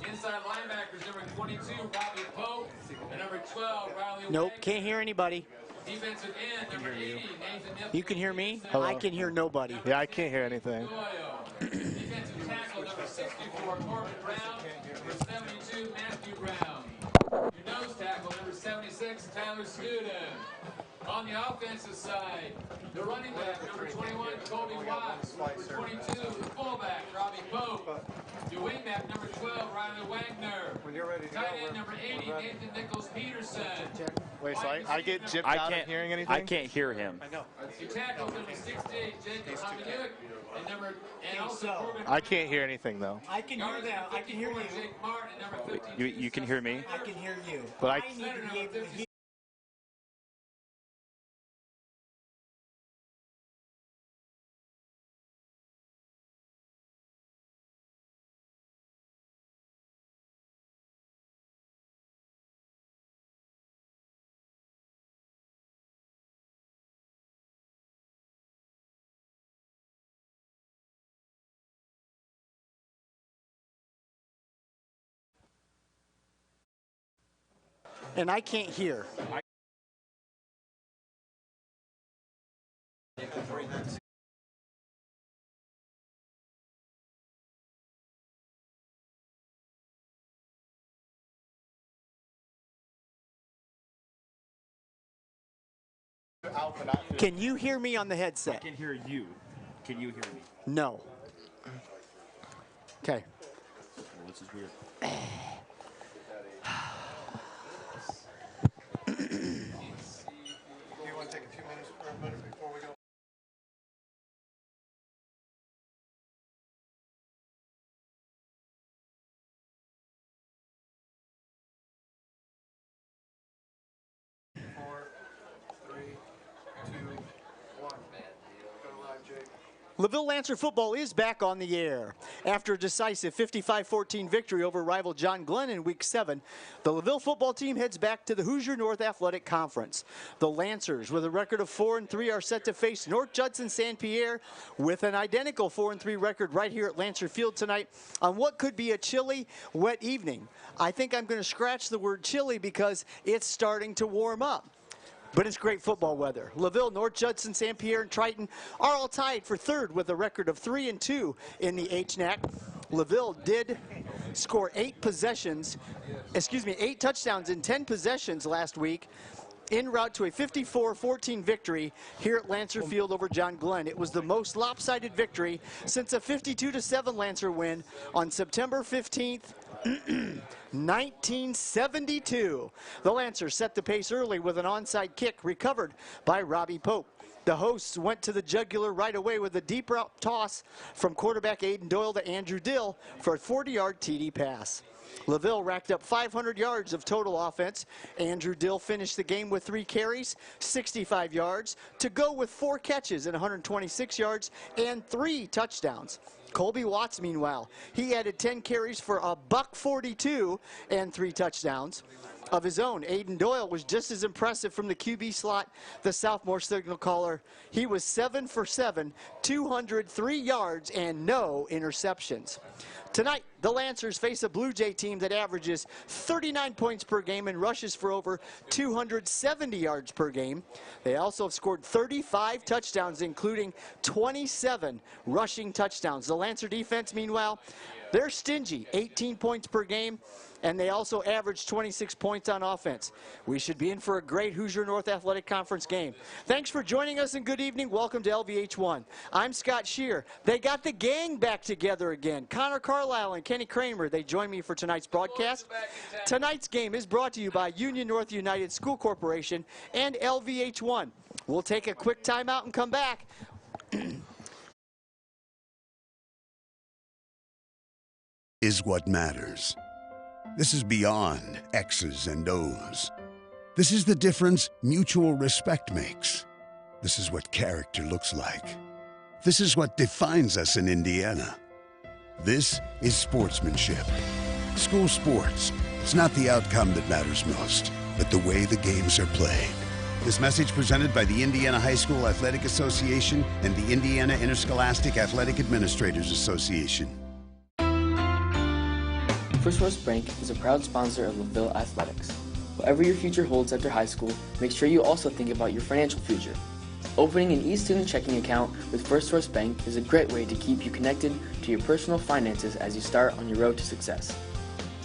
Inside linebackers, number 22, Robbie Pope, and number 12, Riley Nope, can't hear anybody. Defensive end, number 80, Nathan Nichols. You can hear me? Hello. I can hear nobody. Yeah, I can't hear anything. Defensive tackle, number 64, Corbin Brown, number 72, Matthew Brown. Your nose tackle, number 76, Tyler Student. On the offensive side, the running back, number 21, Colby Watts. Number 22, the fullback, Robbie Pope. Your wingback, number 12, Riley Wagner. When you're ready to Tight go, end, number 80, Nathan Nichols Peterson. Wait, so I get gypped out of hearing anything? I can't hear him. I know. Your tackle, number 68, Jacob Hamanuk. And also Corbin. I can't hear anything, though. I can hear them. I can hear you. Jake Martin, and number 15. You can hear me? I can hear you. But I need to be able to hear. And I can't hear. Can you hear me on the headset? I can hear you. Can you hear me? No. Okay. Well, this is weird. You want to take a few minutes for a minute before we go? LaVille Lancer football is back on the air. After a decisive 55-14 victory over rival John Glenn in Week 7, the LaVille football team heads back to the Hoosier North Athletic Conference. The Lancers, with a record of 4-3, are set to face North Judson-San Pierre with an identical 4-3 record right here at Lancer Field tonight on what could be a chilly, wet evening. I think I'm going to scratch the word chilly because it's starting to warm up. But it's great football weather. LaVille, North Judson, St. Pierre, and Triton are all tied for third with a record of 3-2 in the HNAC. LaVille did score 8 touchdowns in 10 possessions last week, en route to a 54-14 victory here at Lancer Field over John Glenn. It was the most lopsided victory since a 52-7 Lancer win on September 15th, 1972. The Lancers set the pace early with an onside kick recovered by Robbie Pope. The hosts went to the jugular right away with a deep route toss from quarterback Aiden Doyle to Andrew Dill for a 40-yard TD pass. LaVille racked up 500 yards of total offense. Andrew Dill finished the game with 3 carries, 65 yards, to go with 4 catches and 126 yards and 3 touchdowns. Colby Watts, meanwhile, he added 10 carries for $142 and 3 touchdowns of his own. Aiden Doyle was just as impressive from the QB slot, the sophomore signal caller. He was 7 for 7, 203 yards and no interceptions. Tonight, the Lancers face a Blue Jay team that averages 39 points per game and rushes for over 270 yards per game. They also have scored 35 touchdowns, including 27 rushing touchdowns. The Lancer defense, meanwhile, they're stingy, 18 points per game, and they also average 26 points on offense. We should be in for a great Hoosier North Athletic Conference game. Thanks for joining us and good evening. Welcome to LVH1. I'm Scott Shear. They got the gang back together again. Connor Carlisle and Kenny Kramer, they join me for tonight's broadcast. Tonight's game is brought to you by Union North United School Corporation and LVH1. We'll take a quick timeout and come back. Is what matters. This is beyond X's and O's. This is the difference mutual respect makes. This is what character looks like. This is what defines us in Indiana. This is sportsmanship. School sports. It's not the outcome that matters most, but the way the games are played. This message presented by the Indiana High School Athletic Association and the Indiana Interscholastic Athletic Administrators Association. First Source Bank is a proud sponsor of LaVille Athletics. Whatever your future holds after high school, make sure you also think about your financial future. Opening an e-student checking account with First Source Bank is a great way to keep you connected to your personal finances as you start on your road to success.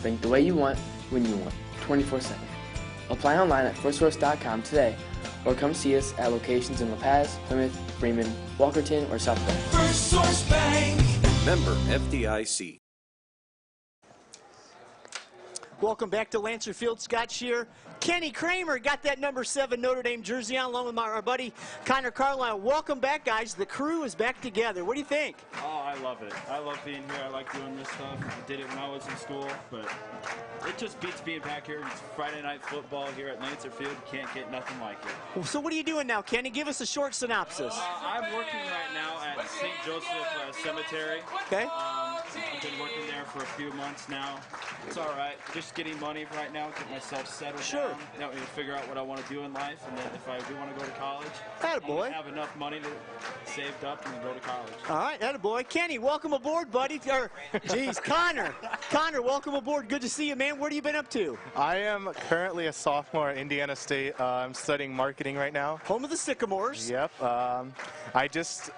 Bank the way you want, when you want, 24/7. Apply online at firstsource.com today, or come see us at locations in La Paz, Plymouth, Freeman, Walkerton, or South Bend. First Source Bank. Member FDIC. Welcome back to Lancer Field. Scott Shear. Kenny Kramer got that number 7 Notre Dame jersey on, along with our buddy Connor Carlisle. Welcome back, guys. The crew is back together. What do you think? Oh, I love it. I love being here. I like doing this stuff. I did it when I was in school, but it just beats being back here. It's Friday night football here at Lancer Field. You can't get nothing like it. So what are you doing now, Kenny? Give us a short synopsis. I'm working right now at St. Joseph Cemetery. Okay. I've been working there for a few months now. It's all right. Just getting money right now, get myself settled down. Now we need to figure out what I want to do in life, and then if I do want to go to college, I have enough money to saved up and go to college. All right, attaboy. Kenny, welcome aboard, buddy. Geez, Connor. Connor, welcome aboard. Good to see you, man. What have you been up to? I am currently a sophomore at Indiana State. I'm studying marketing right now. Home of the Sycamores. Yep. I just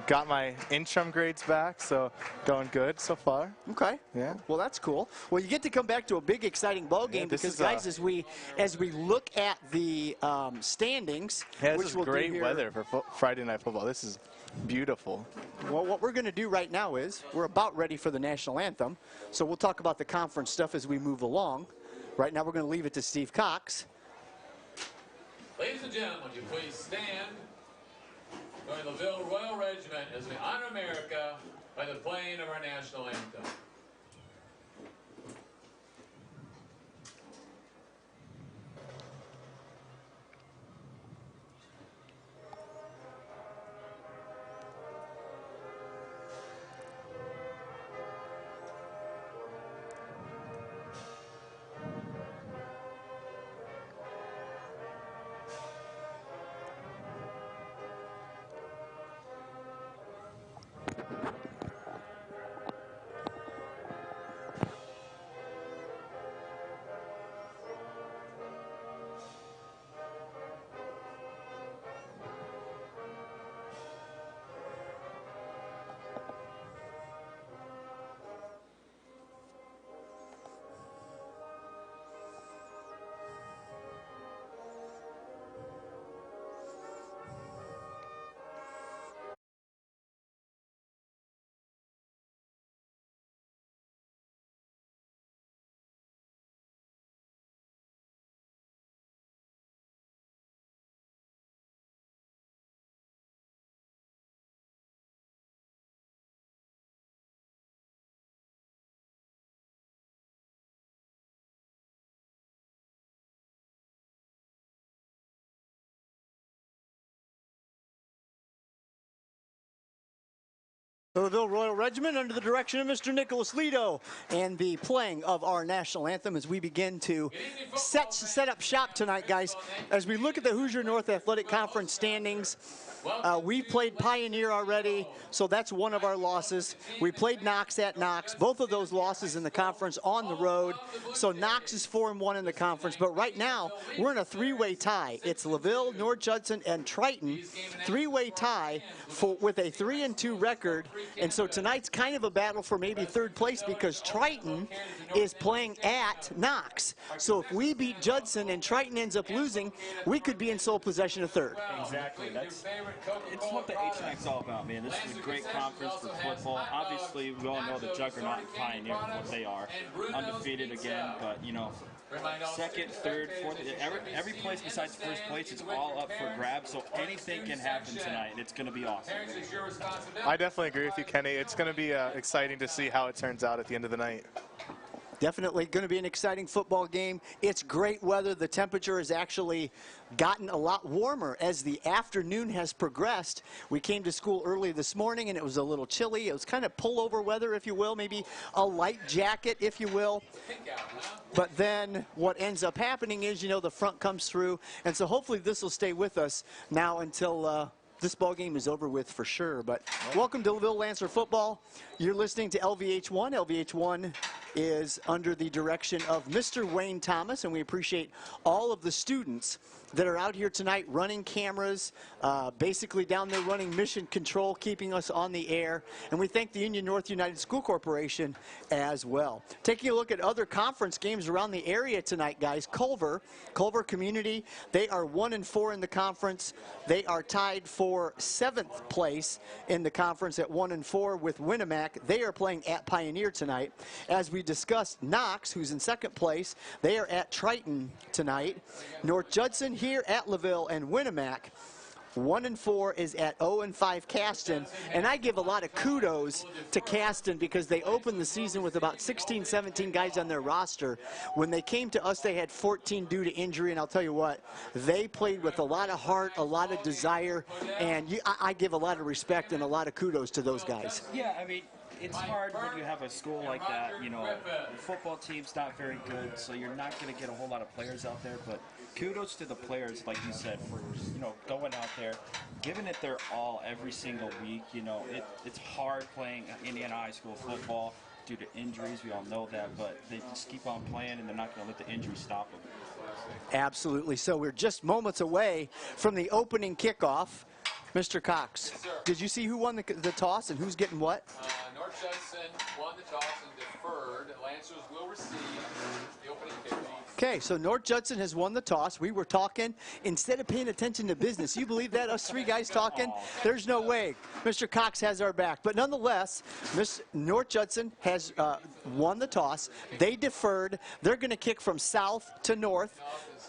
got my interim grades back, so going good so far. Okay. Yeah. Well, that's cool. Well, you get to come back to a big, exciting ball game because, guys, as we look at the standings, this which is we'll great do here, weather for Friday night football. This is beautiful. Well, what we're going to do right now is we're about ready for the national anthem, so we'll talk about the conference stuff as we move along. Right now, we're going to leave it to Steve Cox. Ladies and gentlemen, would you please stand? Join the LaVille Royal Regiment as we honor America by the playing of our national anthem. The LaVille Royal Regiment under the direction of Mr. Nicholas Lido and the playing of our national anthem as we begin to set up shop tonight, guys. As we look at the Hoosier North Athletic Conference standings, we played Pioneer already, so that's one of our losses. We played Knox at Knox, both of those losses in the conference on the road. So Knox is 4-1 in the conference, but right now we're in a three-way tie. It's LaVille, North Judson, and Triton, three-way tie with a 3-2 record. And so tonight's kind of a battle for maybe third place because Triton is playing at Knox. So if we beat Judson and Triton ends up losing, we could be in sole possession of third. Exactly. It's what the HMAC's all about, man. This is a great conference for football. Obviously, we all know the juggernaut and Pioneer, what they are. Undefeated again, but, you know, second, third, fourth, every place besides first place is all up for grabs, so anything can happen tonight, and it's going to be awesome. I definitely agree with you, Kenny. It's going to be exciting to see how it turns out at the end of the night. Definitely going to be an exciting football game. It's great weather. The temperature has actually gotten a lot warmer as the afternoon has progressed. We came to school early this morning and it was a little chilly. It was kind of pullover weather, if you will, maybe a light jacket, if you will. But then what ends up happening is, you know, the front comes through. And so hopefully this will stay with us now until this ball game is over with for sure. But welcome to LaVille Lancer football. You're listening to LVH1. LVH1 is under the direction of Mr. Wayne Thomas, and we appreciate all of the students that are out here tonight running cameras, basically down there running mission control, keeping us on the air. And we thank the Union North United School Corporation as well. Taking a look at other conference games around the area tonight, guys. Culver Community, they are 1-4 in the conference. They are tied for 7th place in the conference at 1-4 with Winnemac. They are playing at Pioneer tonight. As we discussed, Knox, who's in 2nd place, they are at Triton tonight. North Judson here at LaVille, and Winnemac 1-4 is at 0-5 Caston. And I give a lot of kudos to Caston because they opened the season with about 16, 17 guys on their roster. When they came to us, they had 14 due to injury, and I'll tell you what, they played with a lot of heart, a lot of desire, and I give a lot of respect and a lot of kudos to those guys. Yeah, I mean, it's hard when you have a school like that. You know, the football team's not very good, so you're not going to get a whole lot of players out there. But kudos to the players, like you said, for going out there, giving it their all every single week. You know, it's hard playing Indiana high school football due to injuries. We all know that, but they just keep on playing, and they're not going to let the injuries stop them. Absolutely. So we're just moments away from the opening kickoff. Mr. Cox, did you see who won the toss and who's getting what? North Judson won the toss and deferred. Lancers will receive the opening kickoff. Okay, so North Judson has won the toss. We were talking instead of paying attention to business. You believe that? Us three guys talking? There's no way. Mr. Cox has our back. But nonetheless, North Judson has won the toss. They deferred. They're going to kick from south to north.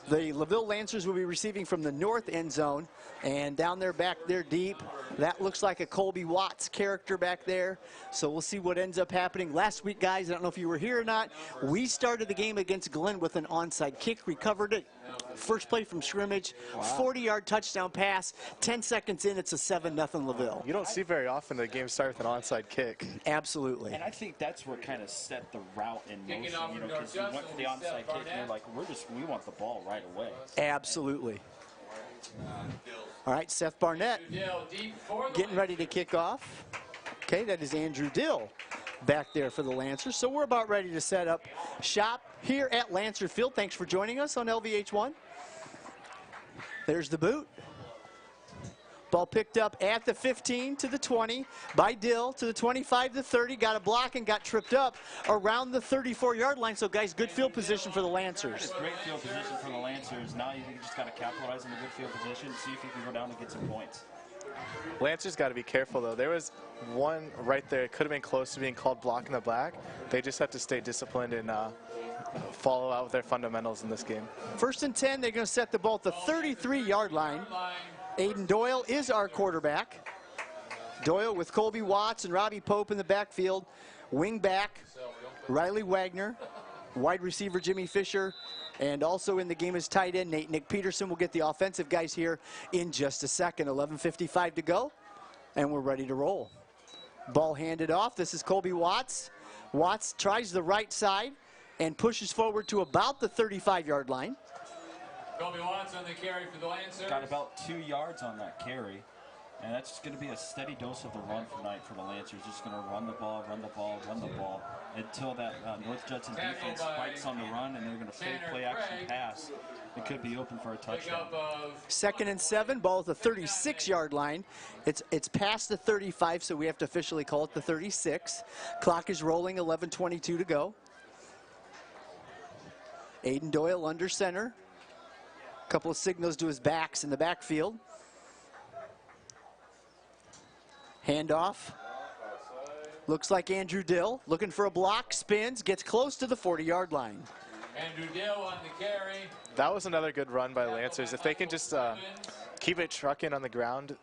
The LaVille Lancers will be receiving from the north end zone. And down there, back there deep, that looks like a Colby Watts character back there. So we'll see what ends up happening. Last week, guys, I don't know if you were here or not, we started the game against Glenn with an onside kick, recovered it. First play from scrimmage, 40-yard touchdown pass. 10 seconds in, it's a 7-0 LaVille. You don't see very often the game start with an onside kick. Absolutely. And I think that's what kind of set the route in motion, because we went for the onside kick, and we're like, we want the ball right away. Absolutely. All right, Seth Barnett getting ready to kick off. Okay, that is Andrew Dill back there for the Lancers. So we're about ready to set up shop here at Lancer Field. Thanks for joining us on LVH1. There's the boot. Ball picked up at the 15 to the 20 by Dill to the 25 to 30. Got a block and got tripped up around the 34-yard line. So, guys, good field position for the Lancers. Great field position for the Lancers. Now you just got to capitalize on the good field position, see if you can go down and get some points. Lancers got to be careful, though. There was one right there. It could have been close to being called block in the black. They just have to stay disciplined and follow out with their fundamentals in this game. 1st and 10, they're going to set the ball at the 33-yard line. Aiden Doyle is our quarterback. Doyle with Colby Watts and Robbie Pope in the backfield. Wing back, Riley Wagner. Wide receiver, Jimmy Fisher. And also in the game is tight end Nick Peterson. We'll get the offensive guys here in just a second. 11:55 to go, and we're ready to roll. Ball handed off. This is Colby Watts. Watts tries the right side and pushes forward to about the 35-yard line. Colby Watts on the carry for the Lancers. Got about 2 yards on that carry. And that's just going to be a steady dose of the run tonight for the Lancers. Just going to run the ball, run the ball, run the ball until that North Judson defense spikes on the run, and they're going to fake play action pass. It could be open for a touchdown. 2nd and 7, ball at the 36-yard line. It's past the 35, so we have to officially call it the 36. Clock is rolling, 11:22 to go. Aiden Doyle under center. A couple of signals to his backs in the backfield. Handoff. Looks like Andrew Dill looking for a block, spins, gets close to the 40-yard line. Andrew Dill on the carry. That was another good run by Lancers. If they can just keep it trucking on the ground,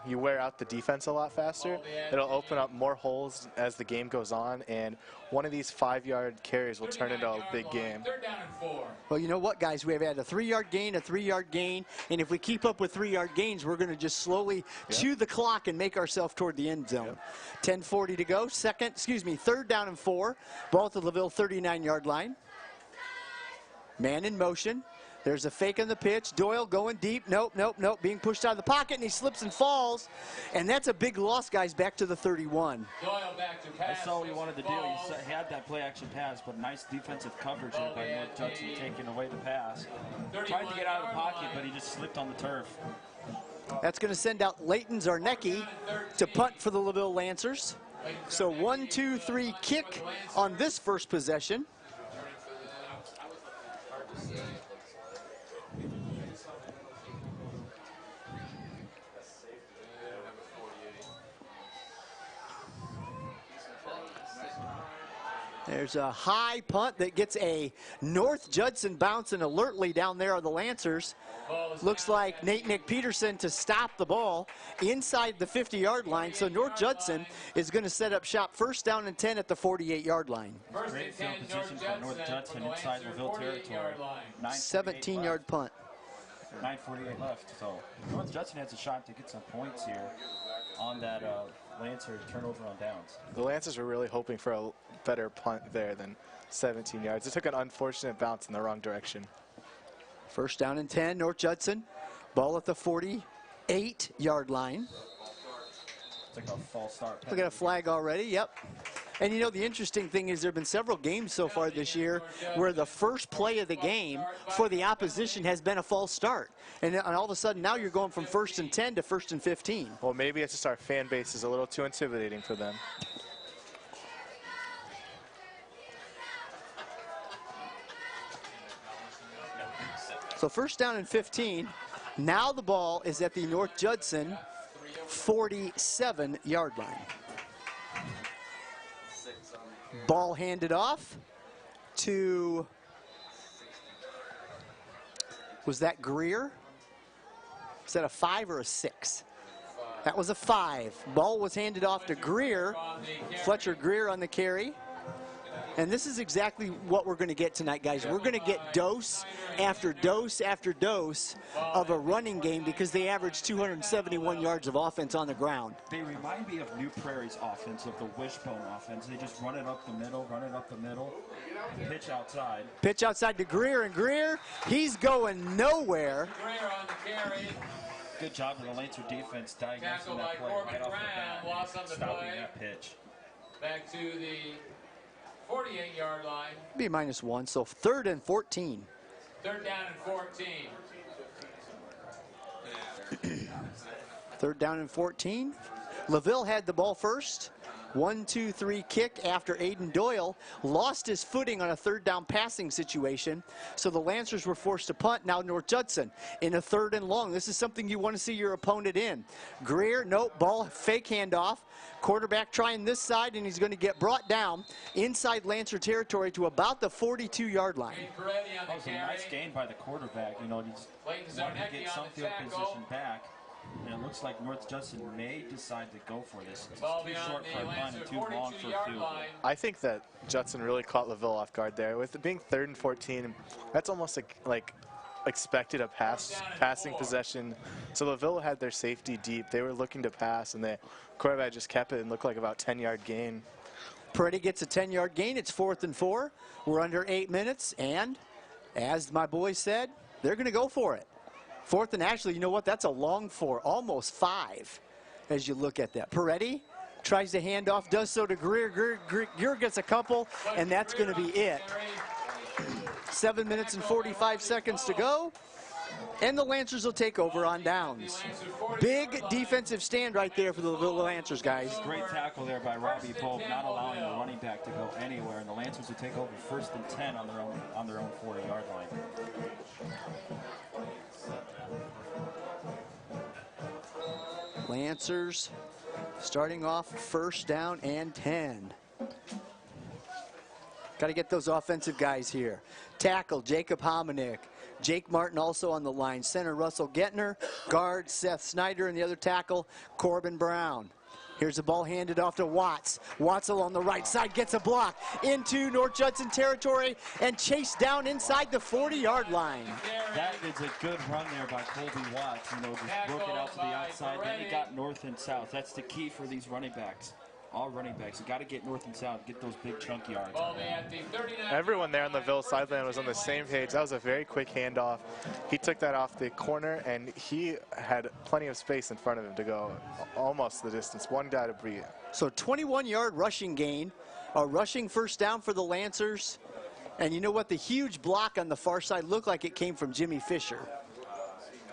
you wear out the defense a lot faster. It'll open up more holes as the game goes on, and one of these 5-yard carries will turn into a big game. 3rd down and 4. Well, you know what, guys? We have had a 3-yard gain, a 3-yard gain, and if we keep up with 3-yard gains, we're going to just slowly chew the clock and make ourselves toward the end zone. 10:40 to go. 3rd down and 4. Ball at the LaVille 39-yard line. Man in motion. There's a fake on the pitch. Doyle going deep. Nope, nope, nope. Being pushed out of the pocket, and he slips and falls. And that's a big loss, guys, back to the 31. Doyle back to pass. I saw what he wanted to do. He had that play-action pass, but nice defensive coverage there by North Judson, taking away the pass. Tried to get out of the pocket, but he just slipped on the turf. That's going to send out Leighton Zarnecki to punt for the LaVille Lancers. So 1, 2, 3 kick on this first possession. There's a high punt that gets a North Judson bouncing alertly down there on the Lancers. Looks like Nick Peterson to stop the ball inside the 50-yard line. So North Judson is going to set up shop, first down and 10 at the 48-yard line. Great field position for North Judson inside LaVille territory. 17-yard punt. 9:48 left. So North Judson has a shot to get some points here on that Lancer turnover on downs. The Lancers were really hoping for a better punt there than 17 yards. It took an unfortunate bounce in the wrong direction. First down and 10, North Judson. Ball at the 48-yard line. It's like a false start. Look at a flag already, yep. And you know, the interesting thing is there have been several games so far this year where the first play of the game for the opposition has been a false start. And all of a sudden now you're going from 1st and 10 to 1st and 15. Well, maybe it's just our fan base is a little too intimidating for them. So first down and 15. Now the ball is at the North Judson 47-yard line. Ball handed off to, was that Greer? Is that a 5 or a 6? That was a 5. Ball was handed off to Greer, Fletcher Greer on the carry. And this is exactly what we're going to get tonight, guys. We're going to get dose after dose after dose of a running game because they average 271 yards of offense on the ground. They remind me of New Prairie's offense, of the wishbone offense. They just run it up the middle, pitch outside. Pitch outside to Greer, and Greer, he's going nowhere. Greer on the carry. Good job of the Lancer defense diagnosing that play right off the bat, stopping that pitch. Back to the 48-yard line. Be -1, so 3rd and 14. 3rd down and 14. 3rd down and 14. LaVille had the ball first. 1, 2, 3 kick after Aiden Doyle lost his footing on a 3rd down passing situation. So the Lancers were forced to punt. Now North Judson in a 3rd and long. This is something you want to see your opponent in. Greer, nope, ball fake handoff. Quarterback trying this side, and he's going to get brought down inside Lancer territory to about the 42-yard line. That was a nice gain by the quarterback. You know, he's wanted to get some field position back. And it looks like North Judson may decide to go for this. It's too short for a punt and too long for a field goal. I think that Judson really caught LaVille off guard there. With it being 3rd and 14, that's almost like expected a passing possession. So LaVille had their safety deep. They were looking to pass, and the quarterback just kept it and looked like about 10-yard gain. Peretti gets a 10-yard gain. It's 4th and 4. We're under 8 minutes, and as my boy said, they're going to go for it. 4th, and actually, you know what? That's a long 4, almost 5, as you look at that. Peretti tries to hand off, does so to Greer. Greer gets a couple, and that's going to be it. 7 minutes and 45 seconds to go, and the Lancers will take over on downs. Big defensive stand right there for the LaVille Lancers, guys. Great tackle there by Robbie Pope, not allowing the running back to go anywhere, and the Lancers will take over 1st and 10 on their own 40-yard line. Lancers starting off 1st down and 10. Got to get those offensive guys here. Tackle, Jacob Hominick. Jake Martin also on the line. Center, Russell Gettner. Guard, Seth Snyder. And the other tackle, Corbin Brown. Here's the ball handed off to Watts. Watzel on the right side gets a block into North Judson territory and chased down inside the 40-yard line. That is a good run there by Colby Watts. You know, just working out to the outside. Then he got north and south. That's the key for these running backs. all running backs. You got to get north and south, get those big chunk yards. Everyone there on the LaVille sideline was on the same page. That was a very quick handoff. He took that off the corner, and he had plenty of space in front of him to go almost the distance. One guy to breathe. So 21-yard rushing gain, a rushing first down for the Lancers. And you know what? The huge block on the far side looked like it came from Jimmy Fisher.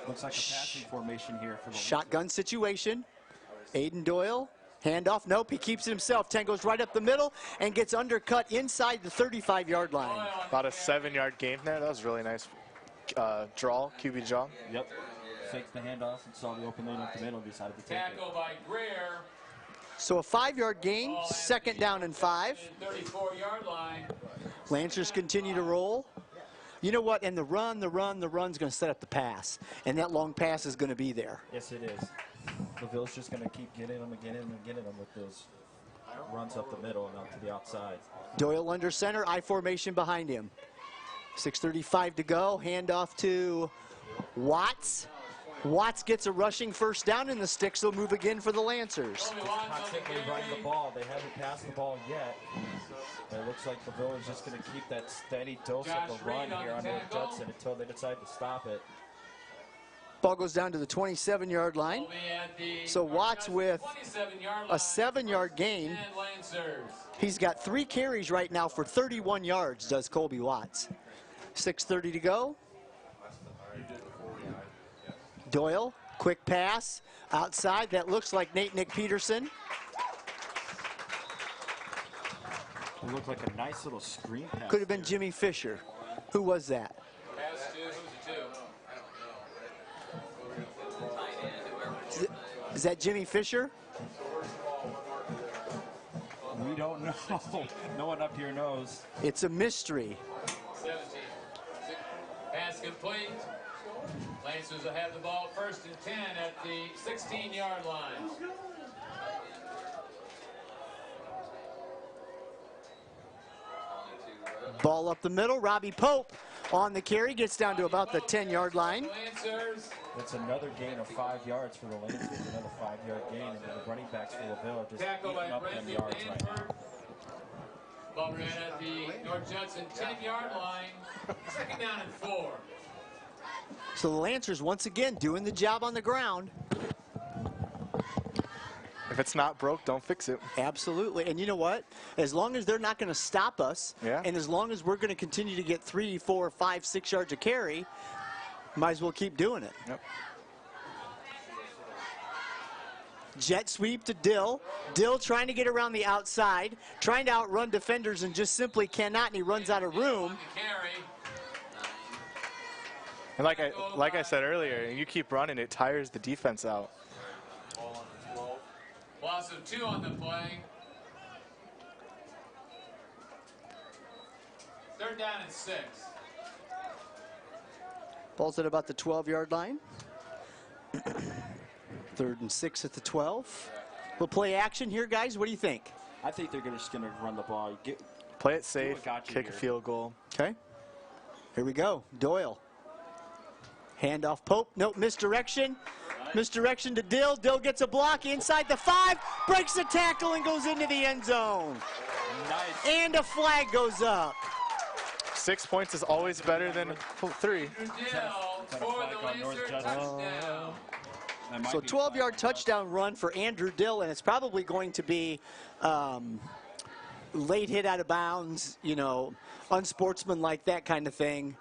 Looks like a passing formation here for the shotgun situation. Aiden Doyle, handoff. Nope, he keeps it himself. 10 goes right up the middle and gets undercut inside the 35-yard line. About a 7-yard gain there. That was really nice draw, QB draw. Yep. Faked the handoff and saw the open lane up the middle and decided to take it. Tackle by Greer. So a 5-yard gain, second down and 5. 34-yard line. Lancers continue to roll. You know what? And the run's going to set up the pass. And that long pass is going to be there. Yes, it is. LaVille's just going to keep getting them and getting them with those runs up the middle and out to the outside. Doyle under center, I formation behind him. 6:35 to go. Handoff to Watts. Watts gets a rushing first down, and the sticks will move again for the Lancers. Constantly running the ball. They haven't passed the ball yet. It looks like LaVille is just going to keep that steady dose of the run here on North Judson until they decide to stop it. Ball goes down to the 27-yard line. So Watts with a 7-yard gain. He's got 3 carries right now for 31 yards, does Colby Watts. 6:30 to go. Doyle, quick pass, outside. That looks like Nick Peterson. It looked like a nice little screen pass. Could have been Jimmy Fisher. Who was that? Pass to, who's the 2? Is that Jimmy Fisher? We don't know. No one up here knows. It's a mystery. 17. Pass complete. Lancers will have the ball 1st and 10 at the 16-yard line. Ball up the middle. Robbie Pope on the carry, gets down to about the 10-yard line. It's another gain of 5 yards for the Lancers. Another 5-yard gain, and the running backs for LaVille are just eating up them yards right now. Ball ran at the North Judson 10-yard line. 2nd down and 4. So the Lancers once again doing the job on the ground. If it's not broke, don't fix it. Absolutely. And you know what? As long as they're not going to stop us, and as long as we're going to continue to get 3, 4, 5, 6 yards a carry, might as well keep doing it. Yep. Jet sweep to Dill. Dill trying to get around the outside, trying to outrun defenders and just simply cannot, and he runs out of room. And like I said earlier, you keep running, it tires the defense out. Loss of 2 on the play. 3rd down and 6. Ball's at about the 12-yard line. 3rd and 6 at the 12. We'll play action here, guys. What do you think? I think they're just going to run the ball. Play it safe, kick a field goal. Okay. Here we go. Doyle. Handoff Pope. Nope, misdirection. Misdirection to Dill. Dill gets a block inside the 5, breaks the tackle and goes into the end zone. Nice. And a flag goes up. 6 points is always better than 3. So 12-yard touchdown run for Andrew Dill, and it's probably going to be late hit out of bounds, you know, unsportsmanlike, that kind of thing,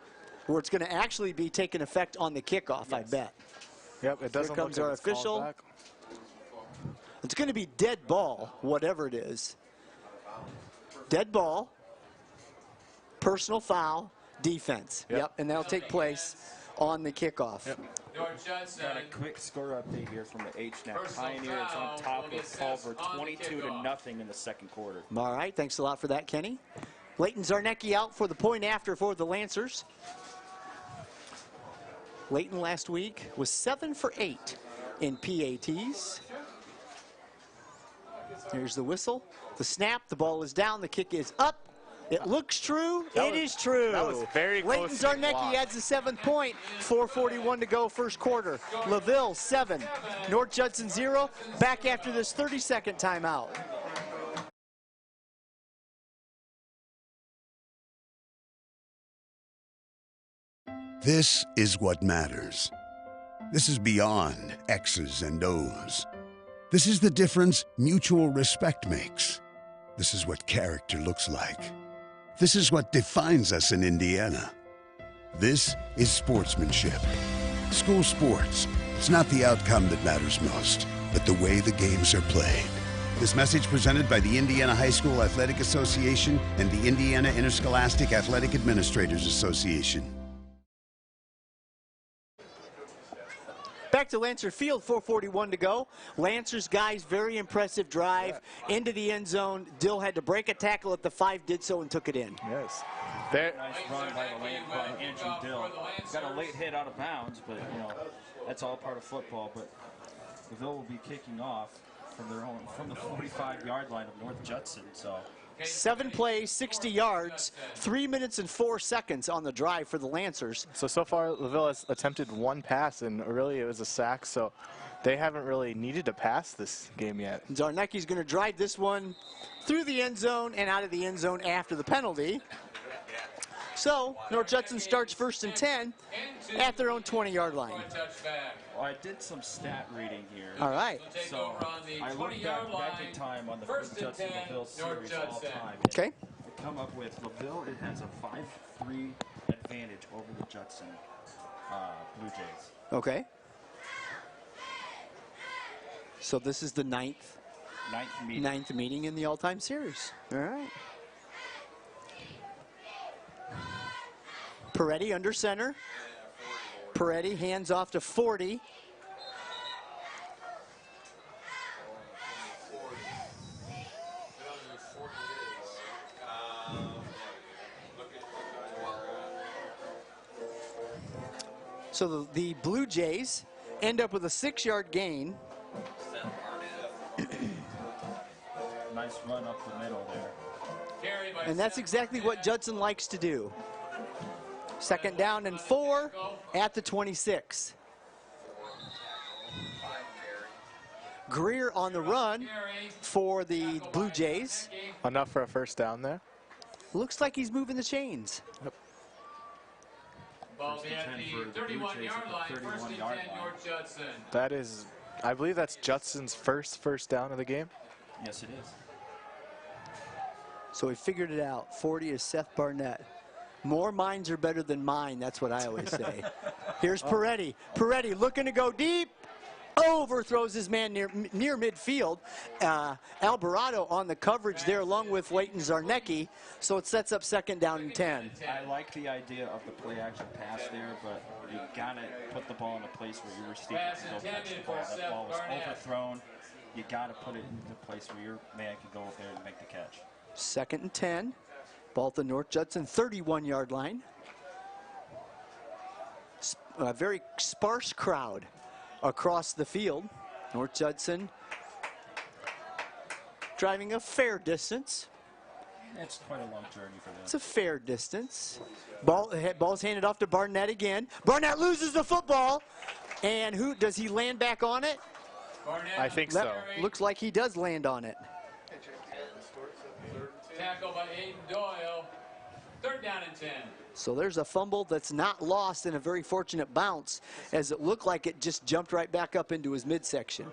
where it's going to actually be taking effect on the kickoff, I bet. Yep, it doesn't Here comes look our like it's called official. back. It's going to be dead ball, whatever it is. Dead ball, personal foul, defense. Yep, and that'll take place on the kickoff. Yep. North Judson. Got a quick score update here from the HNAC. Pioneer is on top of Culver 22-0 in the 2nd quarter. All right, thanks a lot for that, Kenny. Leighton Zarnecki out for the point after for the Lancers. Leighton last week was 7 for 8 in PATs. Here's the whistle, the snap, the ball is down, the kick is up. It looks true. It is true. That was very close. Leighton Zarnecki adds the 7th point. 4:41 to go, 1st quarter. LaVille 7, North Judson 0. Back after this 30-second timeout. This is what matters. This is beyond X's and O's. This is the difference mutual respect makes. This is what character looks like. This is what defines us in Indiana. This is sportsmanship. School sports. It's not the outcome that matters most, but the way the games are played. This message presented by the Indiana High School Athletic Association and the Indiana Interscholastic Athletic Administrators Association. Back to Lancer Field, 4:41 to go. Lancers guys, very impressive drive into the end zone. Dill had to break a tackle at the 5, did so and took it in. Yes. Nice run by Andrew Dill. Got a late hit out of bounds, but you know that's all part of football. But LaVille will be kicking off from the 45-yard line of North Judson. So 7 plays, 60 yards, 3 minutes and 4 seconds on the drive for the Lancers. So far, LaVille has attempted 1 pass, and really it was a sack, so they haven't really needed to pass this game yet. Zarnecki's going to drive this one through the end zone and out of the end zone after the penalty. So North Judson starts 1st and 10 at their own 20-yard line. Well, I did some stat reading here. All right. So I looked back in time on the North Judson-LaVille series all time. Okay. To come up with LaVille, it has a 5-3 advantage over the Judson Blue Jays. Okay. So this is the ninth meeting in the all-time series. All right. Peretti under center. Peretti hands off to 40. So the Blue Jays end up with a 6-yard gain. Nice run up the middle there. And that's exactly what Judson likes to do. 2nd down and 4 at the 26. Greer on the run for the Blue Jays. Enough for a 1st down there. Looks like he's moving the chains. Yep. Ball at the 31-yard line, 1st and 10, North Judson. That is, I believe that's Judson's first down of the game. Yes, it is. So he figured it out. 40 is Seth Barnett. More minds are better than mine, that's what I always say. Here's Peretti. Peretti looking to go deep. Overthrows his man near midfield. Alvarado on the coverage there along with Leighton Zarnecki. So it sets up 2nd down and 10. I like the idea of the play action pass there, but you gotta put the ball in a place where your receiver can go catch the ball. That ball was overthrown. You gotta put it into a place where your man can go up there and make the catch. 2nd and 10. Ball at the North Judson 31-yard line. A very sparse crowd across the field. North Judson driving a fair distance. It's quite a long journey for them. It's a fair distance. Ball's handed off to Barnett again. Barnett loses the football. And who does he land back on it? I think so. Looks like he does land on it. Tackle by Aiden Doyle. 3rd down and 10. So there's a fumble that's not lost and a very fortunate bounce, as it looked like it just jumped right back up into his midsection.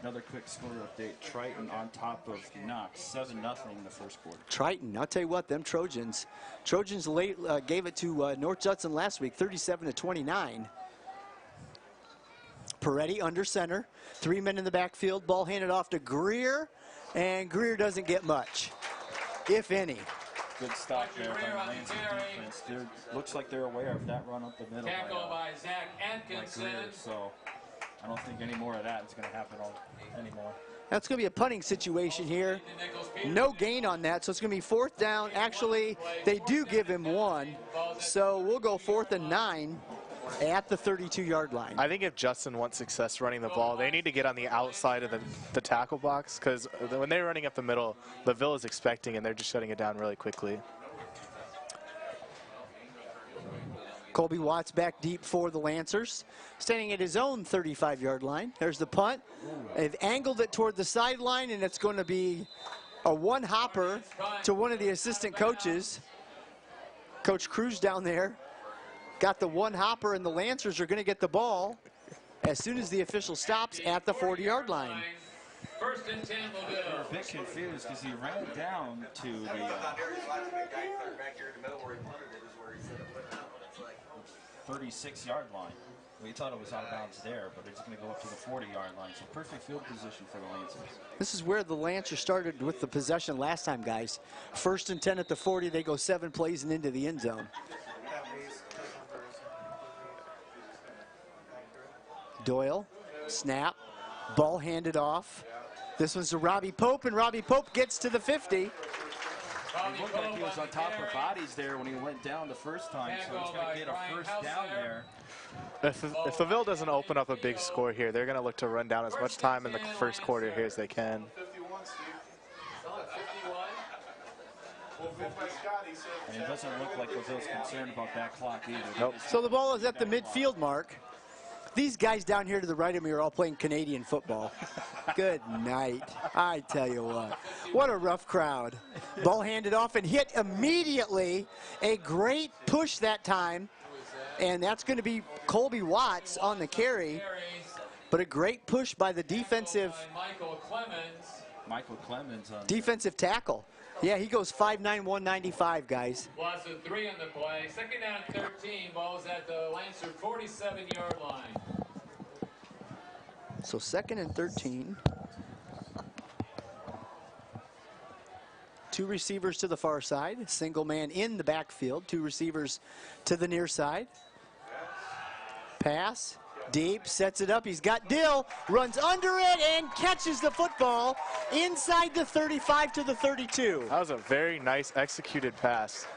Another quick score update. Triton on top of Knox, 7-0 in the 1st quarter. Triton, I'll tell you what, them Trojans gave it to North Judson last week, 37-29. Peretti under center, 3 men in the backfield, ball handed off to Greer, and Greer doesn't get much, if any. Good stop there by the Lancers defense. Looks like they're aware of that run up the middle Tackle by Zach Atkinson. Greer, so I don't think any more of that is going to happen anymore. That's going to be a punting situation here. No gain on that, so it's going to be 4th down. Actually, they do give him 1, so we'll go 4th and 9 at the 32-yard line. I think if Judson wants success running the ball, they need to get on the outside of the tackle box, because when they're running up the middle, LaVille is expecting, and they're just shutting it down really quickly. Colby Watts back deep for the Lancers, standing at his own 35-yard line. There's the punt. They've angled it toward the sideline, and it's going to be a one-hopper to one of the assistant coaches. Coach Cruz down there got the one hopper, and the Lancers are going to get the ball as soon as the official stops at the 40-yard line. First and 10, LaVille. We're a bit confused because he ran down to the 36-yard line. We thought it was out of bounds there, but it's going to go up to the 40-yard line. So perfect field position for the Lancers. This is where the Lancers started with the possession last time, guys. First and 10 at the 40. They go 7 plays and into the end zone. Doyle, snap, ball handed off. This one's to Robbie Pope, and Robbie Pope gets to the 50. It looked like he was on top of bodies there when he went down the first time, so he's going to get a first down there. If LaVille doesn't open up a big score here, they're going to look to run down as much time in the first quarter here as they can. And it doesn't look like LaVille's concerned about that clock either. Nope. So the ball is at the midfield mark. These guys down here to the right of me are all playing Canadian football. Good night. I tell you what a rough crowd. Ball handed off and hit immediately. A great push that time. And that's going to be Colby Watts on the carry. But a great push by the defensive Michael Clemens on defensive tackle. Yeah, he goes 5'9", 195, guys. Loss of 3 on the play. Second down, 13. Ball is at the Lancer 47-yard line. So second and 13. 2 receivers to the far side. Single man in the backfield. 2 receivers to the near side. Pass. Deep, sets it up, he's got Dill, runs under it and catches the football inside the 35 to the 32. That was a very nice executed pass.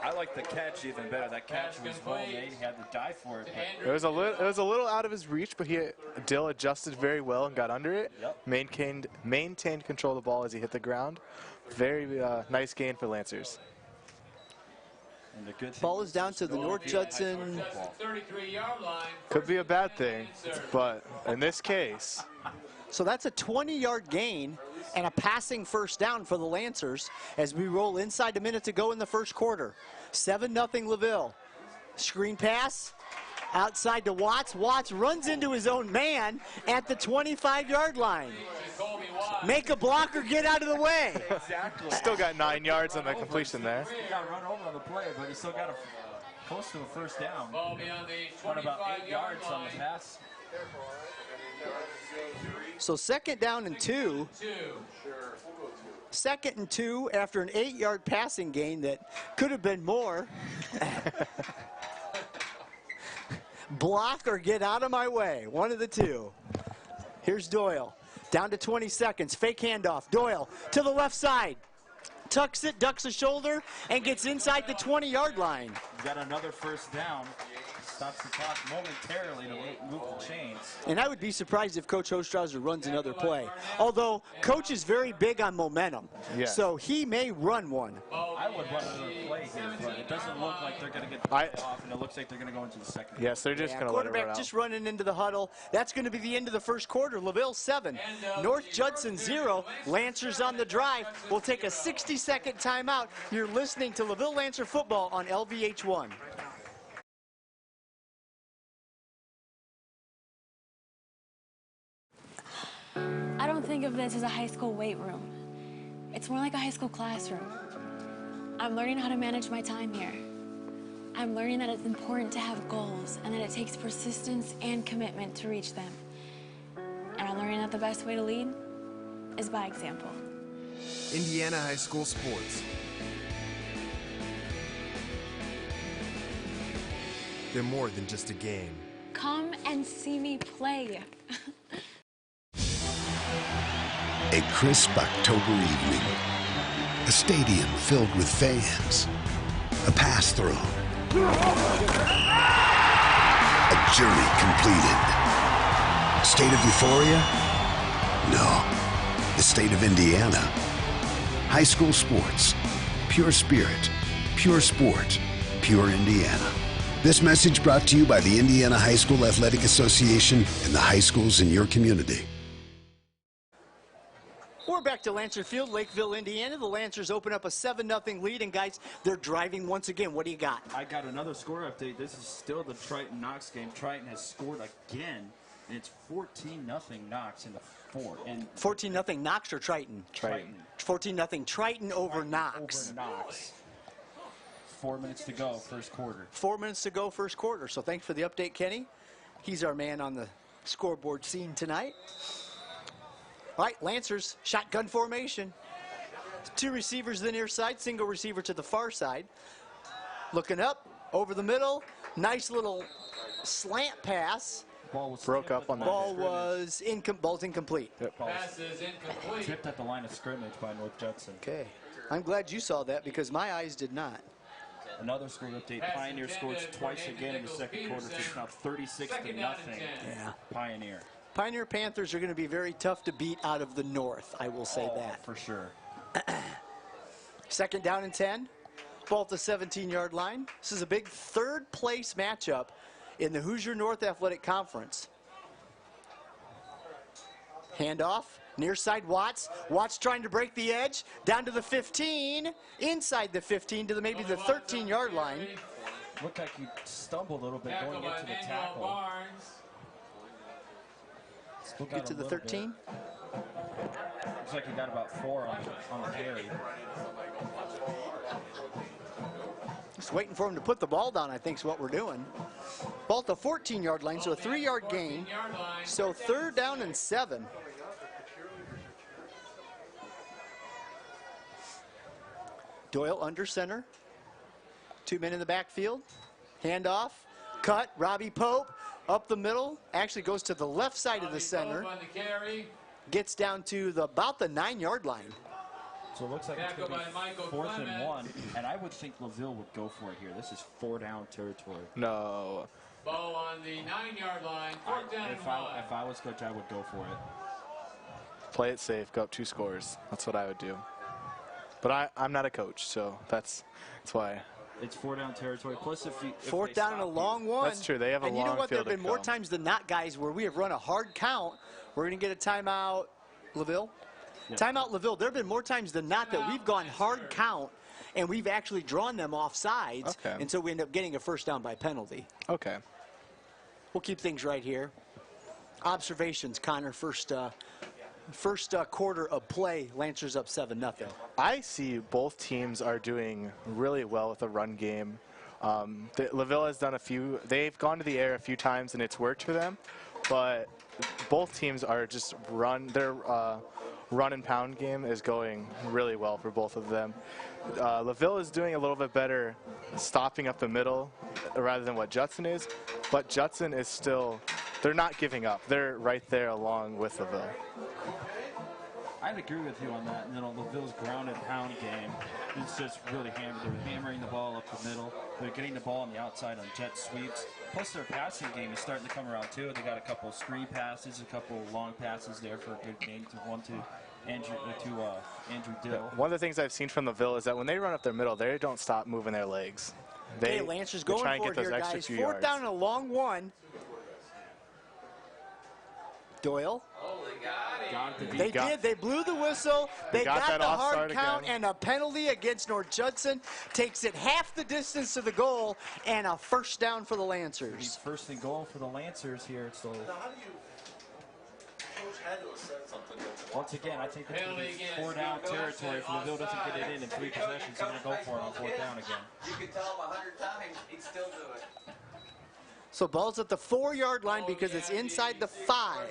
I like the catch even better. That catch was well made. He had to die for it. It was a little out of his reach, but Dill adjusted very well and got under it. Yep. Maintained control of the ball as he hit the ground. Very nice gain for Lancers. And the good ball is down to the North Judson. Could be a bad thing, but in this case. So that's a 20-yard gain and a passing first down for the Lancers as we roll inside a minute to go in the first quarter. 7-0 LaVille. Screen pass outside to Watts. Watts runs into his own man at the 25-yard line. Make a blocker get out of the way. Exactly. Still got 9 yards on the completion there. He got run over on the play, but he still got close to a first down. Ball beyond the Run about 8 25-yard yards on the pass. So second down and 2. Second and 2 after an 8-yard passing gain that could have been more. Block or get out of my way. One of the two. Here's Doyle. Down to 20 seconds. Fake handoff. Doyle to the left side. Tucks it, ducks the shoulder, and gets inside the 20-yard line. Got another first down. Stops the clock momentarily to move the chains. And I would be surprised if Coach Ostrauser runs another play. Although Coach is very big on momentum, so he may run one. I would run another play here, but it doesn't look like they're going to get the play off, and it looks like they're going to go into the second. Yes, they're just going to let it run out. Quarterback just running into the huddle. That's going to be the end of the first quarter. LaVille 7, North Judson 0. Lancers on the drive. We'll take a 60-second timeout. You're listening to LaVille Lancer football on LVH1. I don't think of this as a high school weight room. It's more like a high school classroom. I'm learning how to manage my time here. I'm learning that it's important to have goals and that it takes persistence and commitment to reach them. And I'm learning that the best way to lead is by example. Indiana High School Sports. They're more than just a game. Come and see me play. A crisp October evening. A stadium filled with fans. A pass through. A journey completed. State of euphoria? No. The state of Indiana. High school sports. Pure spirit. Pure sport. Pure Indiana. This message brought to you by the Indiana High School Athletic Association and the high schools in your community. We're we're back to Lancer Field, Lakeville, Indiana. The Lancers open up a 7-0 lead, and guys, they're driving once again. What do you got? I got another score update. This is still the Triton-Knox game. Triton has scored again, and it's 14-0 Knox in the fourth. 14-0 Knox or Triton? Triton. 14-0 Triton over Knox. Over Knox. 4 minutes to go, first quarter. 4 minutes to go, first quarter. So thanks for the update, Kenny. He's our man on the scoreboard scene tonight. All right, Lancers, shotgun formation. 2 receivers to the near side, single receiver to the far side. Looking up, over the middle, nice little slant pass. Ball was broke up on that. Ball's incomplete. Yep. Pass is incomplete. Tipped at the line of scrimmage by North Judson. Okay, I'm glad you saw that because my eyes did not. Another score update. Pioneer scores twice again in the second quarter. So it's now 36-0. Yeah. Pioneer. Pioneer Panthers are going to be very tough to beat out of the north, I will say that. For sure. Second down and 10. Ball at the 17-yard line. This is a big third-place matchup in the Hoosier North Athletic Conference. Handoff, near side Watts. Watts trying to break the edge, down to the 15, inside the 15 to maybe the 13-yard line. Looked like he stumbled a little bit going into the tackle. Get to the 13. Looks like he got about 4 on the carry. Just waiting for him to put the ball down, I think is what we're doing. Ball at the 14-yard line, so a 3-yard gain. So third down and 7. Doyle under center. 2 men in the backfield. Handoff. Cut. Robbie Pope up the middle. Actually goes to the left side of the center. Gets down to about the 9-yard line. So it looks like it's going to be 4th and 1, and I would think LaVille would go for it here. This is 4-down territory. No. Ball on the 9-yard line. 4th down and 1. If I was coach, I would go for it. Play it safe. Go up 2 scores. That's what I would do. But I'm not a coach, so that's why. It's 4-down territory. Plus, if 4th down and a long one. That's true. They have a long field. And you know what? There have been more come. times than not, guys, where we have run a hard count. We're going to get a timeout, LaVille. Yeah. Timeout, LaVille. There have been more times than not that we've gone hard count, and we've actually drawn them off sides, and so we end up getting a first down by penalty. Okay. We'll keep things right here. Observations, Connor. First quarter of play, Lancers up 7-0. I see both teams are doing really well with the run game. LaVille has done they've gone to the air a few times and it's worked for them, but both teams are just their run and pound game is going really well for both of them. LaVille is doing a little bit better stopping up the middle rather than what Judson is, but Judson is still, they're not giving up. They're right there along with LaVille. I'd agree with you on that. You know, LaVille's ground and pound game is just really hammered. They're hammering the ball up the middle. They're getting the ball on the outside on jet sweeps. Plus their passing game is starting to come around too. They got a couple of screen passes, a couple of long passes there for a good game to Andrew Dill. One of the things I've seen from LaVille is that when they run up their middle, they don't stop moving their legs. Okay, Lancers going try and for get it those here, extra guys. few 4th yards. down and a long one. Doyle. They did. They blew the whistle. They got the hard count and a penalty against North Judson. Takes it half the distance to the goal and a first down for the Lancers. First and goal for the Lancers here. So once again, I think it's going to be 4-down territory. If LaVille doesn't get it in 3 possessions, they're going to go for it on 4th down again. You can tell him 100 times, he'd still do it. So ball's at the 4-yard line because it's inside the 5.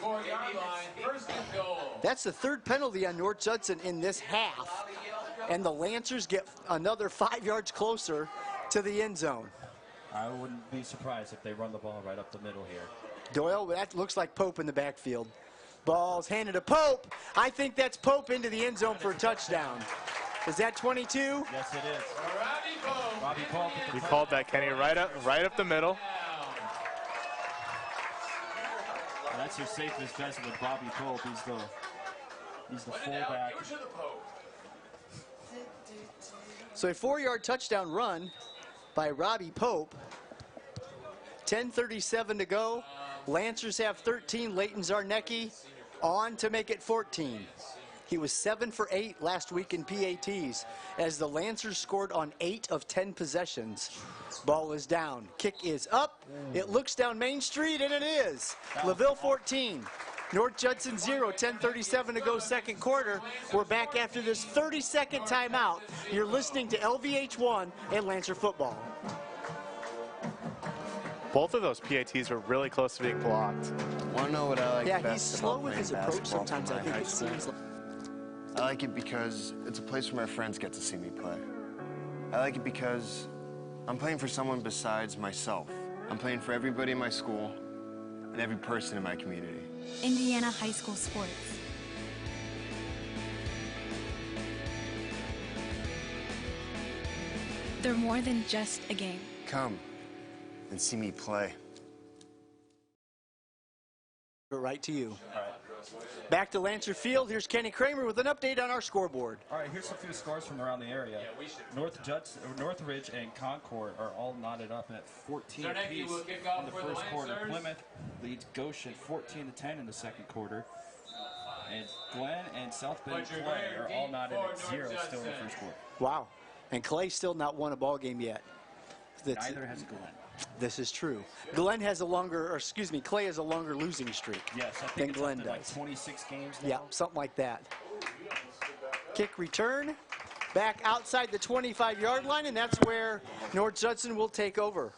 4-yard line, 1st and goal. That's the 3rd penalty on North Judson in this half. And the Lancers get another 5 yards closer to the end zone. I wouldn't be surprised if they run the ball right up the middle here. Doyle, that looks like Pope in the backfield. Ball's handed to Pope. I think that's Pope into the end zone for a touchdown. Is that 22? Yes, it is. Robbie Pope. You called that, Kenny, right up the middle. And that's your safest bet with Bobby Pope. He's the fullback. So a 4-yard touchdown run by Robbie Pope. 10:37 to go. Lancers have 13. Leighton Zarnecki on to make it 14. He was 7 for 8 last week in PATs as the Lancers scored on 8 of 10 possessions. Ball is down. Kick is up. It looks down Main Street, and it is. LaVille 14. North Judson 0, 10:37 to go second quarter. We're back after this 30-second timeout. You're listening to LVH1 and Lancer football. Both of those PATs were really close to being blocked. Want to know what I like Yeah, best he's slow about with his playing approach basketball sometimes. for I my think high it school? seems like. I like it because it's a place where my friends get to see me play. I like it because I'm playing for someone besides myself. I'm playing for everybody in my school and every person in my community. Indiana high school sports. They're more than just a game. Come and see me play. Right to you. All right. Back to Lancer Field. Here's Kenny Kramer with an update on our scoreboard. All right, here's a few scores from around the area. North Ridge and Concord are all knotted up at 14 apiece in the first quarter. Plymouth leads Goshen 14-10 in the second quarter. And Glenn and South Bend Clay are all knotted at 0 still in the first quarter. Wow. And Clay still not won a ball game yet. Neither has Glenn. This is true. Glenn has a longer, or excuse me, Clay has a longer losing streak. Yes, I think than it's Glenn up to like 26 games now. Yeah, something like that. Kick return, back outside the 25-yard line, and that's where North Judson will take over.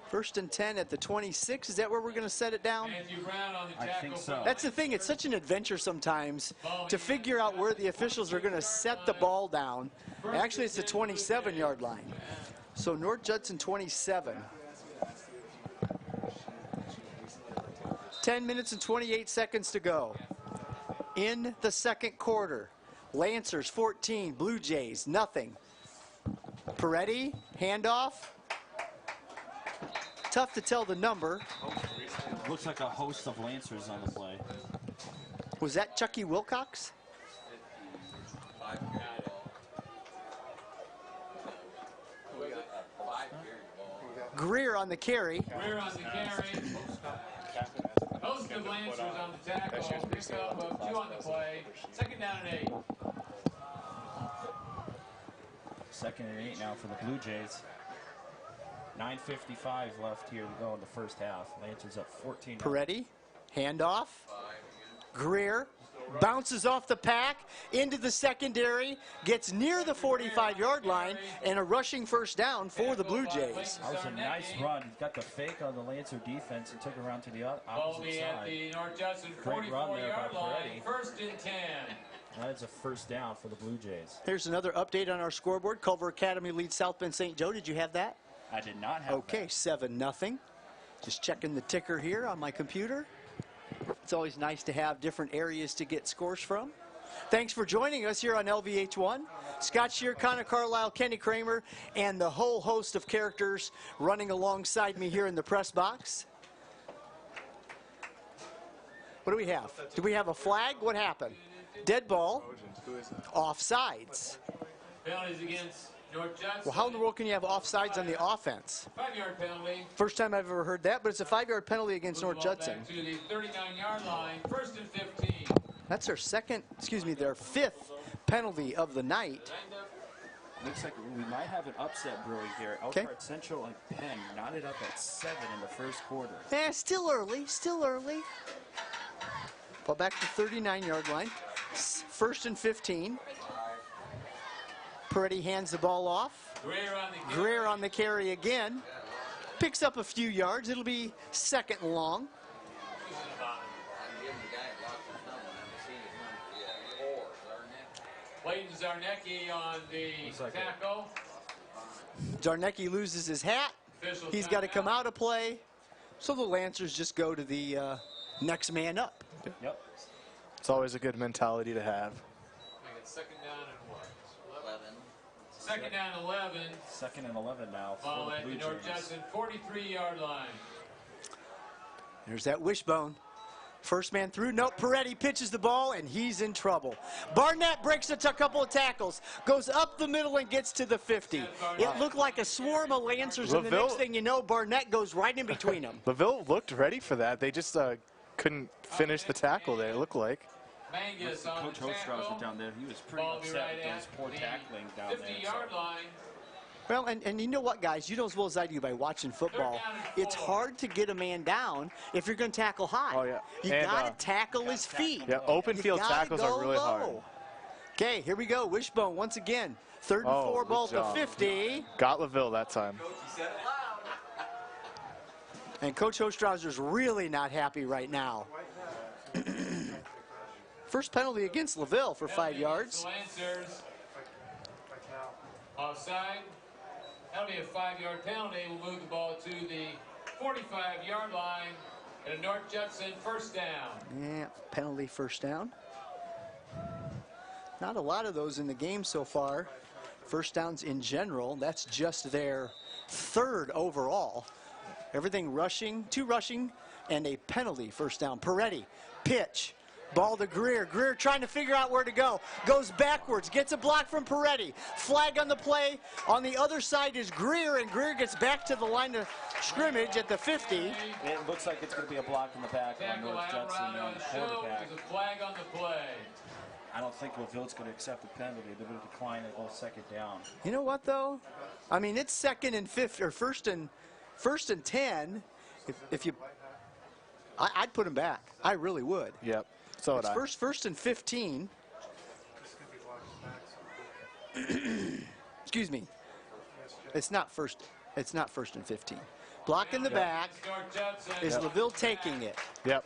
First and 10 at the 26. Is that where we're going to set it down? I think so. That's the thing. It's such an adventure sometimes to figure out where the officials are going to set the ball down. Actually, it's the 27-yard line. So North Judson 27. 10 minutes and 28 seconds to go. In the second quarter, Lancers 14, Blue Jays nothing. Peretti, handoff. Tough to tell the number. Looks like a host of Lancers on the play. Was that Chucky Wilcox? Greer on the carry. Greer on the carry. Host of Lancers on the tackle. Pick up of 2 on the play. Second down and 8. Second and 8 now for the Blue Jays. 9:55 left here to go in the first half. Lancers up 14. Peretti, handoff. Greer bounces off the pack into the secondary, gets near the 45-yard line, and a rushing first down for the Blue Jays. That was a nice run. He got the fake on the Lancer defense and took it around to the opposite side. At the North Judson Great run there by 44-yard line. Peretti. First and 10. That's a first down for the Blue Jays. Here's another update on our scoreboard. Culver Academy leads South Bend St. Joe. Did you have that? I did not have Okay, 7-0. Just checking the ticker here on my computer. It's always nice to have different areas to get scores from. Thanks for joining us here on LVH1. Scott Shear, Connor Carlisle, Kenny Kramer, and the whole host of characters running alongside me here in the press box. What do we have? Do we have a flag? What happened? Dead ball. Offsides. Penalties against North Judson. Well, how in the world can you have offsides on the offense? 5-yard penalty. First time I've ever heard that, but it's a 5-yard penalty against North Judson. Back to the 39-yard line. First and 15. That's their their 5th penalty of the night. Looks like we might have an upset brewing here. Elkhart Central and Penn knotted up at 7 in the first quarter. Still early, still early. Ball back to 39-yard line. First and 15. Peretti hands the ball off. Greer on the carry again. Picks up a few yards. It'll be second and long. Clayton Zarnecki on the tackle. Zarnecki loses his hat. He's got to come out of play. So the Lancers just go to the next man up. Yep. It's always a good mentality to have. Second down and what? 11. Second down 11. Second and 11 now for Ball the at Blue the North Jays. Judson 43-yard line. There's that wishbone. First man through. Nope, Peretti pitches the ball, and he's in trouble. Barnett breaks a couple of tackles, goes up the middle and gets to the 50. It looked like a swarm of Lancers, and the next thing you know, Barnett goes right in between them. LaVille looked ready for that. They just couldn't finish the tackle there, it looked like. Coach Hostrauser down there, he was pretty upset with those poor tackling down there. 50-yard line. Well, and you know what, guys? You know as well as I do by watching football, it's hard to get a man down if you're going to tackle high. Oh, yeah. You got to tackle his feet. Yeah, open field tackles are really hard. Okay, here we go. Wishbone once again. 3rd and 4, ball to 50. Got LaVille that time. And Coach Hostrauser's really not happy right now. First penalty against LaVille for 5 yards. Lancers. Offside. That'll be a 5-yard penalty. We'll move the ball to the 45-yard line and a North Judson first down. Yeah, penalty first down. Not a lot of those in the game so far. First downs in general, that's just their 3rd overall. Everything rushing, 2 rushing, and a penalty first down. Peretti, pitch. Ball to Greer. Greer trying to figure out where to go. Goes backwards. Gets a block from Peretti. Flag on the play. On the other side is Greer, and Greer gets back to the line of scrimmage at the 50. It looks like it's going to be a block in the back on North Judson. There's a flag on the play. I don't think LaVille's going to accept the penalty. They're going to decline and go 2nd down. You know what, though? I mean, it's 2nd and 5, or first and 10. If you, I'd put him back. I really would. Yep. So it's first and 15. Excuse me. It's not first and 15. Block in the back. Is LaVille taking it? Yep.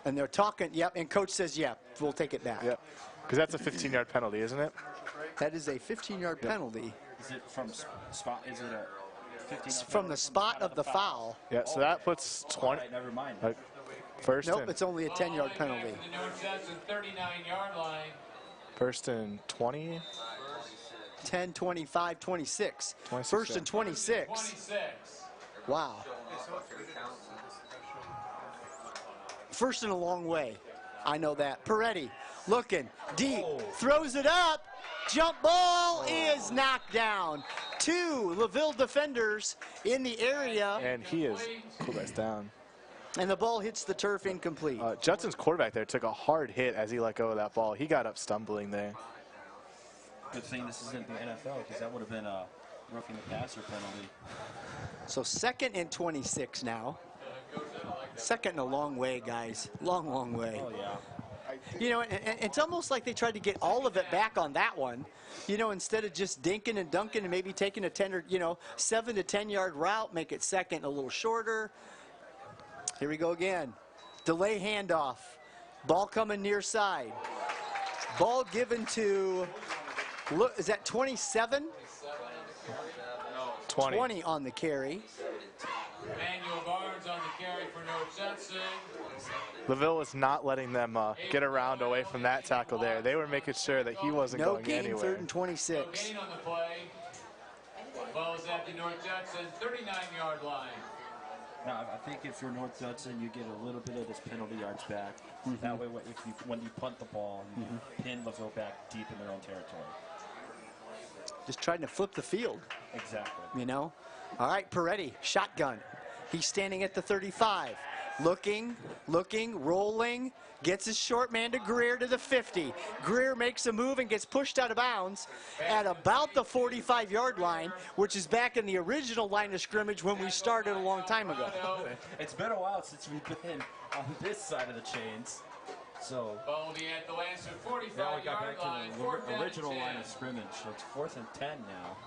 And they're talking, yep, and coach says, yeah, we'll take it back. Yep. Because that's a 15-yard penalty, isn't it? That is a 15-yard penalty. Is it from spot? Is it a 15? From the spot of the foul. Yeah, so that puts 20. Right, never mind. First nope, it's only a 10-yard penalty. The North Judson 39-yard line. First and 20. 10, 25, 26. 26 First and 26. 26. Wow. First and a long way. I know that. Peretti looking deep. Throws it up. Jump ball is knocked down. 2 LaVille defenders in the area. And he is quarterback's down. And the ball hits the turf incomplete. Judson's quarterback there took a hard hit as he let go of that ball. He got up stumbling there. Good thing this isn't the NFL, because that would have been a roughing the passer penalty. So 2nd and 26 now. 2nd and a long way, guys. Long, long way. Oh, yeah. You know, and it's almost like they tried to get all of it back on that one. You know, instead of just dinking and dunking and maybe taking a 10 or, 7 to 10-yard route, make it 2nd a little shorter. Here we go again. Delay handoff. Ball coming near side. Ball given to, look, is that 27? 20 on the carry. Emmanuel Barnes on the carry for North Judson. LaVille was not letting them get around away from that tackle there. They were making sure that he wasn't going anywhere. No gain, 3rd and 26. No gain on the play. Ball is at the North Judson 39-yard line. Now, I think if you're North Judson, you get a little bit of this penalty yards back. That way, when you punt the ball, you pin LaVille back deep in their own territory. Just trying to flip the field. Exactly. You know? All right, Peretti, shotgun. He's standing at the 35. Looking, rolling, gets his short man to Greer to the 50. Greer makes a move and gets pushed out of bounds at about the 45-yard line, which is back in the original line of scrimmage when we started a long time ago. It's been a while since we've been on this side of the chains. So ball will be at the Lancer 45-yard now we got back line. To the original line of scrimmage. So it's 4th and 10 now.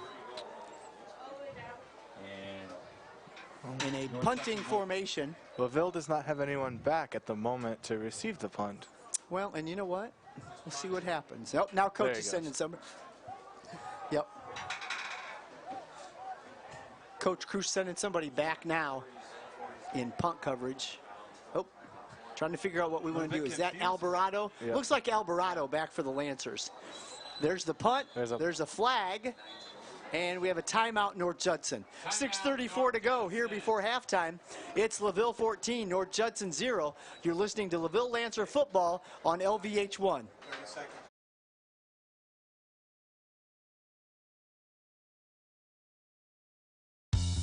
In a punting formation. LaVille does not have anyone back at the moment to receive the punt. Well, and you know what? We'll see what happens. Oh, now coach is sending somebody. Yep. Coach Cruz sending somebody back now in punt coverage. Oh, trying to figure out what we want to do. Is that Alvarado? Yep. Looks like Alvarado back for the Lancers. There's the punt. There's a flag. And we have a timeout, North Judson. 6:34 to go here before halftime. It's LaVille 14, North Judson 0. You're listening to LaVille Lancer football on LVH1.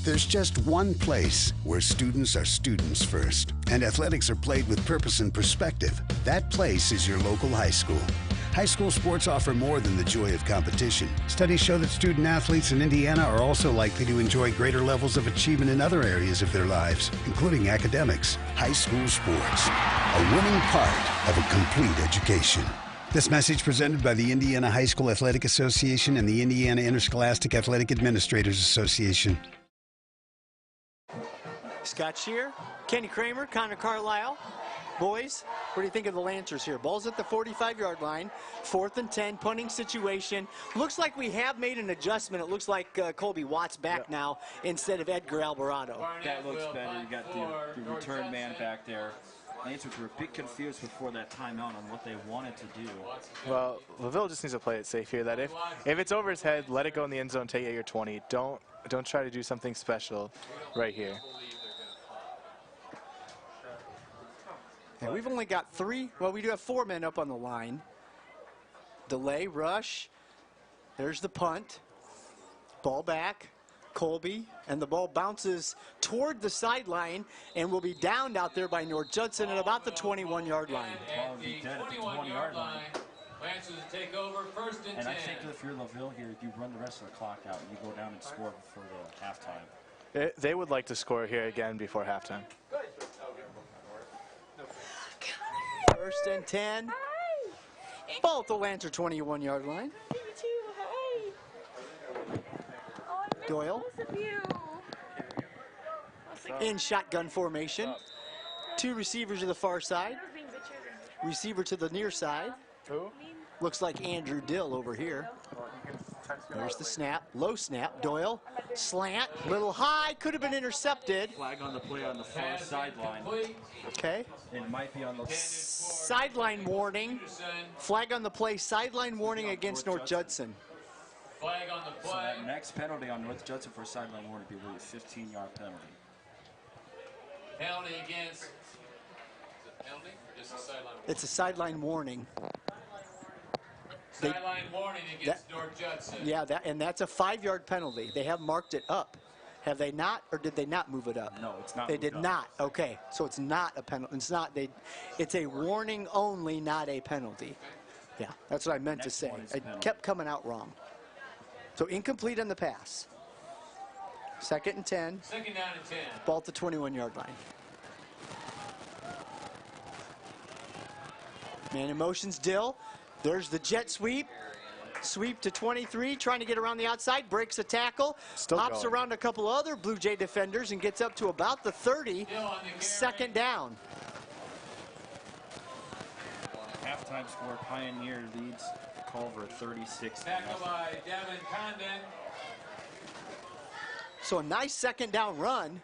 There's just one place where students are students first, and athletics are played with purpose and perspective. That place is your local high school. High school sports offer more than the joy of competition. Studies show that student athletes in Indiana are also likely to enjoy greater levels of achievement in other areas of their lives, including academics. High school sports, a winning part of a complete education. This message presented by the Indiana High School Athletic Association and the Indiana Interscholastic Athletic Administrators Association. Scott Shear, Kenny Kramer, Connor Carlisle. Boys, what do you think of the Lancers here? Ball's at the 45-yard line, 4th and 10, punting situation. Looks like we have made an adjustment. It looks like Colby Watt's back now instead of Edgar Alvarado. That looks better. You got the return man back there. Lancers were a bit confused before that timeout on what they wanted to do. Well, LaVille just needs to play it safe here. That if it's over his head, let it go in the end zone, take it at your 20. Don't try to do something special right here. And we've only got 3, well, we do have 4 men up on the line. Delay, rush. There's the punt. Ball back. Colby, and the ball bounces toward the sideline and will be downed out there by North Judson at about the 21-yard line. Ball will be dead at the 20-yard line. Lancers take over, 1st and 10. And I think if you're LaVille here, you run the rest of the clock out and you go down and score before the halftime. They would like to score here again before halftime. 1st and 10. Ball at the Lancer 21-yard line. Doyle in shotgun formation. 2 receivers to the far side. Receiver to the near side. Looks like Andrew Dill over here. There's the snap, low snap. Doyle, slant, little high, could have been intercepted. Flag on the play on the far sideline. Okay. It might be on the sideline warning. Flag on the play, sideline warning against North Judson. Flag on the play. So that next penalty on North Judson for a sideline warning would be a 15-yard penalty. Penalty against. Is it penalty or just a sideline warning? It's a sideline warning. Sideline warning against North Judson. Yeah, and that's a 5-yard penalty. They have marked it up. Have they not, or did they not move it up? No, it's not. They did not. Okay, so it's not a penalty. It's not. It's a warning only, not a penalty. Yeah, that's what I meant to say. It kept coming out wrong. So incomplete on the pass. 2nd and 10. 2nd down and 10. Ball at the 21-yard line. Man in motion's Dill. There's the jet sweep. Sweep to 23, trying to get around the outside, breaks a tackle, hops around a couple other Blue Jay defenders and gets up to about the 30, 2nd down. Halftime score, Pioneer leads Culver 36. Tackle by Devin Condon. So a nice 2nd down run.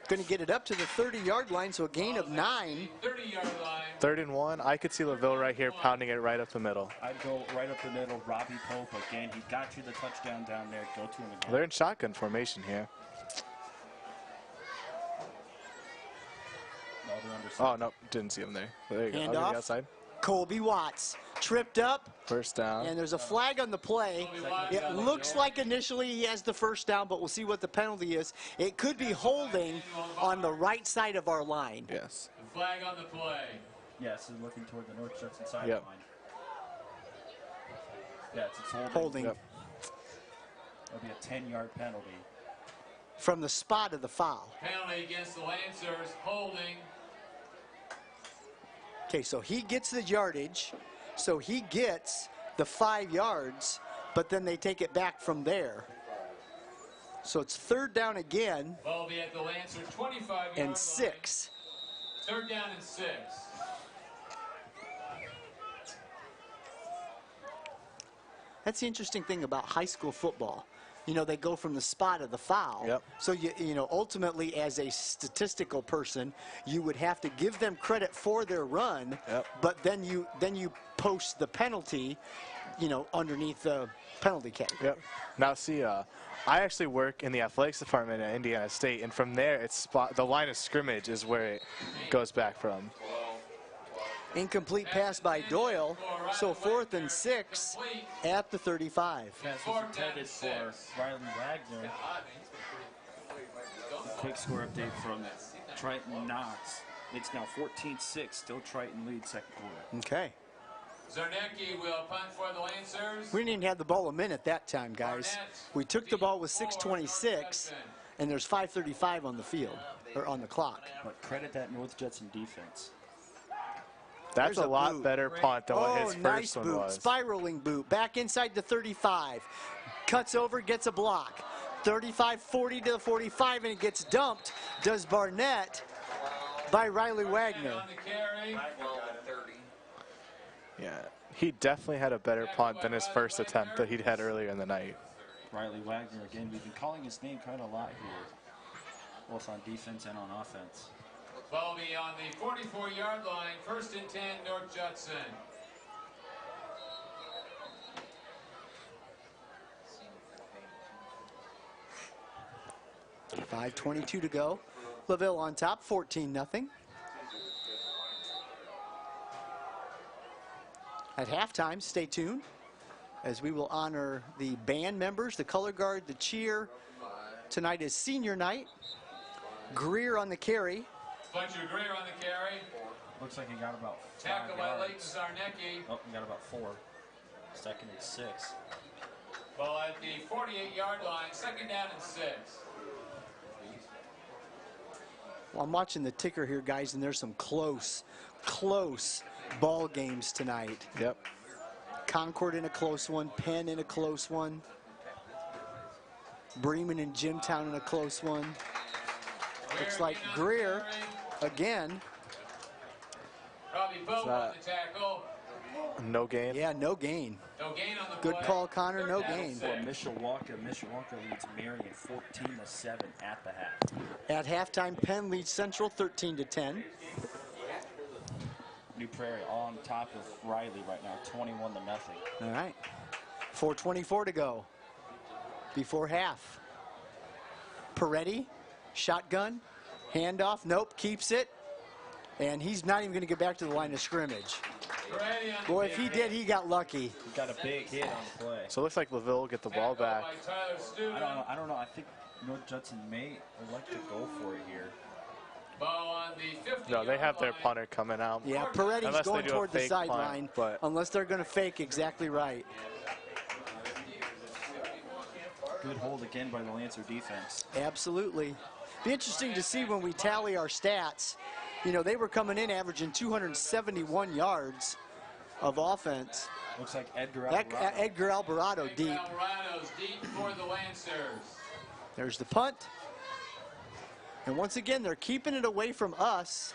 Going to get it up to the 30-yard line, so a gain of 9. 30-yard line. 3rd and 1. I could see LaVille right here pounding it right up the middle. I'd go right up the middle. Robbie Pope again. He got you the touchdown down there. Go to him again. They're in shotgun formation here. No, they're under oh, no, didn't see him there. There you go. Hand I'll off. the outside. Colby Watts tripped up. 1st down. And there's a flag on the play. It looks like initially he has the 1st down, but we'll see what the penalty is. It could be holding on the right side of our line. Yes. Flag on the play. Yes, and looking toward the North Judson sideline. Yep. Yes, it's holding. Holding. Yep. It'll be a 10-yard penalty. From the spot of the foul. Penalty against the Lancers, holding. Okay, so he gets the yardage, so he gets the 5 yards, but then they take it back from there. So it's 3rd down again. Ball will be at the Lancer 25-yard and 6. Line. 3rd down and 6. That's the interesting thing about high school football. You know, they go from the spot of the foul. Yep. So, you know, ultimately as a statistical person, you would have to give them credit for their run, yep. but then you post the penalty you know, underneath the penalty kick. Yep. Now see, I actually work in the athletics department at Indiana State, and from there, the line of scrimmage is where it goes back from. Incomplete pass by Doyle, so 4th and 6 at the 35. Pass was intended for Riley Wagner. A quick score update from Triton Knox. It's now 14-6, still Triton lead second quarter. Okay. Zarnecki will punt for the Lancers. We didn't even have the ball a minute that time, guys. We took the ball with 6:26, and there's 5:35 on the field, or on the clock. But credit that North Judson defense. That's a lot better punt than what his nice first one boot, was. spiraling boot, back inside the 35. Cuts over, gets a block. 35-40 to the 45, and it gets dumped. Does Barnett by Riley Wagner. Yeah, he definitely had a better punt than his first attempt that he'd had earlier in the night. Riley Wagner, again, we've been calling his name quite a lot here, both on defense and on offense. Ball be on the 44-yard line, 1st and 10, North Judson. .5:22 to go. LaVille on top, 14-0. At halftime, stay tuned, as we will honor the band members, the color guard, the cheer. Tonight is senior night. Greer on the carry. Fletcher Greer on the carry. Looks like he got about 5 Tackle by yards. Leighton Zarnecki. Oh, he got about 4. 2nd and 6. Ball at the 48-yard line, 2nd down and 6. Well, I'm watching the ticker here, guys, and there's some close ball games tonight. Yep. Concord in a close one, Penn in a close one, Bremen and Jimtown in a close one. Looks like Greer again. Robbie Pope on the tackle. No gain. Yeah, no gain. No gain on the Good play. call, Connor. No gain. For Mishawaka leads Marion 14-7 at the half. At halftime, Penn leads Central 13-10. New Prairie on top of Riley right now, 21-0. All right. 4:24 to go before half. Peretti, shotgun, handoff. Nope, keeps it. And he's not even going to get back to the line of scrimmage. Boy, if he did, he got lucky. He got a big hit on the play. So it looks like LaVille will get the ball back. I don't know. I think North Judson may elect to go for it here. Ball on the 50. No, they have their punter coming out. Yeah, Peretti's Unless they going do a toward the fake sideline, punt, unless they're going to fake exactly right. Good hold again by the Lancer defense. Absolutely. Be interesting to see when we tally our stats. You know, they were coming in averaging 271 yards of offense. Looks like Edgar Alvarado. Edgar Alvarado deep. Alvarado's deep for the Lancers. There's the punt. And once again, they're keeping it away from us,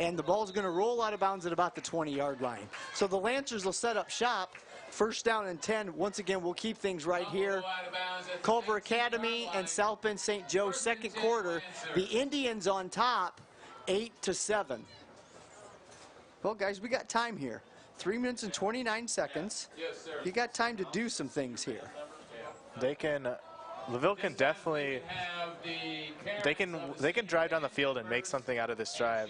and the ball's going to roll out of bounds at about the 20-yard line. So the Lancers will set up shop. 1st down and 10. Once again, we'll keep things right here. Culver Academy and South Bend St. Joe, second quarter. The Indians on top, 8-7. Well, guys, we got time here. 3 minutes and 29 seconds. Yes, sir. You got time to do some things here. They can, LaVille can definitely, they can drive down the field and make something out of this drive,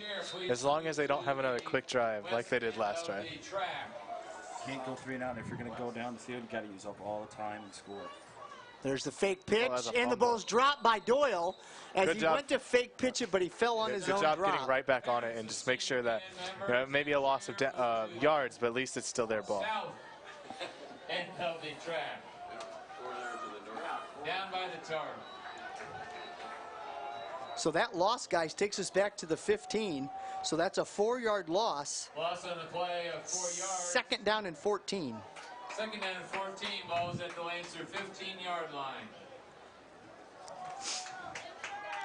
as long as they don't have another quick drive like they did last drive. Can't go 3 and out. If you're going to go down the field, you got to use up all the time and score. There's the fake pitch, and the ball's dropped by Doyle as he went to fake pitch it, but he fell on his own drop. Good job getting right back on it and just make sure that, you know, maybe a loss of yards, but at least it's still their ball. End of the track. Down by the tarp. So that loss, guys, takes us back to the 15. So that's a 4-yard loss. Loss on the play of 4 yards. 2nd down and 14. 2nd down and 14. Ball's at the Lancer 15-yard line.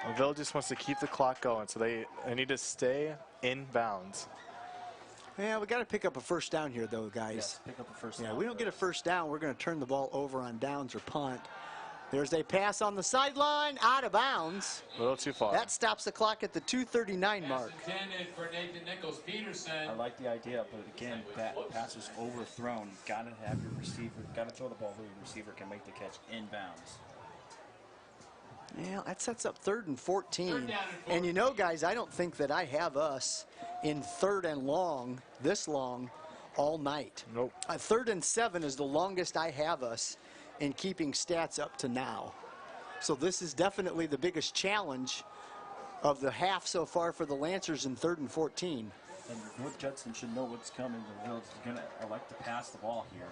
LaVille just wants to keep the clock going, so they need to stay in bounds. Yeah, we got to pick up a 1st down here, though, guys. Yes, pick up a 1st down. Yeah, we don't get a 1st down, we're going to turn the ball over on downs or punt. There's a pass on the sideline, out of bounds. A little too far. That stops the clock at the 2:39 mark. Intended for Nathan Nichols-Peterson. I like the idea, but again, that pass was overthrown. Got to have your receiver, got to throw the ball where your receiver can make the catch inbounds. Yeah, that sets up 3rd and 14. And you know, guys, I don't think that I have us in 3rd and long, this long, all night. Nope. 3rd and 7 is the longest I have us in keeping stats up to now. So this is definitely the biggest challenge of the half so far for the Lancers in 3rd and 14. And North Judson should know what's coming. The Wills are going to like to pass the ball here.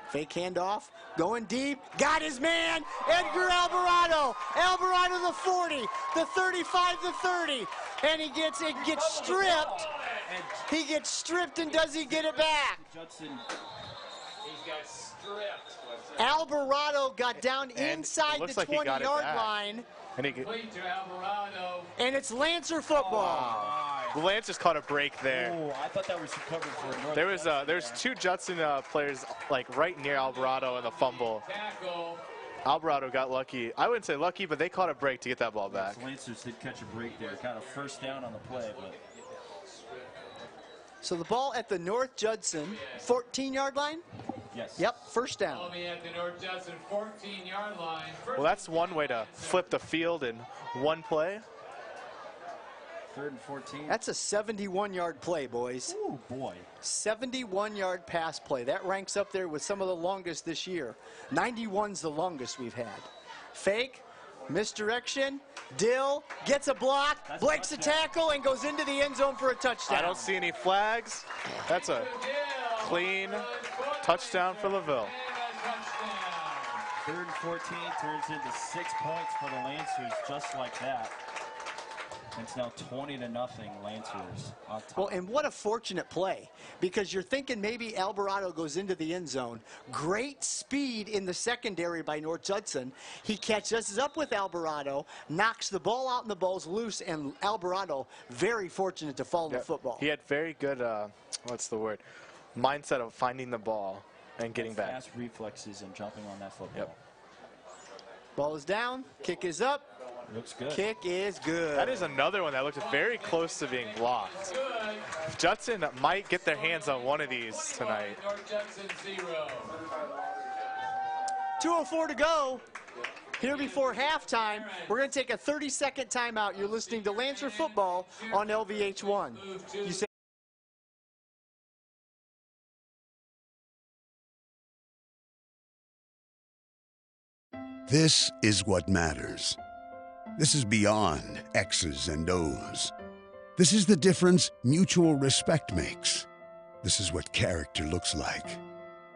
Fake handoff, going deep, got his man, Edgar Alvarado. Alvarado the 40, the 35, the 30, and he gets stripped. He gets stripped, and does he get it back? Judson. He's got stripped. Alvarado got down inside the 20-yard line. And, and it's Lancer football. The Lancers caught a break there. Oh, I thought that was covered for North There's 2 Judson players like right near Alvarado in the fumble. Alvarado got lucky. I wouldn't say lucky, but they caught a break to get that ball back. The Lancers did catch a break there. Got a first down on the play, but. So the ball at the North Judson 14-yard line? Yes. Yep, first down. Ball at the North Judson 14-yard line. Well, that's one way to flip the field in one play. 3rd and 14. That's a 71-yard play, boys. Oh, boy. 71-yard pass play. That ranks up there with some of the longest this year. 91's the longest we've had. Fake, misdirection, Dill gets a block, breaks a tackle, and goes into the end zone for a touchdown. I don't see any flags. That's a clean touchdown for LaVille. 3rd and 14 turns into 6 points for the Lancers, just like that. It's now 20-0 Lancers on top. Well, and what a fortunate play, because you're thinking maybe Alvarado goes into the end zone. Great speed in the secondary by North Judson. He catches up with Alvarado, knocks the ball out and the ball's loose, and Alvarado very fortunate to fall in the football. He had very good, what's the word, mindset of finding the ball and getting back. Fast reflexes and jumping on that football. Yep. Ball is down, kick is up. Looks good. Kick is good. That is another one that looked very close to being blocked. Judson might get their hands on one of these tonight. 2:04 to go. Here before halftime, we're going to take a 30-second timeout. You're listening to Lancer Football on LVH1. You say This is what matters. This is beyond X's and O's. This is the difference mutual respect makes. This is what character looks like.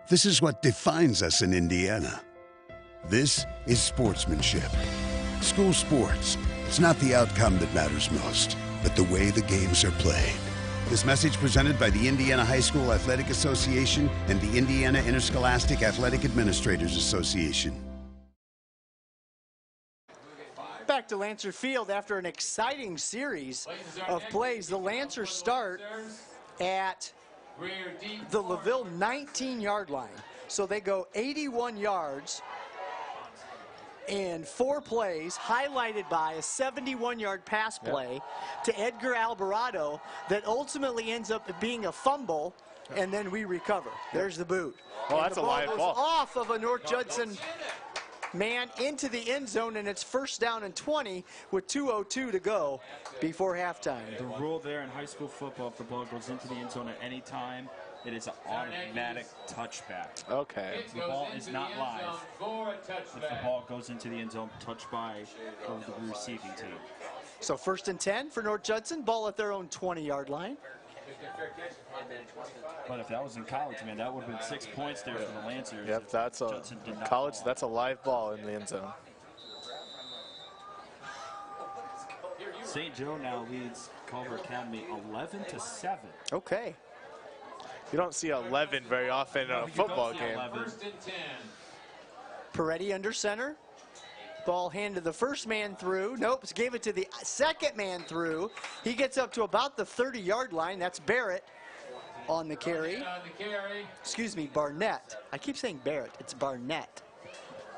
This is what defines us in Indiana. This is sportsmanship. School sports, it's not the outcome that matters most, but the way the games are played. This message presented by the Indiana High School Athletic Association and the Indiana Interscholastic Athletic Administrators Association. back to Lancer Field after an exciting series of plays. The Lancers start at the LaVille 19-yard line. So they go 81 yards in 4 plays, highlighted by a 71-yard pass play to Edgar Alvarado that ultimately ends up being a fumble, and then we recover. There's the boot. Oh, that's a live ball. Off of a North Judson man into the end zone, and it's first down and 20 with 2:02 to go before halftime. The rule there in high school football, if the ball goes into the end zone at any time, it is an automatic touchback. Okay. The ball is not live if the ball goes into the end zone touched by the receiving team. So first and 10 for North Judson, ball at their own 20-yard line. But if that was in college, man, that would have been 6 points there for the Lancers. Yep, that's a college. That's a live ball in the end zone. St. Joe now leads Culver Academy 11-7. Okay. You don't see 11 very often in a football game. First and 10. Peretti under center. Ball handed the first man through. Nope, gave it to the second man through. He gets up to about the 30-yard line. That's Barrett on the carry. Excuse me, Barnett. I keep saying Barrett. It's Barnett.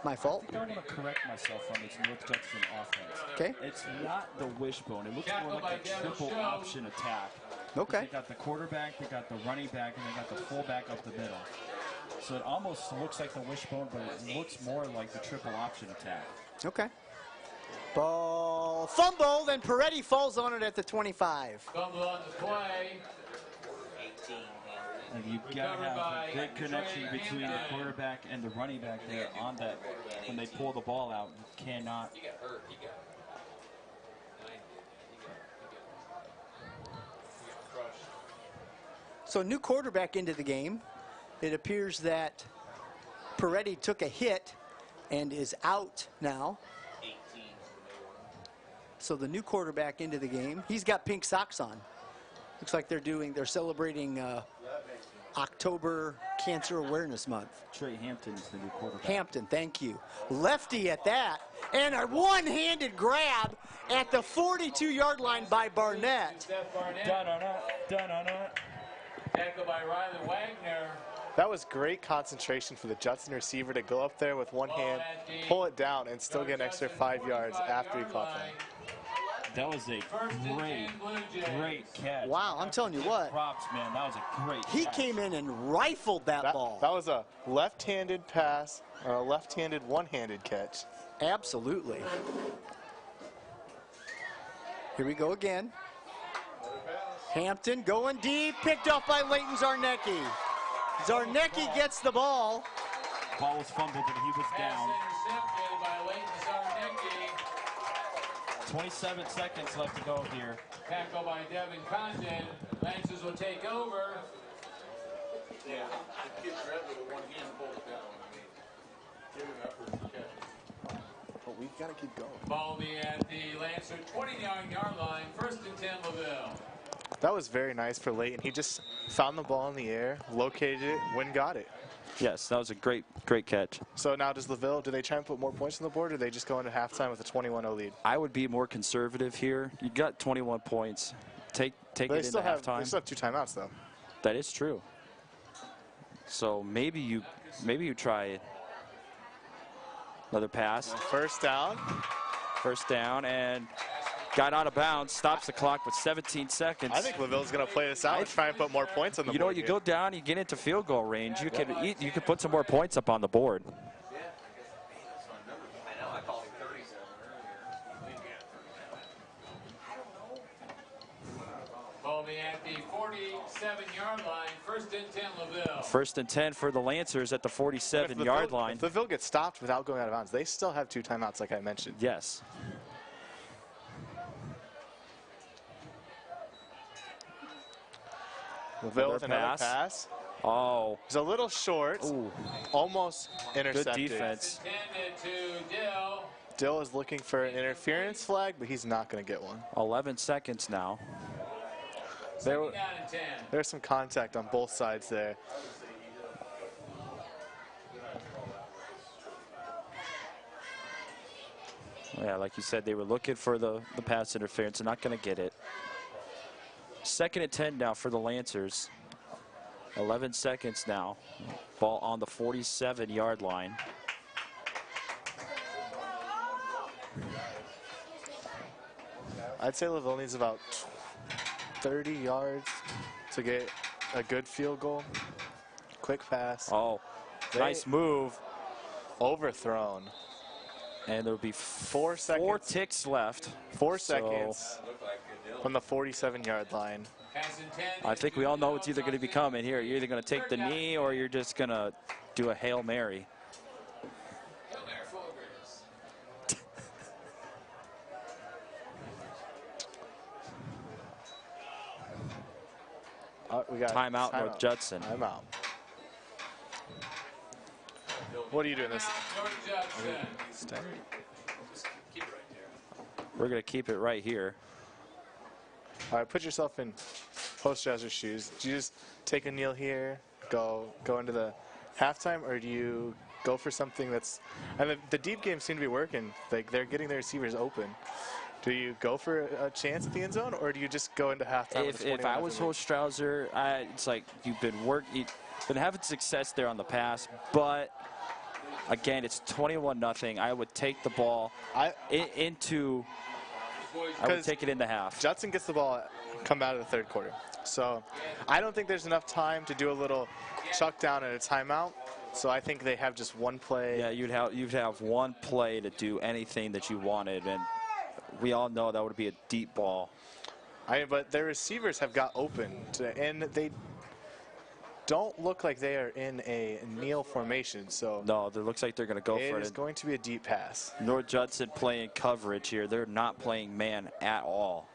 My fault. I want to correct myself on this North Judson offense. Okay. It's not the wishbone. It looks more like a triple option attack. Okay. They got the quarterback, they got the running back, and they got the fullback up the middle. So it almost looks like the wishbone, but it looks more like the triple option attack. Okay. Ball fumbled, and Peretti falls on it at the 25. Fumble on the play. And you've got to have a good connection between the quarterback and the running back there on that. When they pull the ball out, you cannot. So new quarterback into the game. It appears that Peretti took a hit and is out now. So the new quarterback into the game. He's got pink socks on. Looks like they're celebrating October Cancer Awareness Month. Trey Hampton's the new quarterback. Hampton, thank you. Lefty at that. And a one-handed grab at the 42-yard line by Barnett. Tackled by Riley Wagner. That was great concentration for the Judson receiver to go up there with one hand, pull it down, and still get an extra 5 yards after he caught them. That was a great catch. Wow, I'm telling you what. Props, man. That was a great He catch. came in and rifled that ball. That was a left-handed pass, or a left-handed one-handed catch. Absolutely. Here we go again. Hampton going deep, picked off by Leighton Zarnecki. Zarnecki gets the ball. Ball was fumbled, but he was down. Intercepted by Leighton Zarnecki. 27 seconds left to go here. Tackle by Devin Condon. Lancers will take over. Yeah, the kid grabbed it with one hand and pulled it down. Give him effort to catch it. But we've got to keep going. Ball be at the Lancer 29-yard line. 1st and 10, LaVille. That was very nice for Leighton. He just found the ball in the air, located it, went got it. Yes, that was a great catch. So now does LaVille, do they try and put more points on the board, or do they just go into halftime with a 21-0 lead? I would be more conservative here. You got 21 points. Take it into halftime. They still have 2 timeouts, though. That is true. So maybe you try another pass. First down. First down, and got out of bounds, stops the clock with 17 seconds. I think LaVille's going to play this out and try and put more points on the board. You know, you go down, you get into field goal range, you can put some more points up on the board. Ball be at the 47-yard line. 1st and 10, LaVille. 1st and 10 for the Lancers at the 47-yard line. If LaVille gets stopped without going out of bounds, they still have 2 timeouts, like I mentioned. Yes. LaVille with another pass. Oh. He's a little short. Ooh. Almost intercepted. Good defense. Intended to Dill. Dill is looking for an interference flag, but he's not going to get one. 11 seconds now. There's some contact on both sides there. Yeah, like you said, they were looking for the pass interference. They're not going to get it. 2nd and 10 now for the Lancers. 11 seconds now. Ball on the 47-yard line. I'd say LaVille needs about 30 yards to get a good field goal. Quick pass. Oh, nice move. Overthrown. And there'll be 4 seconds. 4 ticks left. 4 seconds from the 47-yard line. I think we all know it's either going to be coming here. You're either going to take the knee or you're just going to do a Hail Mary. We got timeout, North Judson. Timeout. What are you doing this? We're going to keep it right here. All right, put yourself in post-Jazzer's shoes. Do you just take a kneel here, go into the halftime, or do you go for something that's... And the deep games seem to be working. Like, they're getting their receivers open. Do you go for a chance at the end zone, or do you just go into halftime? If I was Holstrauser, it's like you've been having success there on the pass, but again, it's 21-0. I would take the ball I would take it in the half. Judson gets the ball come out of the third quarter. So I don't think there's enough time to do a little chuck down and a timeout. So I think they have just one play. Yeah, you'd have one play to do anything that you wanted, and we all know that would be a deep ball. But their receivers have got open, and they don't look like they are in a kneel formation. So no, it looks like they're going to go for it. It is going to be a deep pass. North Judson playing coverage here. They're not playing man at all.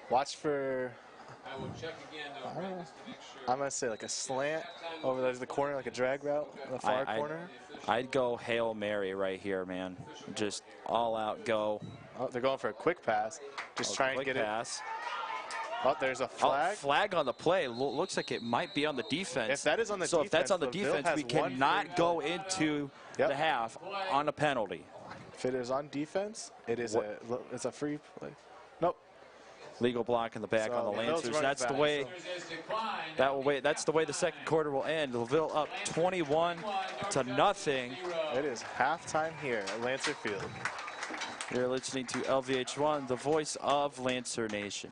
Watch for, I will check again, though, just to make sure. I'm going to say like a slant over the corner, like a drag route in the far corner. I'd go Hail Mary right here, man. Just all out go. Oh, they're going for a quick pass. Just try and get pass. Oh, there's a flag. Oh, flag on the play. Looks like it might be on the defense. If that is on the defense, if that's on the defense, we cannot go into the half on a penalty. If it is on defense, it's a free play. Nope. Legal block in the back on the Lancers. That's the way. That's the way the second quarter will end. LaVille up 21-0. It is halftime here at Lancer Field. You're listening to LVH1, the voice of Lancer Nation.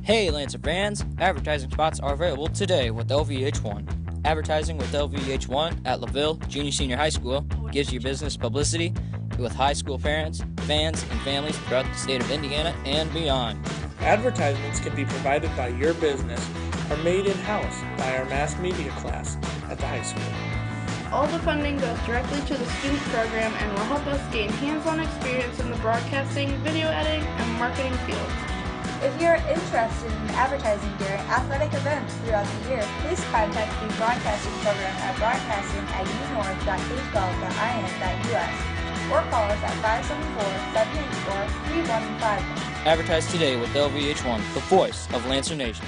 Hey Lancer fans, advertising spots are available today with LVH1. Advertising with LVH1 at LaVille Junior Senior High School gives your business publicity with high school parents, fans, and families throughout the state of Indiana and beyond. Advertisements can be provided by your business or made in-house by our mass media class at the high school. All the funding goes directly to the student program and will help us gain hands-on experience in the broadcasting, video editing, and marketing fields. If you're interested in advertising during athletic events throughout the year, please contact the broadcasting program at broadcasting@unorth.k12.in.us or call us at 574-784-3151. Advertise today with LVH1, the voice of Lancer Nation.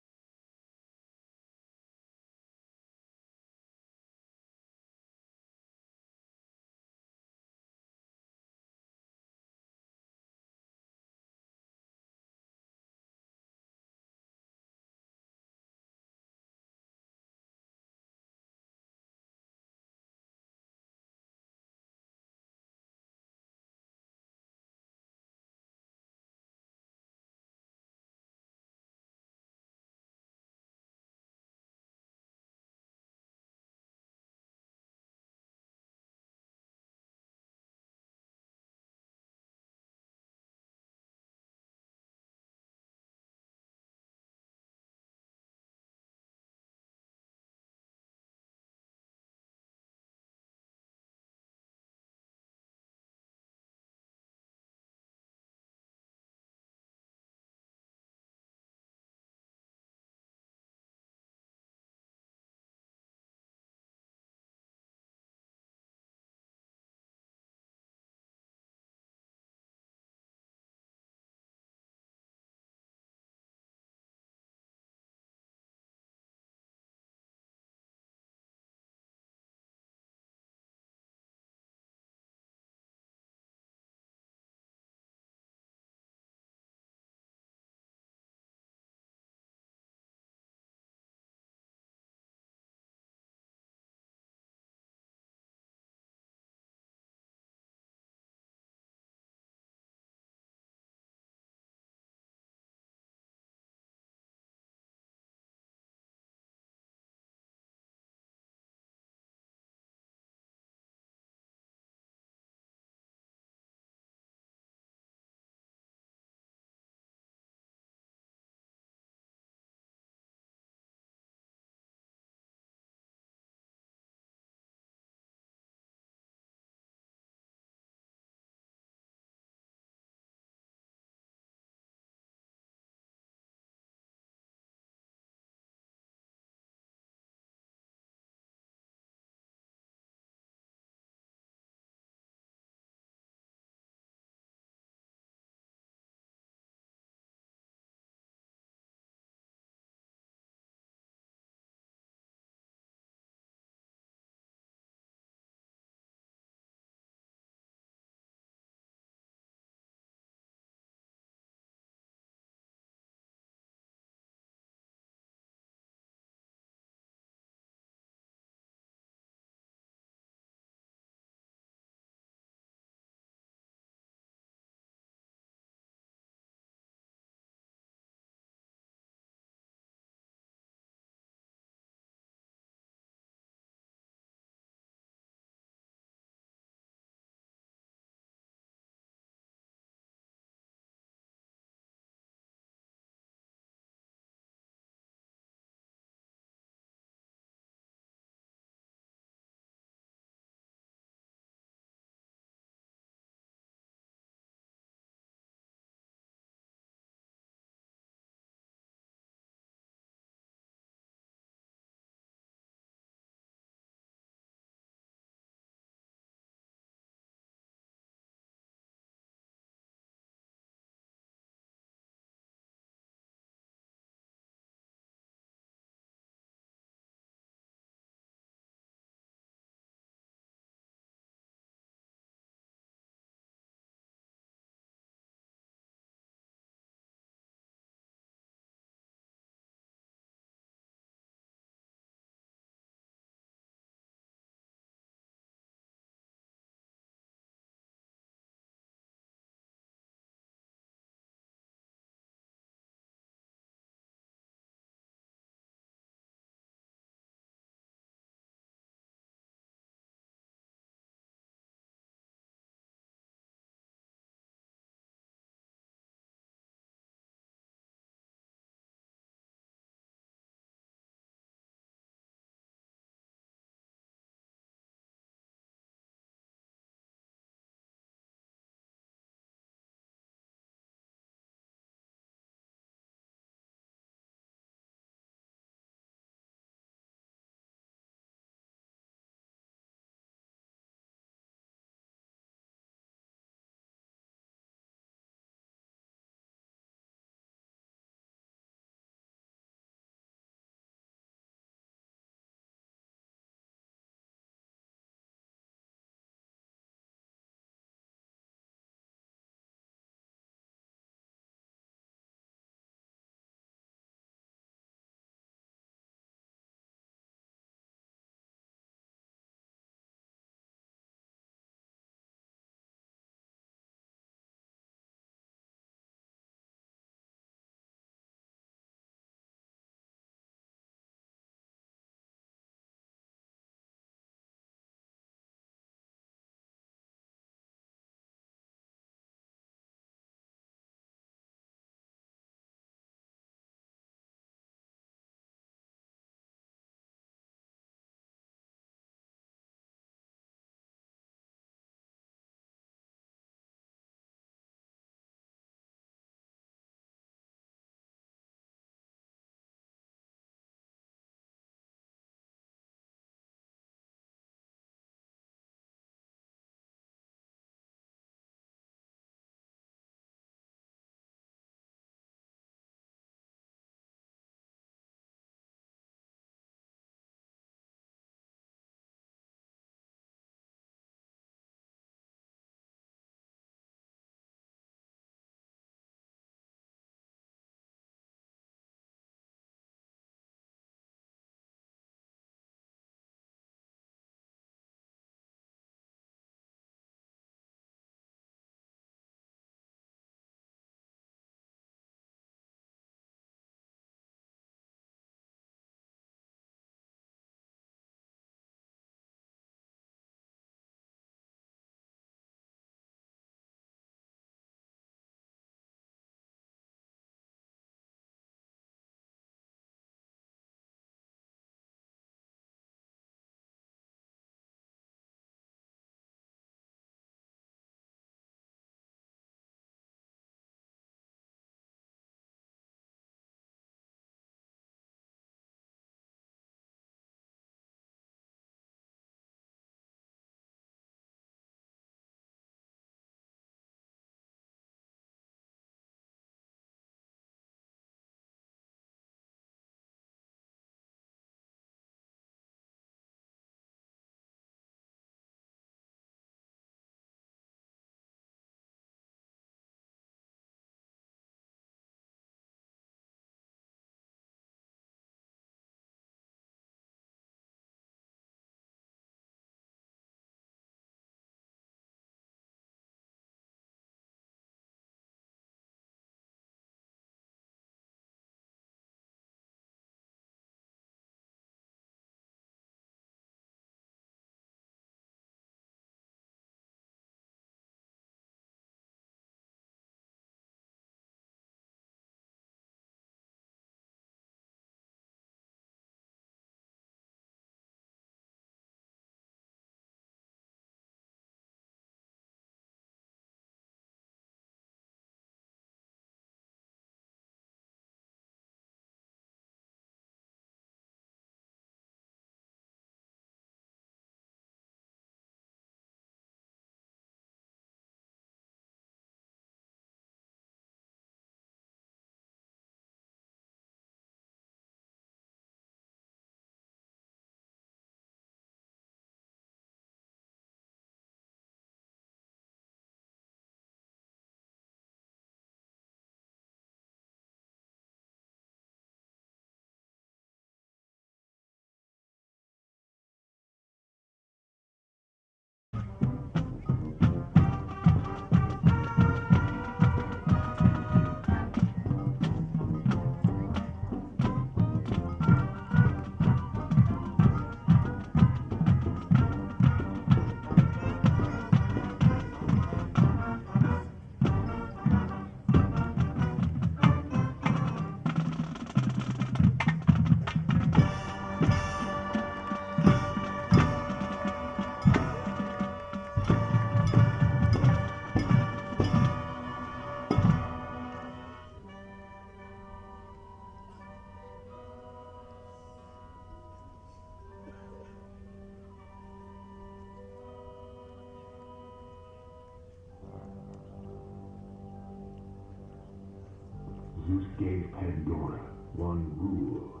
gave Pandora one rule.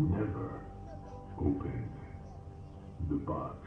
Never open the box.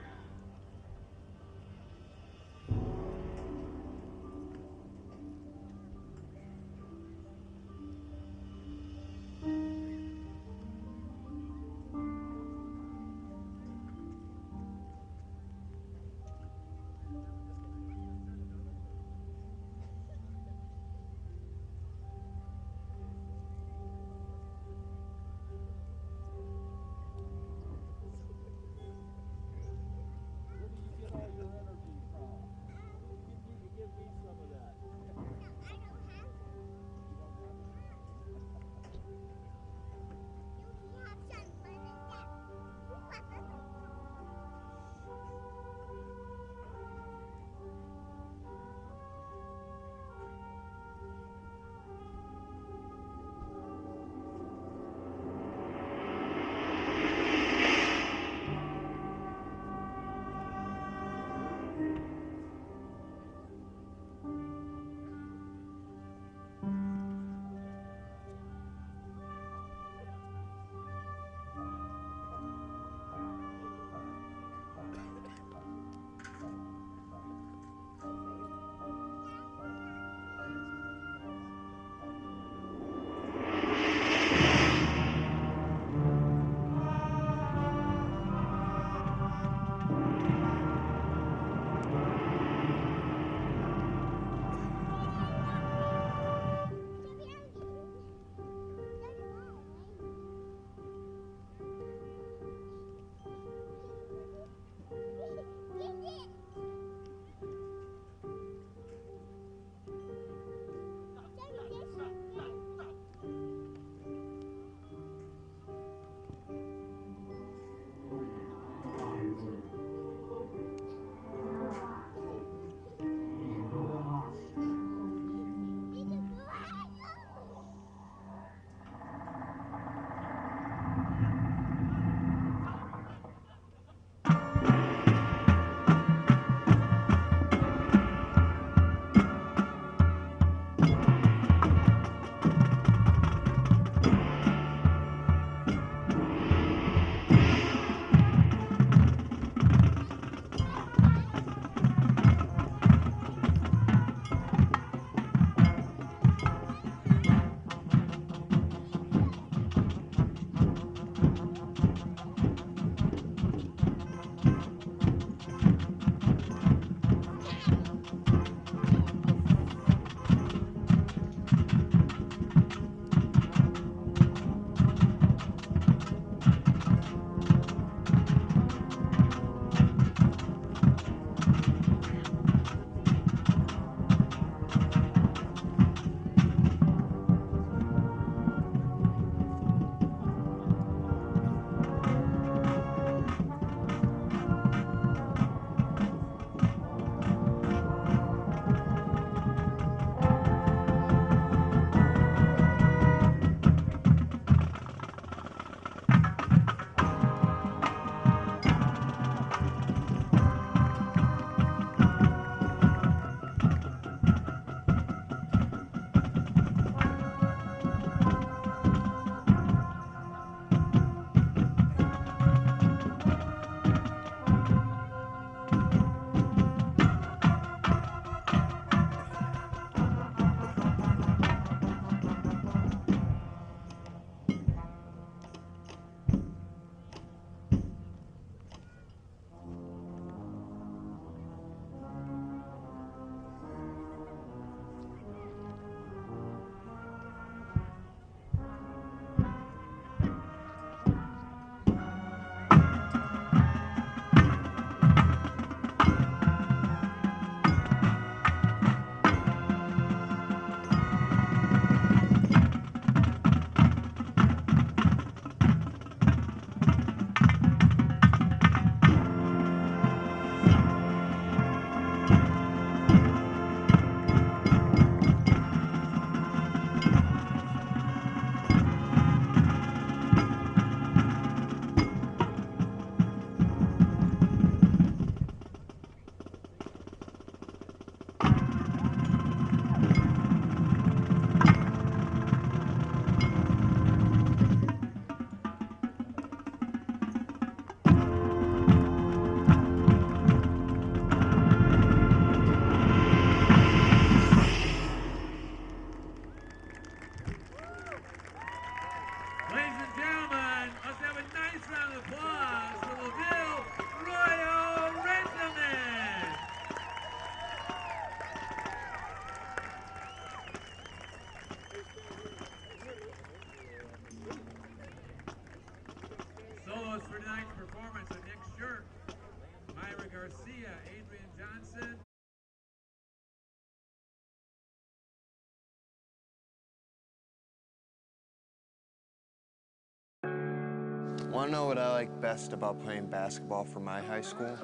Want to know what I like best about playing basketball for my high school?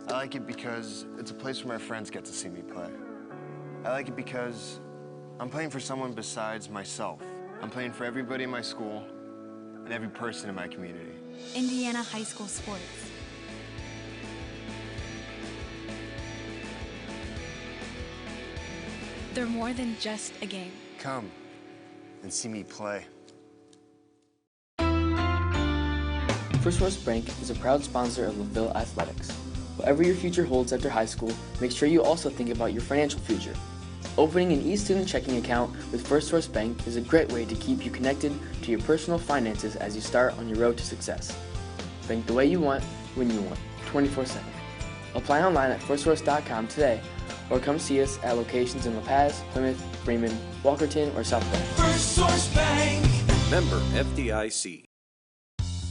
I like it because it's a place where my friends get to see me play. I like it because I'm playing for someone besides myself. I'm playing for everybody in my school and every person in my community. Indiana high school sports. They're more than just a game. Come and see me play. First Source Bank is a proud sponsor of LaVille Athletics. Whatever your future holds after high school, make sure you also think about your financial future. Opening an e-student checking account with First Source Bank is a great way to keep you connected to your personal finances as you start on your road to success. Bank the way you want, when you want, 24/7. Apply online at firstsource.com today, or come see us at locations in La Paz, Plymouth, Freeman, Walkerton, or South Bend. First Source Bank. Member FDIC.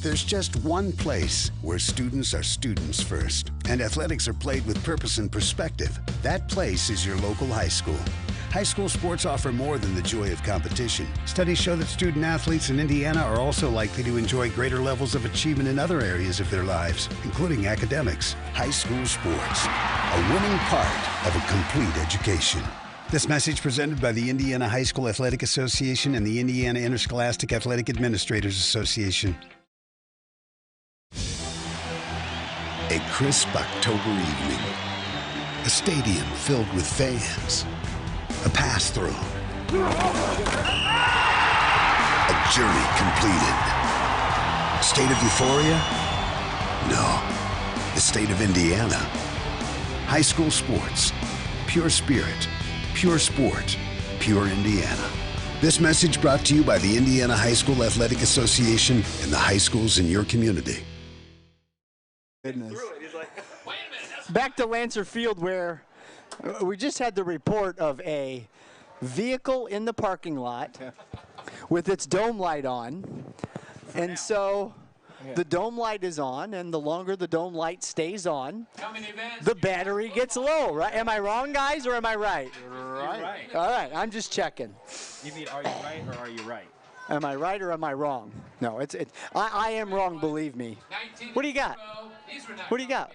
There's just one place where students are students first, and athletics are played with purpose and perspective. That place is your local high school. High school sports offer more than the joy of competition. Studies show that student athletes in Indiana are also likely to enjoy greater levels of achievement in other areas of their lives, including academics. High school sports, a winning part of a complete education. This message presented by the Indiana High School Athletic Association and the Indiana Interscholastic Athletic Administrators Association. A crisp October evening. A stadium filled with fans. A pass-through. A journey completed. State of euphoria? No. The state of Indiana. High school sports. Pure spirit. Pure sport. Pure Indiana. This message brought to you by the Indiana High School Athletic Association and the high schools in your community. Goodness. Back to Lancer Field, where we just had the report of a vehicle in the parking lot with its dome light on. And so the dome light is on, and the longer the dome light stays on, the battery gets low, right? Am I wrong, guys, or am I right? Right. All right, I'm just checking. You mean, are you right or are you right? Am I right or am I wrong? No, I am wrong, believe me. What do you got? What do you got?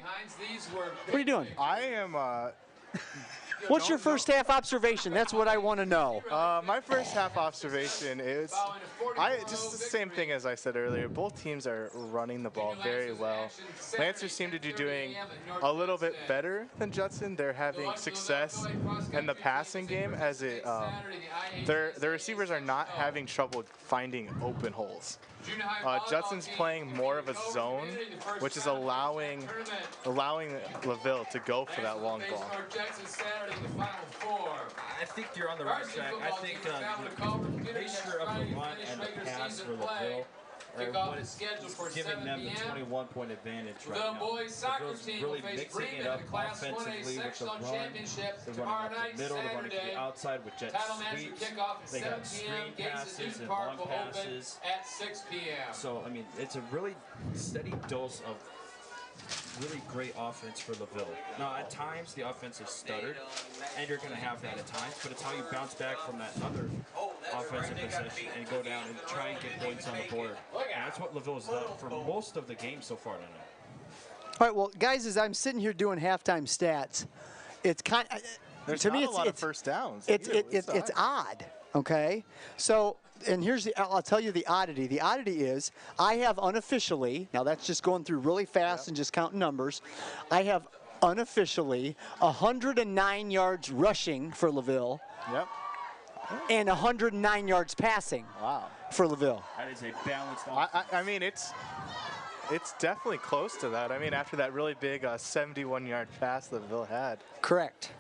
What are you doing? I am... What's your first half observation? That's what I want to know. My first half observation is just the same thing as I said earlier. Both teams are running the ball very well. Lancers seem to be doing a little bit better than Judson. They're having success in the passing game as their receivers are not having trouble finding open holes. Judson's playing more of a zone, which is allowing LaVille to go for that long ball. I think you're on the right track. I think the mixture of the run and the pass for LaVille are what is giving them the 21-point advantage right now. LaVille's really mixing it up offensively with the run. They're running up the middle, they're running to the outside with jet sweeps. They got screen passes and long passes. So, I mean, it's a really steady dose of really great offense for LaVille. Now, at times, the offense is stuttered, and you're going to have that at times, but it's how you bounce back from that other offensive possession and go down and try and get points on the board. And that's what LaVille has done for most of the game so far tonight. All right, well, guys, as I'm sitting here doing halftime stats, it's kind of, to me, a lot of first downs. It's odd, okay? So, and I'll tell you the oddity. The oddity is I have unofficially, now that's just going through really fast and just counting numbers, I have unofficially 109 yards rushing for LaVille. Yep. And 109 yards passing. Wow. For LaVille. That is a balanced offense. I mean, it's definitely close to that. I mean, after that really big 71-yard pass that LaVille had. Correct.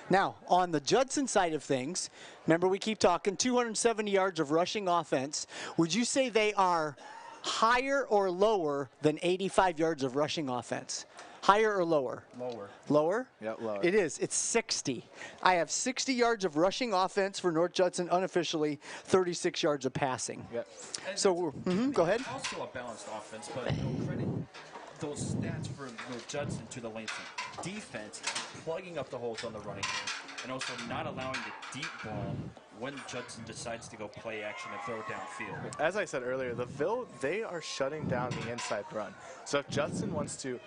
Now, on the Judson side of things, remember we keep talking 270 yards of rushing offense. Would you say they are higher or lower than 85 yards of rushing offense? Higher or lower? Lower. Lower? Yeah, lower. It is. It's 60. I have 60 yards of rushing offense for North Judson, unofficially 36 yards of passing. Yep. So, go ahead. Also a balanced offense, but no credit those stats for North Judson to the Lansing defense, plugging up the holes on the running game. and also not allowing the deep ball when Judson decides to go play action and throw it downfield. As I said earlier, LaVille, they are shutting down the inside run. So if Judson wants to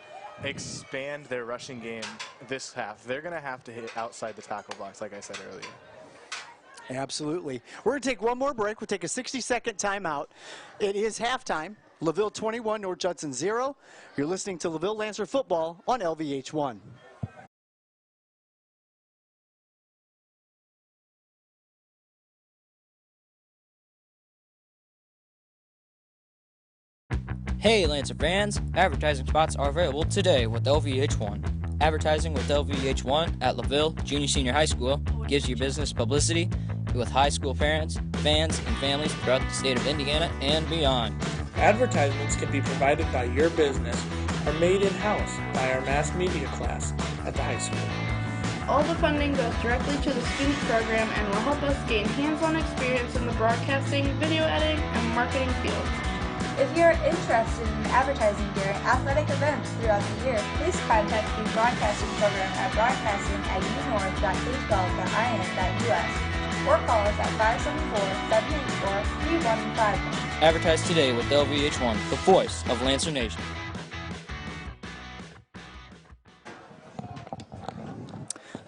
expand their rushing game this half, they're going to have to hit outside the tackle blocks, like I said earlier. Absolutely. We're going to take one more break. We'll take a 60-second timeout. It is halftime. LaVille 21, North Judson 0. You're listening to LaVille Lancer Football on LVH1. Hey Lancer fans, advertising spots are available today with LVH1. Advertising with LVH1 at LaVille Junior-Senior High School gives you business publicity with high school parents, fans, and families throughout the state of Indiana and beyond. Advertisements can be provided by your business or made in-house by our mass media class at the high school. All the funding goes directly to the student program and will help us gain hands-on experience in the broadcasting, video editing, and marketing fields. If you're interested in advertising during athletic events throughout the year, please contact the broadcasting program at broadcasting@unorth.k12.in.us or call us at 574-784-3151. Advertise today with LVH1, the voice of Lancer Nation.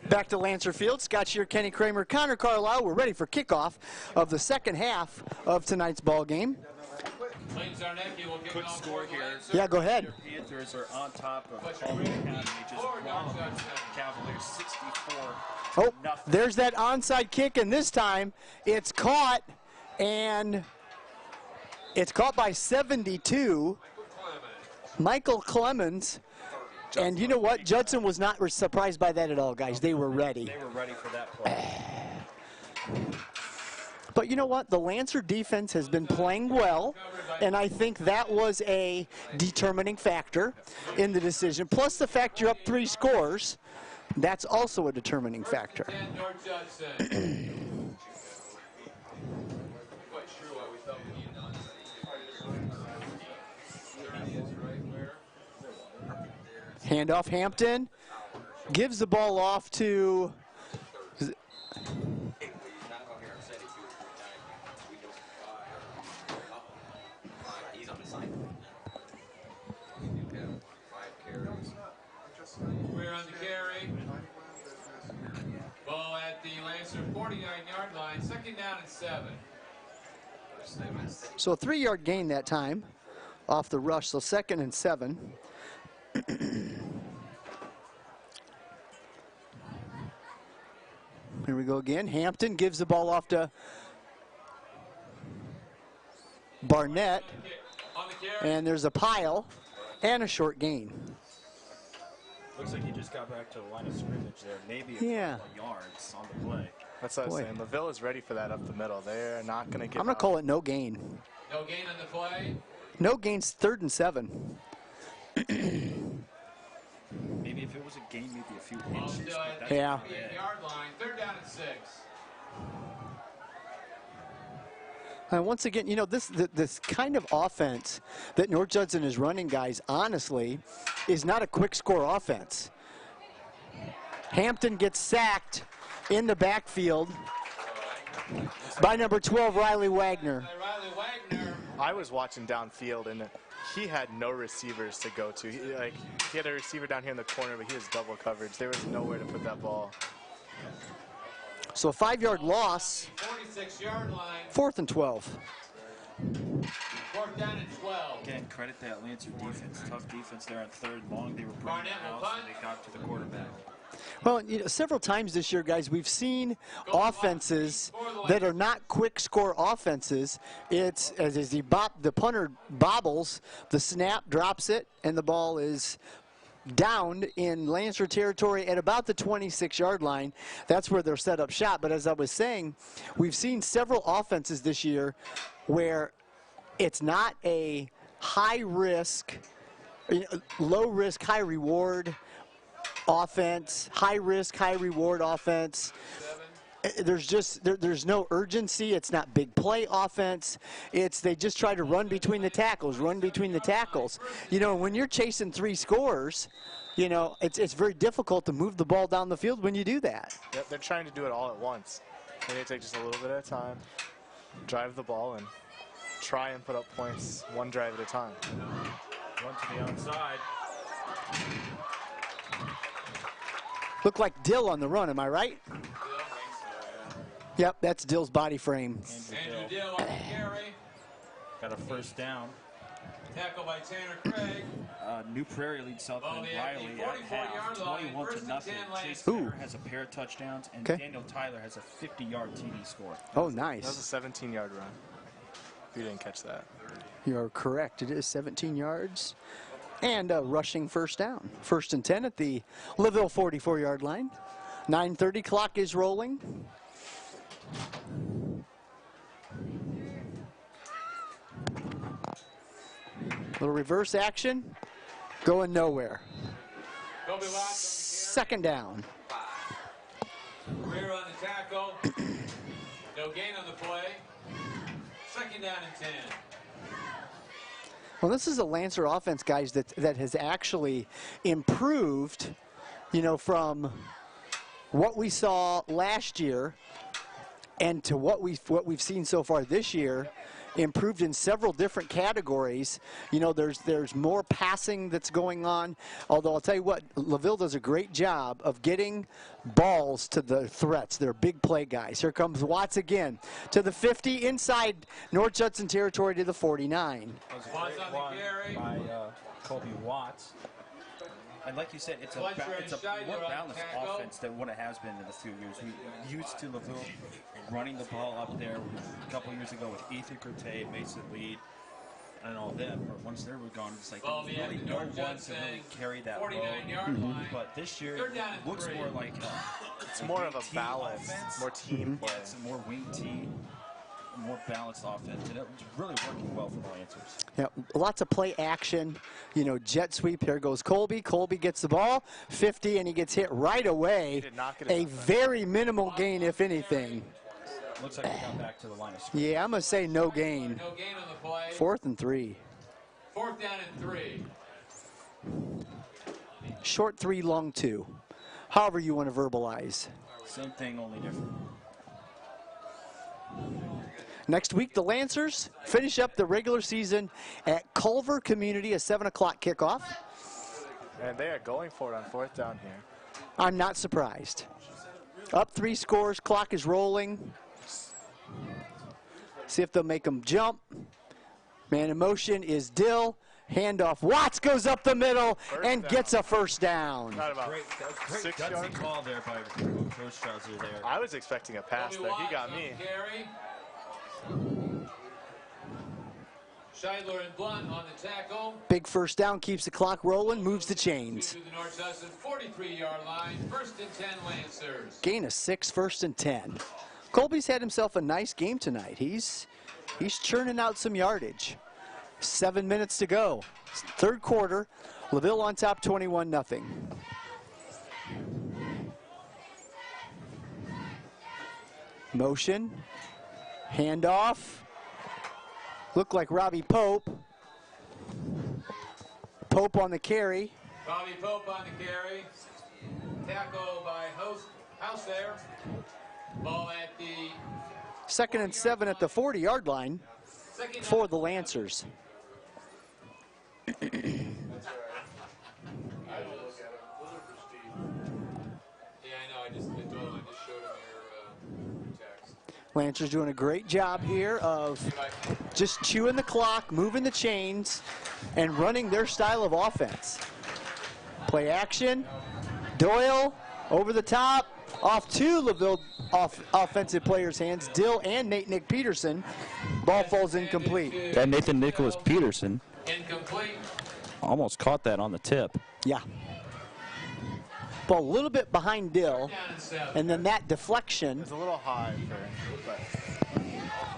Back to Lancer Field. Scott Shear, Kenny Kramer, Connor Carlisle. We're ready for kickoff of the second half of tonight's ball game. Quick score here. Yeah, go ahead. The Panthers are on top of College Academy, just wrong. Cavaliers 64. Oh, there's that onside kick, and this time it's caught, and it's caught by 72. Michael Clemens. And you know what? Judson was not surprised by that at all, guys. They were ready. They were ready for that play. But you know what? The Lancer defense has been playing well, and I think that was a determining factor in the decision. Plus the fact you're up 3 scores, that's also a determining factor. Handoff, Hampton gives the ball off to... We're on the carry. Ball at the Lancer 49-yard line. Second down and 7. So a 3-yard gain that time off the rush, so 2nd and 7. Here we go again. Hampton gives the ball off to Barnett. And there's a pile and a short gain. Looks like he just got back to the line of scrimmage there. Maybe a couple of yards on the play. That's what I was saying. LaVille is ready for that up the middle. They're not going to give I'm going to call it no gain. No gain on the play. No gain's 3rd and 7. Maybe if it was a gain, maybe a few inches. Yeah. 8-yard line. 3rd down and 6. And once again, you know, this kind of offense that North Judson is running, guys, honestly, is not a quick score offense. Hampton gets sacked in the backfield by number 12, Riley Wagner. I was watching downfield, and he had no receivers to go to. He had a receiver down here in the corner, but he was double coverage. There was nowhere to put that ball. So a 5-yard loss. 46-yard line. 4th and 12. 4th down and 12. Again, credit that Lancer defense. Tough defense there on 3rd and long. They were bringing it out, and they got to the quarterback. Well, you know, several times this year, guys, we've seen offenses that are not quick score offenses. It's as the punter bobbles, the snap drops it, and the ball is downed in Lancer territory at about the 26-yard line. That's where they're set up shop. But as I was saying, we've seen several offenses this year where it's not a high risk, low risk, high reward offense, high risk, high reward offense. There's no urgency. It's not big play offense. They just try to run between the tackles. You know, when you're chasing 3 scores, you know, it's very difficult to move the ball down the field when you do that. Yep, they're trying to do it all at once. They need to take just a little bit at a time, drive the ball, and try and put up points one drive at a time. One to the outside. Looked like Dill on the run, am I right? Yep, that's Dill's body frame. Andrew Dill on the carry. Got a first down. Tackle by Tanner Craig. New Prairie leads Southland Riley at half, 21-0. Chase Ooh. Fair has a pair of touchdowns, and Okay. Daniel Tyler has a 50-yard TD score. Oh, nice. That was a 17-yard run. If you didn't catch that. You are correct. It is 17 yards and a rushing first down. 1st and 10 at the LaVille 44-yard line. 9:30 clock is rolling. Little reverse action, going nowhere. Second down. Rear on the tackle. No gain on the play. Second down and 10. Well, this is a Lancer offense, guys, that has actually improved, you know, from what we saw last year and to what we've seen so far this year. Improved in several different categories. You know, there's more passing that's going on. Although I'll tell you what, LaVille does a great job of getting balls to the threats. They're big play guys. Here comes Watts again to the 50 inside North Judson territory to the 49. Watts on the carry by Colby Watts. And like you said, it's a more balanced offense than what it has been in the few years. We used to LaVille running the ball up there a couple years ago with Ethan Crute, Mason Lead, and all them. But once they were gone, it's like there was really no one to really carry that load. But this year, it looks more like it's more of a balance, offense. more team play. Yeah, it's a more wing team, more balanced offense, and it's really working well for the Lancers. Yeah, lots of play action. You know, jet sweep. Here goes Colby. Colby gets the ball, 50, and he gets hit right away. He did not get a very minimal gain, if anything. Looks like he got back to the line of scrimmage. Yeah, I'm going to say no gain. No gain on the play. 4th and 3. 4th down and 3. Short 3, long 2. However you want to verbalize. Same thing, only different. Next week, the Lancers finish up the regular season at Culver Community, a 7 o'clock kickoff. And they are going for it on 4th down here. I'm not surprised. Up 3 scores, clock is rolling. See if they'll make them jump. Man in motion is Dill. Handoff. Watts goes up the middle and gets a first down. Got about Great 6 gutsy yards. call there by Coach Strauser there. I was expecting a pass there. He got me. Scheidler and Blunt on the tackle. Big first down, keeps the clock rolling, moves the chains. To the North Judson 43-yard line. 1st and 10 Lancers. Gain of 6, 1st and 10. Colby's had himself a nice game tonight. He's churning out some yardage. 7 minutes to go. 3rd quarter. LaVille on top, 21-0. Motion. Handoff. Looked like Robbie Pope. Pope on the carry. Bobby Pope on the carry. Tackle by House there. Ball at the 2nd and 7 at the 40-yard line for the Lancers. Lancers doing a great job here of just chewing the clock, moving the chains, and running their style of offense. Play action. Doyle over the top, off to LaVille offensive players' hands. Dill and Nick Peterson. Ball falls incomplete. That Nathan Nicholas Peterson incomplete. almost caught that on the tip. Yeah. Ball a little bit behind Dill, and then that deflection. It's a little high but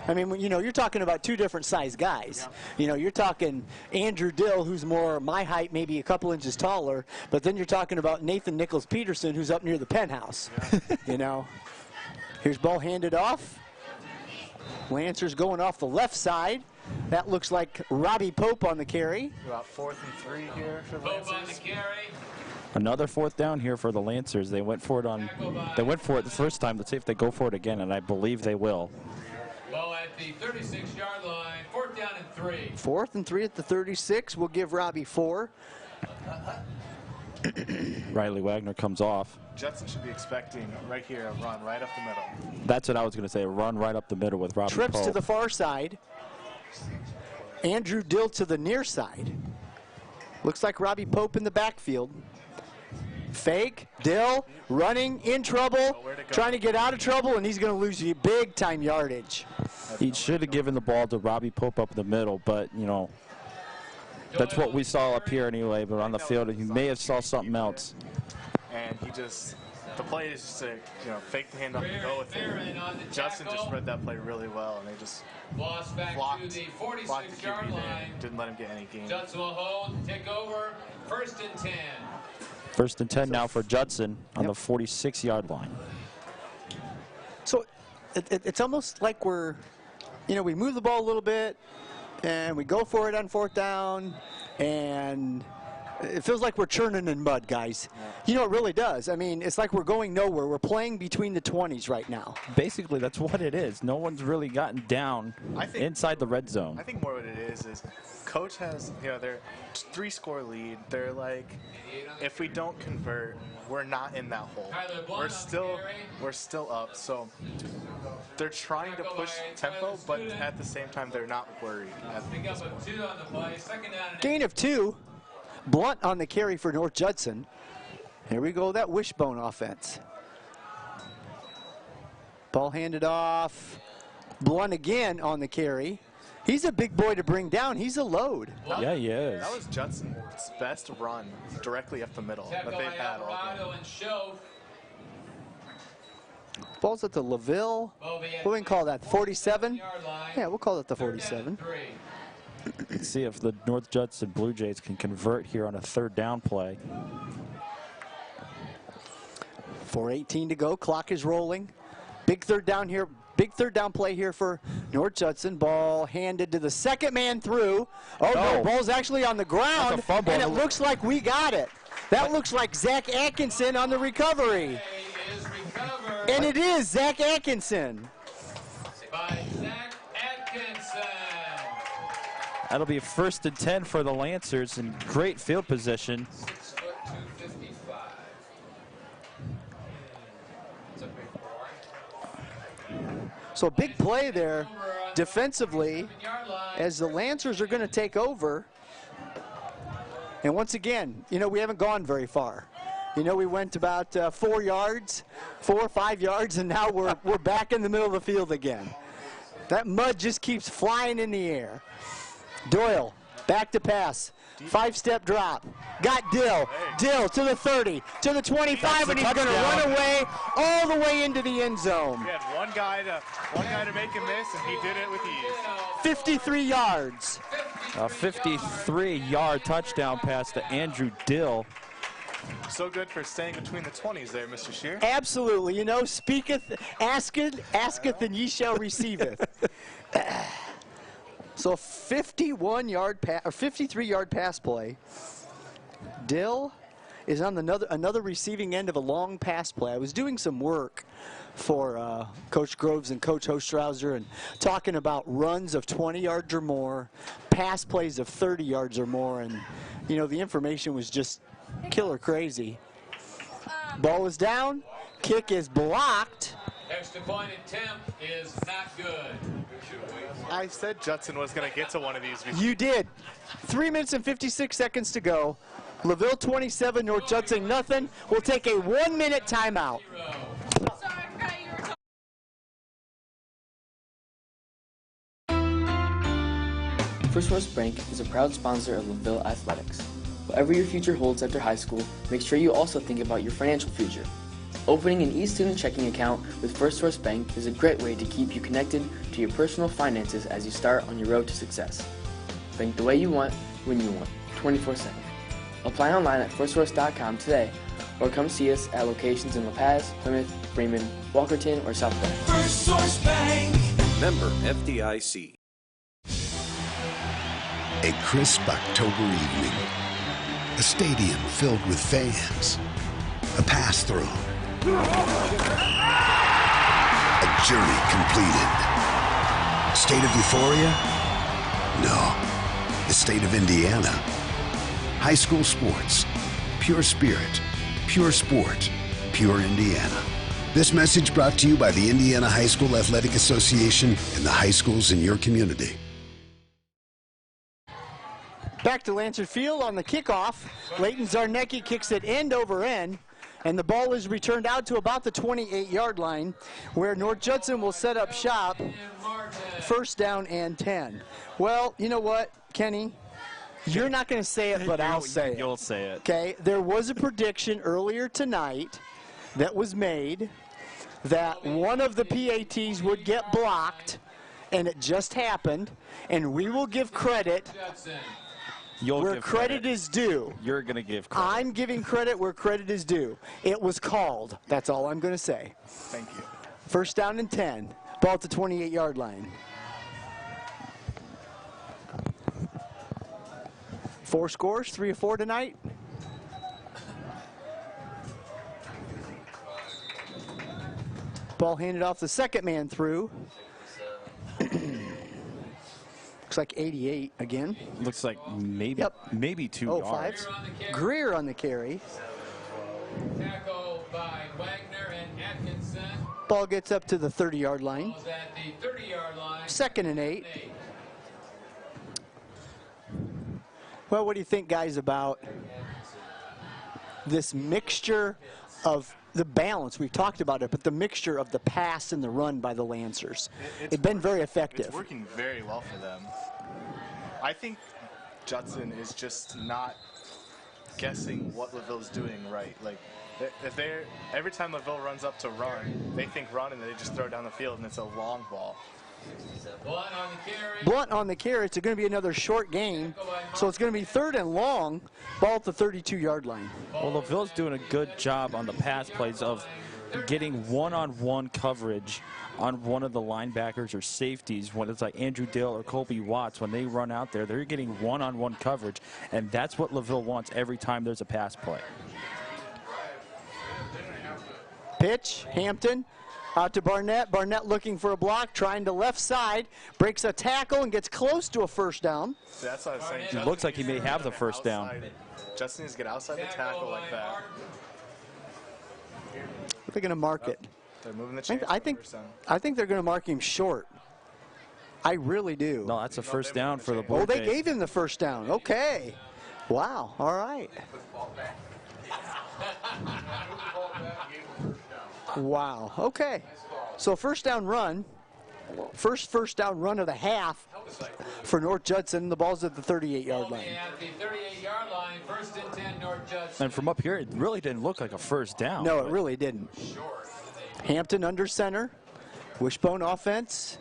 I mean, you know, you're talking about 2 different size guys. You know, you're talking Andrew Dill, who's more my height, maybe a couple inches taller, but then you're talking about Nathan Nicholas Peterson, who's up near the penthouse. You know, here's ball handed off. Lancers going off the left side. That looks like Robbie Pope on the carry. About 4th and 3 here for the Pope Lancers. on the carry. Another 4th down here for the Lancers. They went for it the first time. Let's see if they go for it again, and I believe they will. Ball at the 36-yard line, 4th down and 3. 4th and 3 at the 36. We'll give Robbie 4. Riley Wagner comes off. Judson should be expecting right here a run right up the middle. That's what I was going to say, a run right up the middle with Robbie Trips Pope. to the far side. Andrew Dill to the near side. Looks like Robbie Pope in the backfield. Fake, Dill running, in trouble, trying to get out of trouble, and he's going to lose big time yardage. He should have given the ball to Robbie Pope up the middle, but, you know, that's what we saw up here anyway, but on the field, he may have saw something else. And he just, the play is just to, you know, fake the handoff and go with it. Justin just read that play really well, and they just blocked the QB there. Didn't let him get any gain. Judson will hold, take over, 1st and 10. 1st and 10 now for Judson on the 46-yard line. So it's almost like we're, you know, we move the ball a little bit, and we go for it on 4th down, and it feels like we're churning in mud, guys. You know, it really does. I mean, it's like we're going nowhere. We're playing between the 20s right now. Basically, that's what it is. No one's really gotten down inside the red zone. I think more what it is coach has, you know, their 3-score lead. They're like, if we don't convert, we're not in that hole. We're still up. So they're trying to push tempo, but at the same time, they're not worried. Gain of 2. Blunt on the carry for North Judson. Here we go, that wishbone offense. Ball handed off. Blunt again on the carry. He's a big boy to bring down. He's a load. Yeah, he is. That was Judson's best run directly up the middle that they've had all game. Ball's at the LaVille. What do we call that, 47? Yeah, we'll call it the 47. Let's see if the North Judson Blue Jays can convert here on a 3rd down play. 4:18 to go, clock is rolling. Big 3rd down here, big 3rd down play here for North Judson. Ball handed to the 2nd man through. Oh no, ball's actually on the ground, and it looks like we got it. That looks like Zach Atkinson on the recovery. And it is Zach Atkinson. By Zach Atkinson. That'll be 1st and 10 for the Lancers in great field position. 6'2", 255. So a big play there defensively as the Lancers are going to take over. And once again, you know, we haven't gone very far. You know, we went about 4 yards, 4 or 5 yards, and now we're back in the middle of the field again. That mud just keeps flying in the air. Doyle, back to pass. 5-step drop. Got Dill. Dill to the 30, to the 25, and he's going to run away all the way into the end zone. He had one guy to make him miss, and he did it with ease. 53 yards. A 53-yard touchdown pass to Andrew Dill. So good for staying between the 20s there, Mr. Shear. Absolutely. You know, asketh, and ye shall receiveth. So 51-yard pass, or 53-yard pass play. Dill is on another receiving end of a long pass play. I was doing some work for Coach Groves and Coach Hostrauser and talking about runs of 20 yards or more, pass plays of 30 yards or more, and you know, the information was just killer crazy. Ball is down, kick is blocked. Extra point attempt is not good. I said Judson was going to get to one of these. You did. 3 minutes and 56 seconds to go. LaVille 27, North Judson nothing. We'll take a 1-minute timeout. First Source Bank is a proud sponsor of LaVille Athletics. Whatever your future holds after high school, make sure you also think about your financial future. Opening an e-student checking account with First Source Bank is a great way to keep you connected to your personal finances as you start on your road to success. Bank the way you want, when you want, 24/7. Apply online at firstsource.com today, or come see us at locations in La Paz, Plymouth, Freeman, Walkerton, or South Bend. First Source Bank. Member FDIC. A crisp October evening. A stadium filled with fans. A pass through. A journey completed. State of euphoria? No. The state of Indiana. High school sports. Pure spirit. Pure sport. Pure Indiana. This message brought to you by the Indiana High School Athletic Association and the high schools in your community. Back to Lancer Field on the kickoff. Leighton Zarnecki kicks it end over end, and the ball is returned out to about the 28-yard line, where North Judson will set up shop. First down and 10. Well, you know what, Kenny? You're not going to say it, but I'll say it. You'll say it. Okay, there was a prediction earlier tonight that was made that one of the PATs would get blocked, and it just happened, and we will give credit where credit is due. You're going to give credit. I'm giving credit where credit is due. It was called. That's all I'm going to say. Thank you. First down and 10. Ball at the 28-yard line. 4 scores, 3 of 4 tonight. Ball handed off the second man through. Looks like 88 again. Looks like maybe 2 yards. Greer on the carry. Tackle by Wagner and Atkinson. Ball gets up to the 30-yard line. Ball's at the 30-yard line. 2nd and 8. Well, what do you think, guys, about this mixture of the balance? We've talked about it, but the mixture of the pass and the run by the Lancers. It's been very effective. It's working very well for them. I think Judson is just not guessing what LaVille's doing right. Like, if every time LaVille runs up to run, they think run, and they just throw it down the field, and it's a long ball. Blunt on the carry. Blunt on the carry. It's going to be another short game, so it's going to be 3rd and long. Ball at the 32-yard line. Well, LaVille's doing a good job on the pass plays of getting one-on-one coverage on one of the linebackers or safeties. When it's like Andrew Dale or Colby Watts, when they run out there, they're getting one-on-one coverage, and that's what LaVille wants every time there's a pass play. Pitch, Hampton. Out to Barnett. Barnett looking for a block, trying to left side, breaks a tackle and gets close to a first down. So that's what I was saying. It looks like he may have the first down. Justin needs to get outside the tackle like that. They're going to mark it. They're moving the chains. I think they're going to mark him short. I really do. No, that's a first down for the Blue Oh, they Jays. gave him the first down. Okay. Wow. All right. Wow. Okay. So first down run. First down run of the half for North Judson. The ball's at the 38-yard line. At the 38-yard line, 1st and 10, North Judson. And from up here, it really didn't look like a first down. No, it really didn't. Hampton under center. Wishbone offense.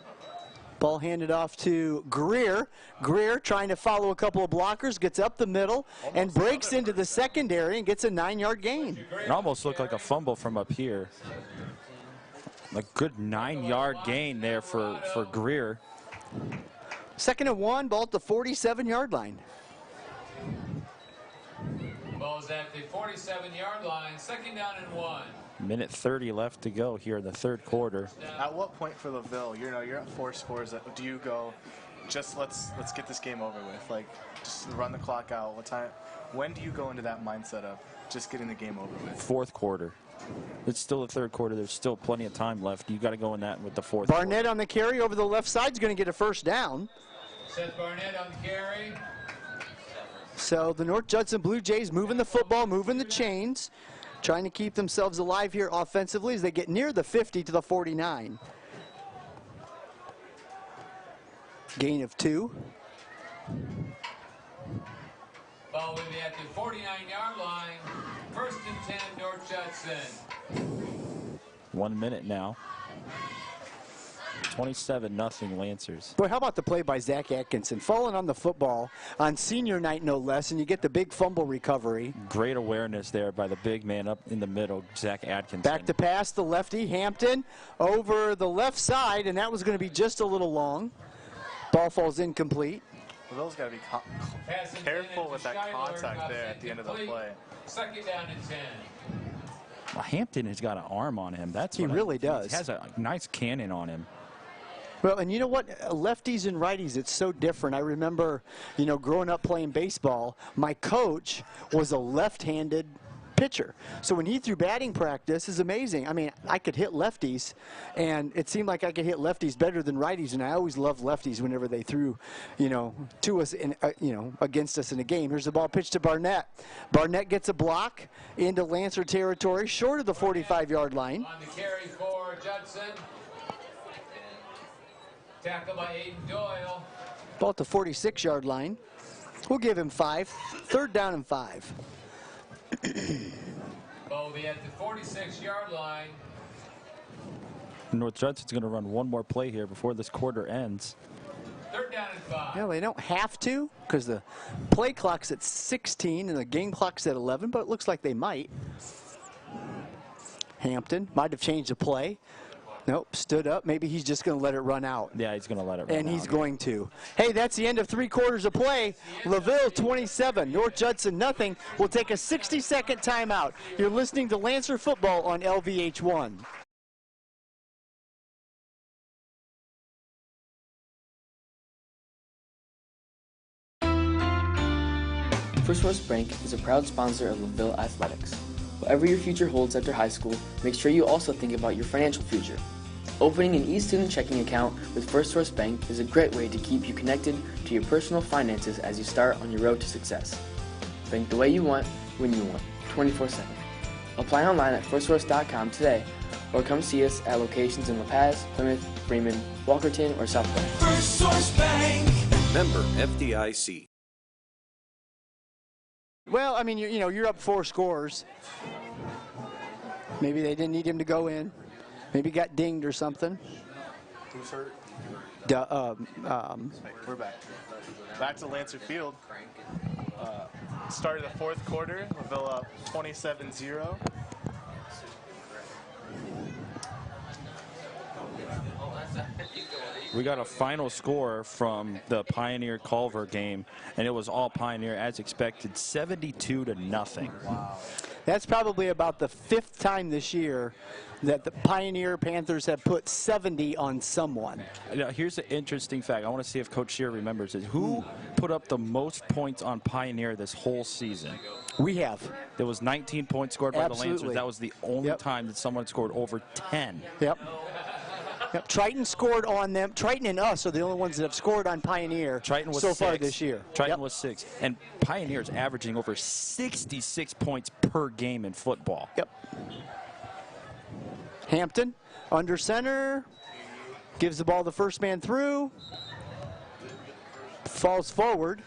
Ball handed off to Greer. Greer trying to follow a couple of blockers, gets up the middle and breaks into the secondary and gets a 9-yard gain. It almost looked like a fumble from up here. A good 9-yard gain there for Greer. 2nd and 1, ball at the 47-yard line. Ball's at the 47-yard line, 2nd down and 1. Minute 30 left to go here in the 3rd quarter. At what point for LaVille, you're at 4 scores, do you go, just let's get this game over with, like just run the clock out? When do you go into that mindset of just getting the game over with? 4th quarter. It's still the 3rd quarter. There's still plenty of time left. You got to go in that with the 4th. Barnett on the carry over the left side is going to get a first down. Seth Barnett on the carry. So the North Judson Blue Jays moving the football, moving the chains, trying to keep themselves alive here offensively as they get near the 50 to the 49. Gain of 2. Ball will be at the 49-yard line. 1st and 10, North Judson. 1 minute now. 27-0 Lancers. Boy, how about the play by Zach Atkinson? Falling on the football on senior night, no less, and you get the big fumble recovery. Great awareness there by the big man up in the middle, Zach Atkinson. Back to pass, the lefty, Hampton, over the left side, and that was going to be just a little long. Ball falls incomplete. LaVille's got to be careful with that contact there at the end of the play. Second down and 10. Well, Hampton has got an arm on him. He really does. He has a nice cannon on him. Well, and you know what? Lefties and righties, it's so different. I remember, you know, growing up playing baseball, my coach was a left-handed pitcher. So when he threw batting practice, it's amazing. I mean, I could hit lefties, and it seemed like I could hit lefties better than righties, and I always loved lefties whenever they threw, you know, to us, in, you know, against us in a game. Here's the ball pitched to Barnett. Barnett gets a block into Lancer territory, short of the 45-yard line. On the carry for Judson. Tackled by Aiden Doyle. Ball at the 46-yard line. We'll give him 5. Third down and 5. Bowlby at the 46-yard line. North Judson's going to run one more play here before this quarter ends. Third down and 5. Yeah, they don't have to because the play clock's at 16 and the game clock's at 11, but it looks like they might. Hampton might have changed the play. Nope, stood up. Maybe he's just going to let it run out. Yeah, he's going to let it run out. And he's going to. Hey, that's the end of 3 quarters of play. LaVille 27, North Judson nothing. We'll take a 60-second timeout. You're listening to Lancer Football on LVH1. First Source Bank is a proud sponsor of LaVille Athletics. Whatever your future holds after high school, make sure you also think about your financial future. Opening an e-student checking account with First Source Bank is a great way to keep you connected to your personal finances as you start on your road to success. Bank the way you want, when you want, 24/7. Apply online at firstsource.com today, or come see us at locations in La Paz, Plymouth, Freeman, Walkerton, or South Bend. First Source Bank. Member FDIC. Well, I mean, you know, you're up 4 scores. Maybe they didn't need him to go in. Maybe he got dinged or something. Who's hurt? We're back. Back to Lancer Field. Started the 4th quarter. LaVille up 27-0. We got a final score from the Pioneer Culver game, and it was all Pioneer as expected, 72-0. Wow. That's probably about the 5th time this year that the Pioneer Panthers have put 70 on someone. Now, here's an interesting fact. I want to see if Coach Shear remembers it. Who put up the most points on Pioneer this whole season? We have. There was 19 points scored by Absolutely. the Lancers. That was the only time that someone scored over 10. Yep. Yep. Triton scored on them. Triton and us are the only ones that have scored on Pioneer Triton was so 6. far this year. Triton was 6. And Pioneer's averaging over 66 points per game in football. Yep. Hampton under center. Gives the ball the first man through. Falls forward.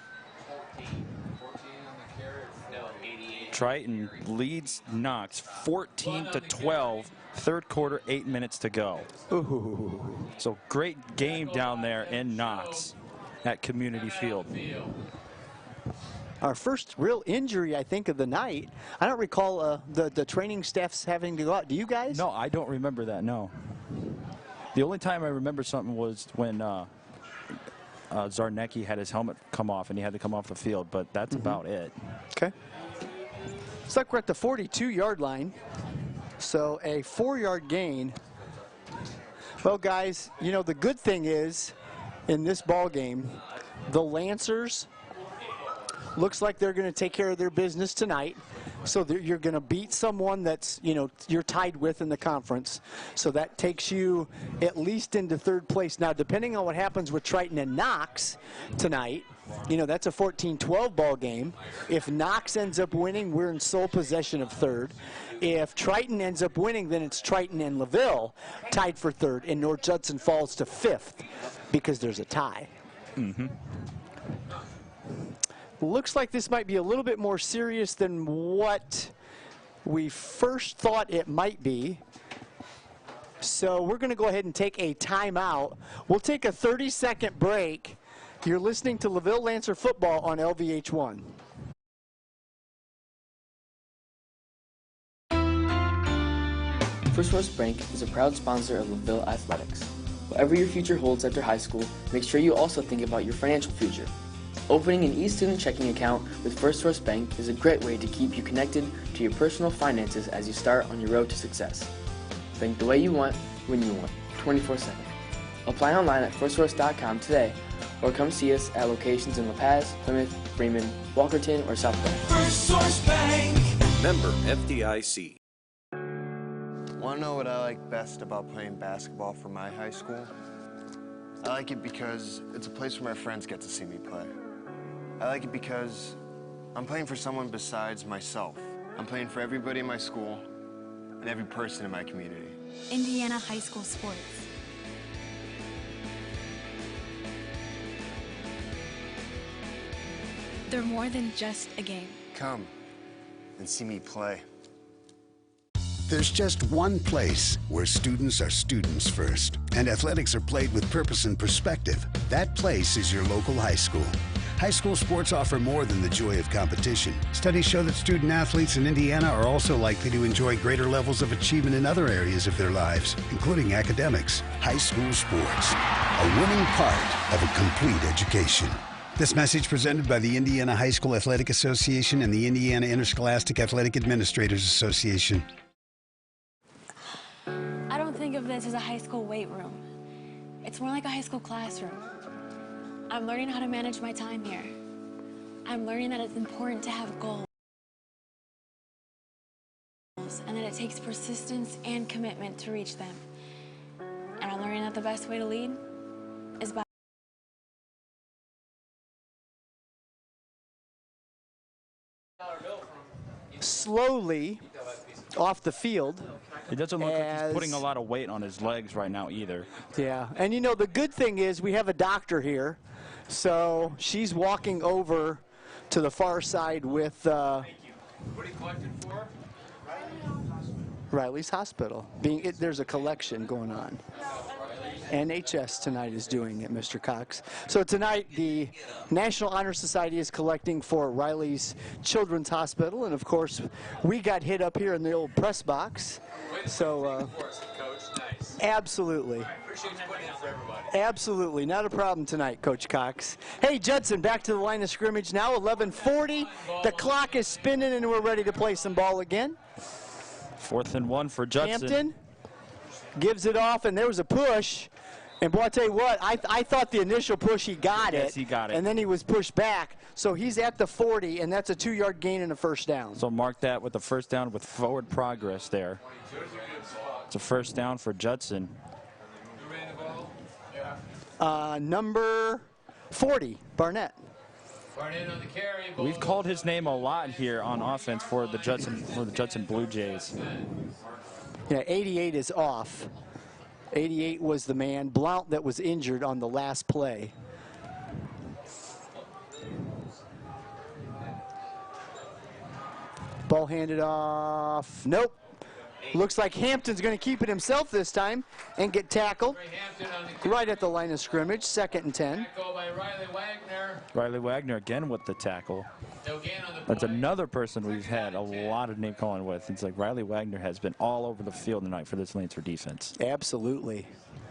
Triton leads Knox 14-12. 3rd quarter, 8 minutes to go. Ooh. So great game down there in Knox at Community Field. Our first real injury, I think, of the night. I don't recall the training staff's having to go out. Do you guys? No, I don't remember that, no. The only time I remember something was when Zarnecki had his helmet come off and he had to come off the field, but that's about it. Okay. Looks like we're at the 42-yard line. So a 4-yard gain. Well, guys, you know, the good thing is in this ball game, the Lancers looks like they're going to take care of their business tonight. So you're going to beat someone that's, you know, you're tied with in the conference. So that takes you at least into 3rd place. Now, depending on what happens with Triton and Knox tonight, you know, that's a 14-12 ball game. If Knox ends up winning, we're in sole possession of 3rd. If Triton ends up winning, then it's Triton and LaVille tied for 3rd, and North Judson falls to 5th because there's a tie. Looks like this might be a little bit more serious than what we first thought it might be. So we're going to go ahead and take a timeout. We'll take a 30-second break. You're listening to LaVille Lancer Football on LVH1. First Source Bank is a proud sponsor of LaVille Athletics. Whatever your future holds after high school, make sure you also think about your financial future. Opening an e-student checking account with First Source Bank is a great way to keep you connected to your personal finances as you start on your road to success. Bank the way you want, when you want, 24/7. Apply online at firstsource.com today, or come see us at locations in La Paz, Plymouth, Freeman, Walkerton, or South Bend. First Source Bank. Member FDIC. Want to know what I like best about playing basketball for my high school? I like it because it's a place where my friends get to see me play. I like it because I'm playing for someone besides myself. I'm playing for everybody in my school and every person in my community. Indiana high school sports. They're more than just a game. Come and see me play. There's just one place where students are students first, and athletics are played with purpose and perspective. That place is your local high school. High school sports offer more than the joy of competition. Studies show that student athletes in Indiana are also likely to enjoy greater levels of achievement in other areas of their lives, including academics. High school sports, a winning part of a complete education. This message presented by the Indiana High School Athletic Association and the Indiana Interscholastic Athletic Administrators Association. I don't think of this as a high school weight room. It's more like a high school classroom. I'm learning how to manage my time here. I'm learning that it's important to have goals and that it takes persistence and commitment to reach them. And I'm learning that the best way to lead is by slowly off the field. It doesn't look like he's putting a lot of weight on his legs right now either. Yeah, and you know, the good thing is we have a doctor here, so she's walking over to the far side with What are you collecting for? Riley's Hospital. There's a collection going on. NHS tonight is doing it, Mr. Cox. So tonight, the National Honor Society is collecting for Riley's Children's Hospital, and of course, we got hit up here in the old press box. So, absolutely. Absolutely, not a problem tonight, Coach Cox. Hey, Judson, back to the line of scrimmage now, 11:40. The clock is spinning, and we're ready to play some ball again. 4th and 1 for Judson. Hampton gives it off, and there was a push. And boy, I tell you what, I thought the initial push, he got it. Yes, he got it. And then he was pushed back. So he's at the 40, and that's a 2-yard gain and a first down. So mark that with the first down with forward progress there. It's a first down for Judson. Number 40, Barnett. We've called his name a lot here on offense for the Judson Blue Jays. Yeah, 88 is off. 88 was the man, Blount, that was injured on the last play. Ball handed off. Nope. Looks like Hampton's going to keep it himself this time and get tackled right at the line of scrimmage, 2nd and 10. Riley Wagner again with the tackle. That's another person we've had a lot of name calling with. It's like Riley Wagner has been all over the field tonight for this Lancer defense. Absolutely.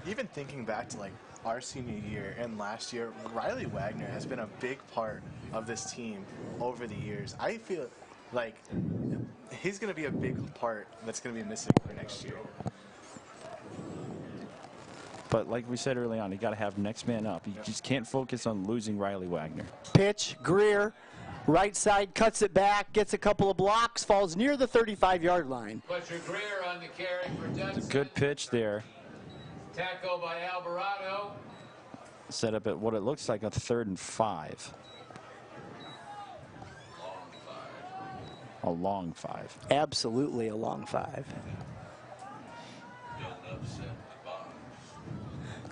Even thinking back to like our senior year and last year, Riley Wagner has been a big part of this team over the years. I feel like he's going to be a big part that's going to be missing for next year. But like we said early on, you got to have next man up. You just can't focus on losing Riley Wagner. Pitch, Greer, right side, cuts it back, gets a couple of blocks, falls near the 35-yard line. Butcher Greer on the carry for Judson. It's a good pitch there. Tackle by Alvarado. Set up at what it looks like a 3rd and 5. A long 5. Absolutely a long 5.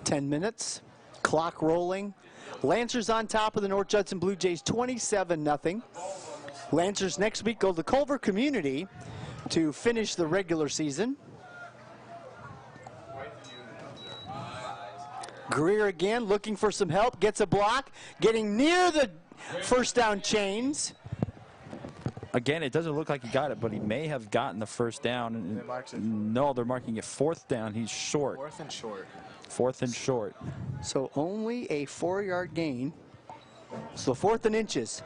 10 minutes, clock rolling. Lancers on top of the North Judson Blue Jays, 27-0. Lancers next week go to Culver Community to finish the regular season. Greer again looking for some help, gets a block, getting near the first down chains. Again, it doesn't look like he got it, but he may have gotten the first down. No, they're marking it 4th down. He's short. 4th and short. 4th and short. So only a 4-yard gain. So 4th and inches.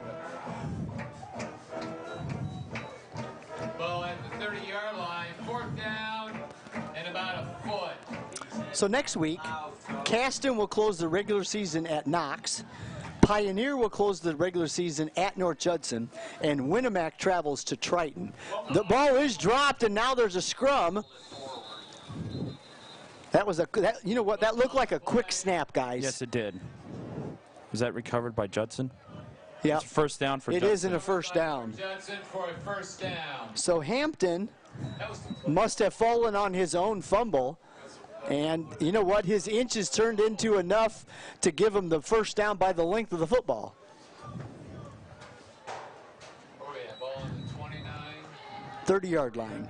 Ball at the 30-yard line, 4th down, and about a foot. So next week, Caston will close the regular season at Knox. Pioneer will close the regular season at North Judson, and Winnemac travels to Triton. The ball is dropped, and now there's a scrum. That was you know what? That looked like a quick snap, guys. Yes, it did. Was that recovered by Judson? Yeah. It's first down for Judson. It isn't a first down. Judson for a first down. So Hampton must have fallen on his own fumble. And you know what? His inches turned into enough to give him the first down by the length of the football. Oh yeah, ball on the 29. 30-yard line.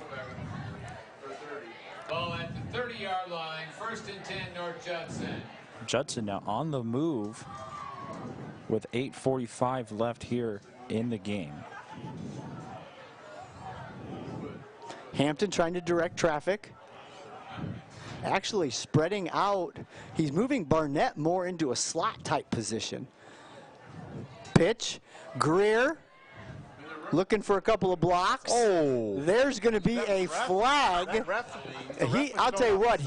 Ball at the 30-yard line, 1st and 10, North Judson. Judson now on the move with 8:45 left here in the game. Hampton trying to direct traffic. Actually spreading out. He's moving Barnett more into a slot type position. Pitch. Greer looking for a couple of blocks. Oh, there's going to be a flag. I'll tell you what,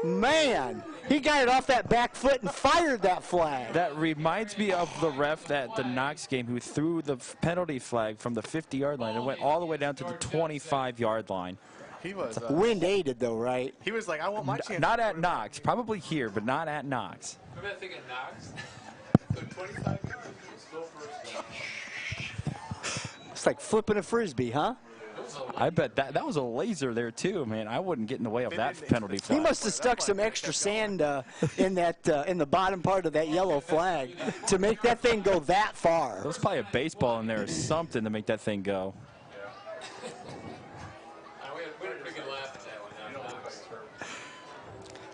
man, he got it off that back foot and fired that flag. That reminds me of the ref at the Knox game who threw the penalty flag from the 50-yard line and went all the way down to the 25-yard line. He was wind aided though, right? He was like, I want my chance. Not at Knox, probably here, but not at Knox. Remember that thing at Knox? So 25 yards, still first down. It's like flipping a frisbee, huh? I bet that was a laser there too, man. I wouldn't get in the way of that penalty flag. He must have stuck some extra sand in the bottom part of that yellow flag to make that thing go that far. There was probably a baseball in there or something to make that thing go.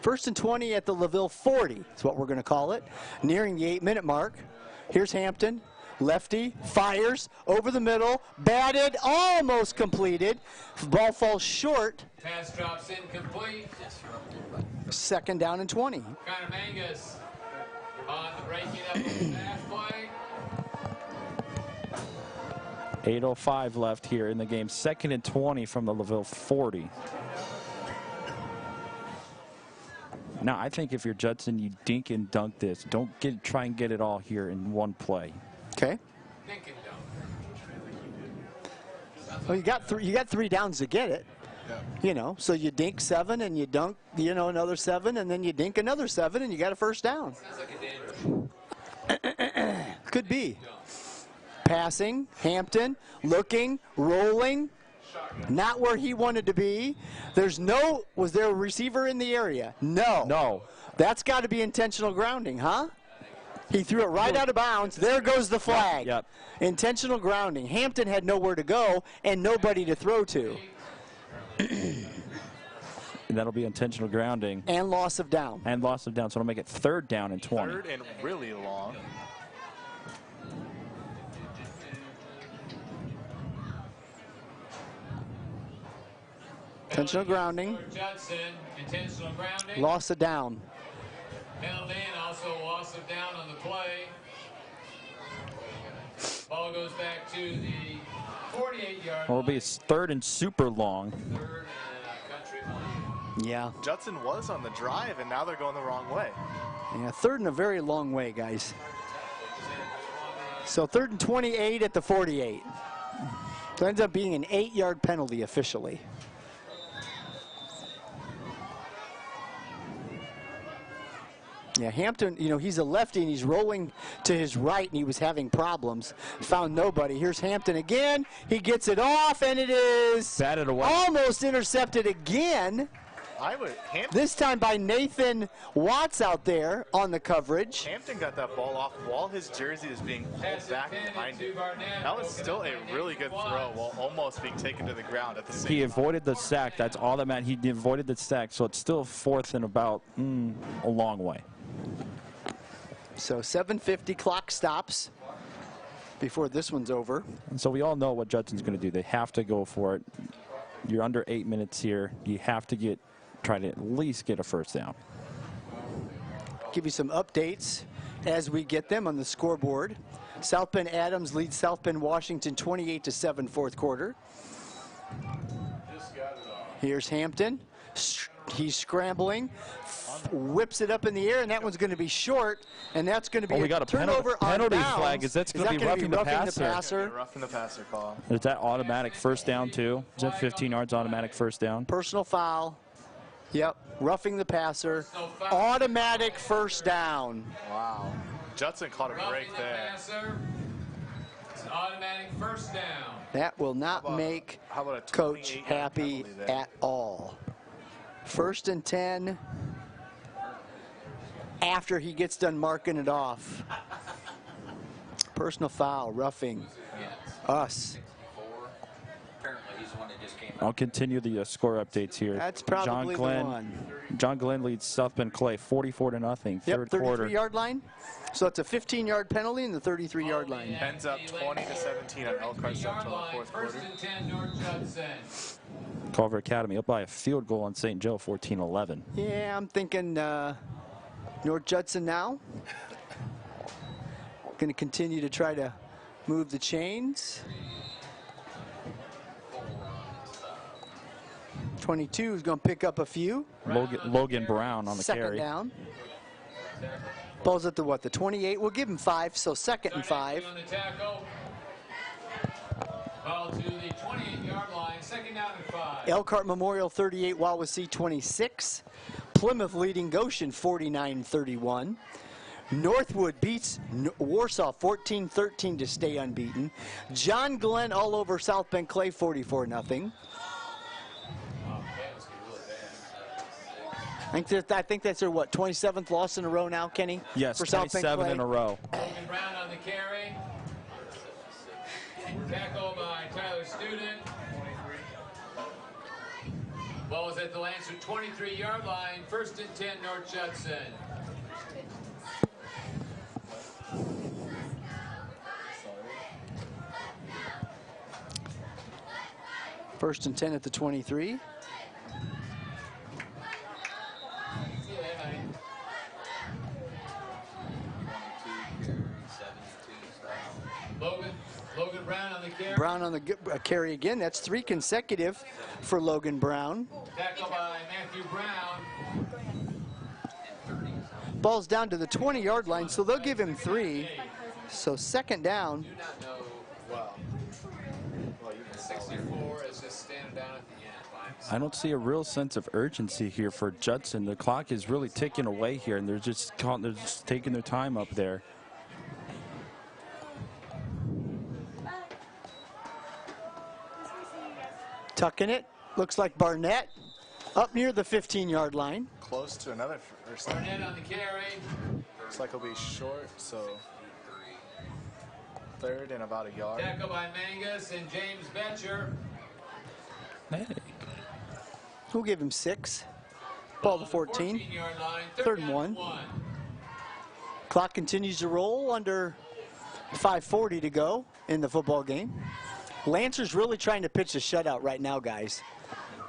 First and 20 at the LaVille 40 is what we're going to call it. Nearing the 8-minute mark. Here's Hampton. Lefty fires over the middle. Batted, almost completed. Ball falls short. Pass drops incomplete. 2nd down and 20. Connor Mangus on the breaking up of the pass play. 8:05 left here in the game. 2nd and 20 from the LaVille 40. Now, I think if you're Judson, you dink and dunk this. Don't try and get it all here in one play. Okay. Well, you got 3 downs to get it. Yeah. You know, so you dink 7 and you dunk, another 7, and then you dink another 7 and you got a first down. Sounds like a dangerous. Could be. Passing, Hampton, looking, rolling. Not where he wanted to be. Was there a receiver in the area? No. No. That's got to be intentional grounding, huh? He threw it right out of bounds. There goes the flag. Yep. Intentional grounding. Hampton had nowhere to go and nobody to throw to. And that'll be intentional grounding. And loss of down. So it'll make it 3rd down and 20. 3rd and really long. Intentional grounding. Judson, intentional grounding. Loss of down. Held in, also loss of down on the play. Ball goes back to the 48-yard Well, it'll be 3rd and super long. 3rd and country line. Yeah. Judson was on the drive, and now they're going the wrong way. Yeah, 3rd and a very long way, guys. So 3rd and 28 at the 48. So it ends up being an 8-yard penalty officially. Yeah, Hampton, he's a lefty and he's rolling to his right and he was having problems. Found nobody. Here's Hampton again. He gets it off and it is batted away. Almost intercepted again. This time by Nathan Watts out there on the coverage. Hampton got that ball off while his jersey is being pulled back behind him. That was still a really good throw while almost being taken to the ground at the same time. He avoided the sack. That's all that mattered. He avoided the sack, so it's still 4th and about a long way. So 7:50 clock stops before this one's over. And so we all know what Judson's going to do. They have to go for it. You're under 8 minutes here. You have to try to at least get a first down. Give you some updates. as we get them on the scoreboard. South Bend Adams leads South Bend Washington 28-7 fourth quarter. Here's Hampton. He's scrambling, whips it up in the air, and that one's going to be short, and that's going to be we got a turnover penalty on downs. flag. Is that going to be roughing the passer? Roughing the passer call. Is that automatic first down too? Is that 15 yards automatic first down? Personal foul. Yep, roughing the passer. Automatic first down. Wow. Judson caught a break there. It's an automatic first down. That will not make Coach happy at all. 1st and 10 after he gets done marking it off. Personal foul, roughing us. I'll continue the score updates here. That's probably the one. John Glenn leads South Bend Clay 44-0, third quarter. 33-yard line. So it's a 15-yard penalty in the 33-yard line. Ends up 20-17 on Elkhart Central in the fourth quarter. 1st and 10, North Judson. Culver Academy up by a field goal on St. Joe, 14-11. Yeah, I'm thinking North Judson now. Going to continue to try to move the chains. 22 is going to pick up a few. Logan Brown on the Second carry. Down. Ball's at the what? The 28. We'll give him 5, so 2nd and 5. On the tackle. Ball to the 28-yard line, 2nd down and 5. Elkhart Memorial 38, Wawasee 26. Plymouth leading Goshen 49-31. Northwood beats Warsaw 14-13 to stay unbeaten. John Glenn all over South Bend Clay 44-0. I think that's their, what, 27th loss in a row now, Kenny? Yes, for South Bend 27 Clay. in a row. Logan Brown on the carry. Tackle by Tyler Student. Ball is at the Lancer 23-yard line. 1st and 10, North Judson. First and 10 at the 23. Logan Brown on the carry. Brown on the carry again. That's 3 consecutive for Logan Brown. Tackle by Matthew Brown. Ball's down to the 20-yard line, so they'll give him 3. So 2nd down. 64 is just standing down at the end. I don't see a real sense of urgency here for Judson. The clock is really ticking away here, and they're just taking their time up there. Tucking it. Looks like Barnett up near the 15-yard line. Close to another first down. Barnett on the carry. Looks like it'll be short, so 3rd and about a yard. Tackle by Mangus and James Betcher. Hey. We'll give him 6. Ball to 14. 14-yard line. 3rd and 1. Clock continues to roll under 5:40 to go in the football game. Lancer's really trying to pitch a shutout right now, guys.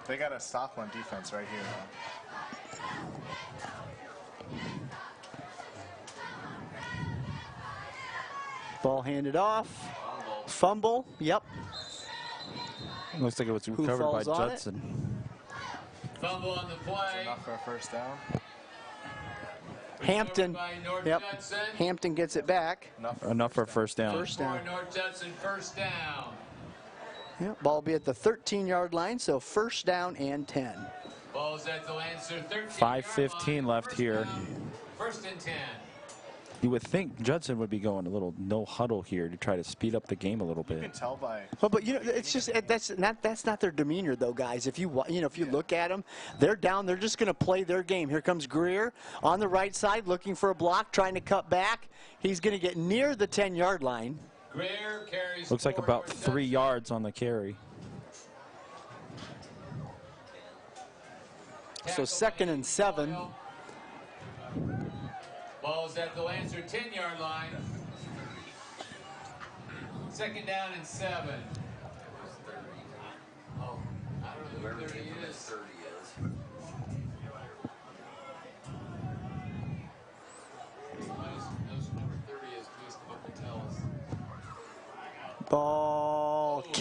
They got a stop on defense right here. Ball handed off. Fumble. Yep. Looks like it was recovered by Judson. Fumble on the play. Enough for a first down. Hampton. Yep. Hampton gets it back. Enough for a first down. First down. North Judson, 1st down. Yep. Ball will be at the 13-yard line, so 1st down and 10. Ball's at the Lancer 13. 5:15 left here. 1st and 10. You would think Judson would be going a little no huddle here to try to speed up the game a little bit. You can tell by. Well, but you know, it's just that's not their demeanor though, guys. If you if you look at them, they're down. They're just going to play their game. Here comes Greer on the right side, looking for a block, trying to cut back. He's going to get near the 10-yard line. Greer carries. Looks like about 3 yards on the carry. So 2nd and 7. Ball's at the Lancer 10-yard line. 2nd down and 7. Oh, I don't know who 30 is.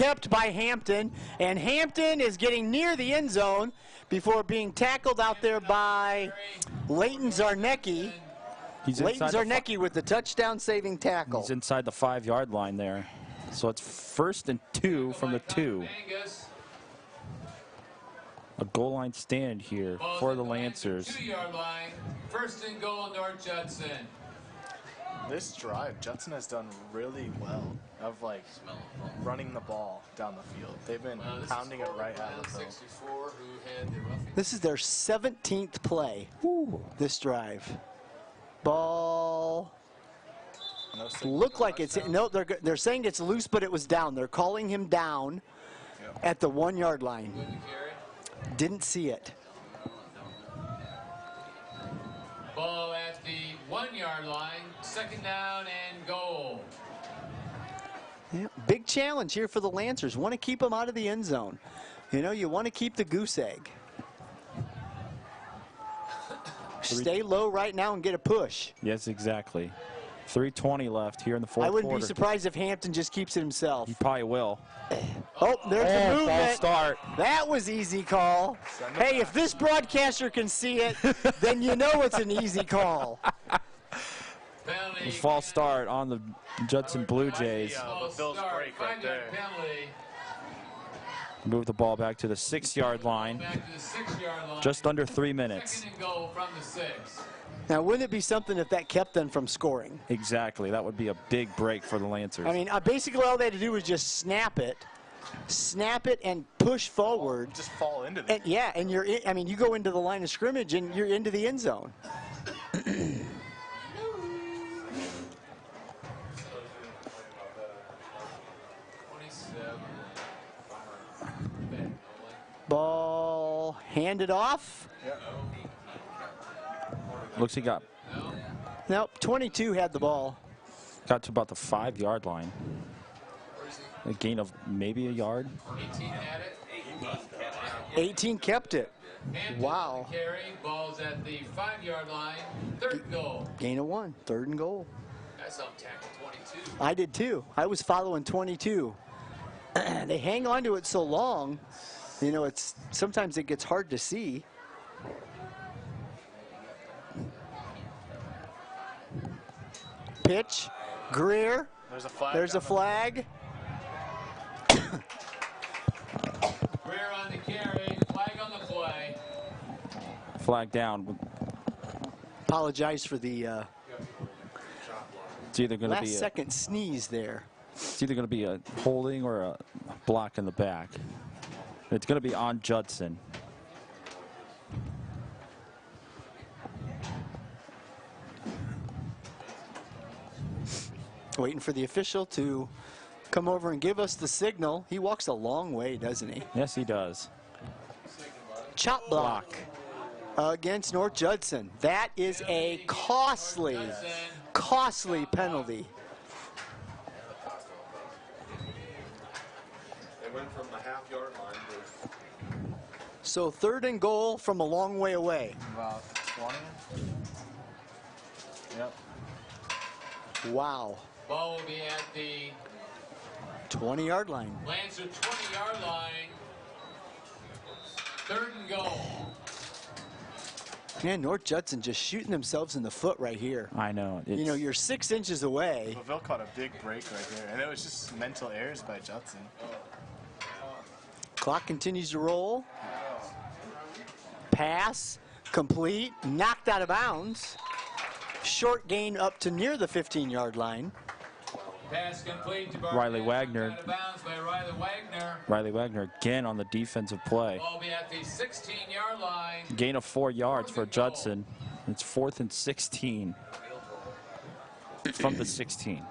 kept by Hampton, and Hampton is getting near the end zone before being tackled out there by Leighton Zarnecki. Leighton Zarnecki with the touchdown saving tackle. He's inside the 5-yard line there. So it's 1st and 2 from the 2. A goal line stand here for the Lancers. 2-yard line, 1st and goal, North Judson. This drive, Judson has done really well of like running the ball down the field. They've been pounding it right at LaVille. This is their 17th play, this drive. Ball look like it's, no, they're saying it's loose, but it was down. They're calling him down at the 1-yard line. Didn't see it. Ball at the 1-yard line, 2nd down and goal. Yeah, big challenge here for the Lancers. Want to keep them out of the end zone. You know, you want to keep the goose egg. Stay low right now and get a push. Yes, exactly. 3:20 left here in the 4th quarter. I wouldn't be surprised if Hampton just keeps it himself. He probably will. Oh, there's the movement. False start. That was easy call. Hey, if this broadcaster can see it, then you know it's an easy call. False start on the Judson Blue Jays. LaVille's break right there. Move the ball back to the 6-yard line. Just under 3 minutes. 2nd and goal from the 6. Now, wouldn't it be something if that kept them from scoring? Exactly. That would be a big break for the Lancers. I mean, basically all they had to do was just snap it and push forward. Just fall into it. Yeah, and you're in, I mean, you go into the line of scrimmage and you're into the end zone. Ball handed off. Looks he got. Nope, 22 had the ball. Got to about the 5-yard line. A gain of maybe a yard. 18 had it. 18 kept it. Wow. Carry, ball's at the 5-yard line, 3rd and goal. Gain of 1, 3rd and goal. I saw him tackle 22. I did too. I was following 22. They hang on to it so long. You know, it's sometimes it gets hard to see. Pitch, Greer. There's a flag. There's a flag. Greer on the carry, flag on the play. Flag down. Apologize for the it's either going to be last second sneeze there. It's either going to be a holding or a block in the back. It's going to be on Judson. Waiting for the official to come over and give us the signal. He walks a long way, doesn't he? Yes, he does. Chop block against North Judson. That is a costly penalty. They went from the half-yard line to... So 3rd and goal from a long way away. About 20. Yep. Wow. Ball will be at the 20-yard line. Lancer 20-yard line. 3rd and goal. Man, North Judson just shooting themselves in the foot right here. I know. You know, you're 6 inches away. LaVille caught a big break right there, and it was just mental errors by Judson. Clock continues to roll. Pass, complete, knocked out of bounds. Short gain up to near the 15-yard line. Pass complete to Riley Wagner. Out of bounds by Riley Wagner. Riley Wagner again on the defensive play. Ball will be at the 16-yard line. Gain of 4 yards for Judson. It's 4th and 16 from the 16.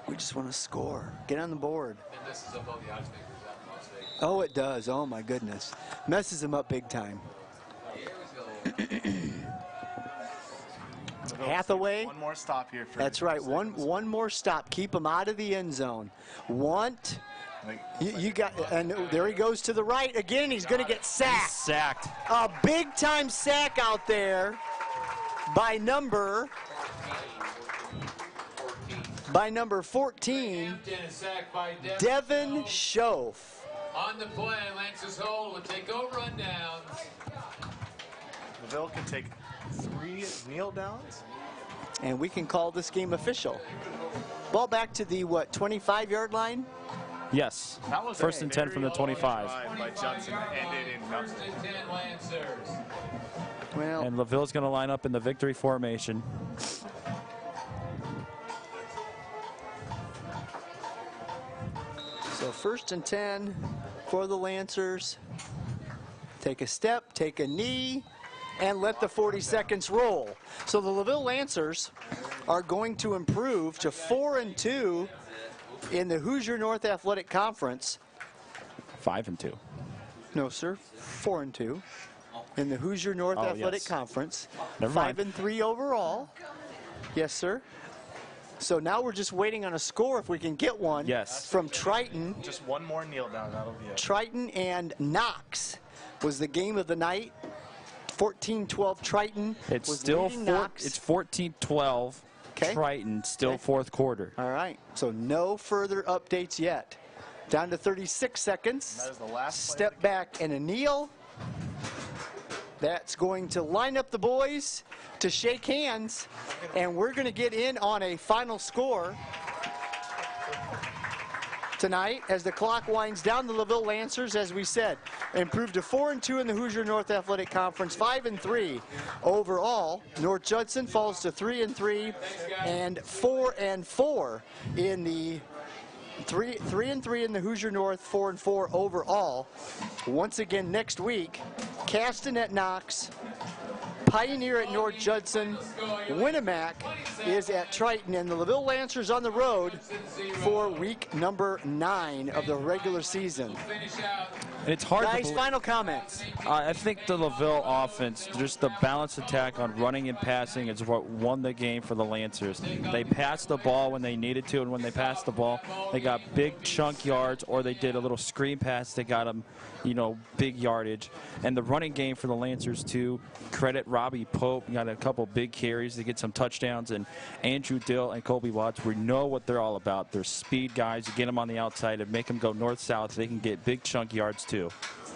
We just want to score. Get on the board. And this is above the odds makers out in Las Vegas. Oh, it does. Oh, my goodness. Messes him up big time. Hathaway. One more stop here. That's right. One more stop. Keep him out of the end zone. You got, and there he goes to the right again. He's going to get sacked. He's sacked. A big time sack out there by number by number 14, Devin Schoaf. On the play, Lancers hold will take over on downs. LaVille can take 3 kneel downs. And we can call this game official. Ball back to the, 25-yard line? Yes. First and 10 from the 25. By Judson ended in First and 10 Lancers. Well, and LaVille's going to line up in the victory formation. So first and 10 for the Lancers. Take a step, take a knee, and let the 40 seconds roll. So the LaVille Lancers are going to improve to 4-2 in the Hoosier North Athletic Conference. 5-2. No, sir. 4-2 in the Hoosier North Athletic Conference. Never mind. 5-3 overall. Yes, sir. So now we're just waiting on a score if we can get one. Yes. From Triton. Just one more kneel down, that'll be it. Triton and Knox was the game of the night. 14-12 Triton. It's was still leading Knox. It's 14-12 Triton, still fourth quarter. All right, so no further updates yet. Down to 36 seconds. That is the last Step back and a kneel. That's going to line up the boys to shake hands, and we're going to get in on a final score tonight as the clock winds down. The LaVille Lancers, as we said, improved to 4-2 in the Hoosier North Athletic Conference, 5-3 overall. North Judson falls to 3-3 and 4-4 in the 3-3 in the Hoosier North, 4-4 overall. Once again next week, Caston at Knox, Pioneer at North Judson, Winnemac is at Triton, and the LaVille Lancers on the road for week number 9 of the regular season. And it's hard Guys, to final comments. I think the LaVille offense, just the balanced attack on running and passing is what won the game for the Lancers. They passed the ball when they needed to, and when they passed the ball, they got big chunk yards, or they did a little screen pass that got them, big yardage. And the running game for the Lancers, too, credit Robbie Pope. Got a couple big carries to get some touchdowns. And Andrew Dill and Colby Watts, we know what they're all about. They're speed guys. You get them on the outside and make them go north-south. They can get big chunk yards, too.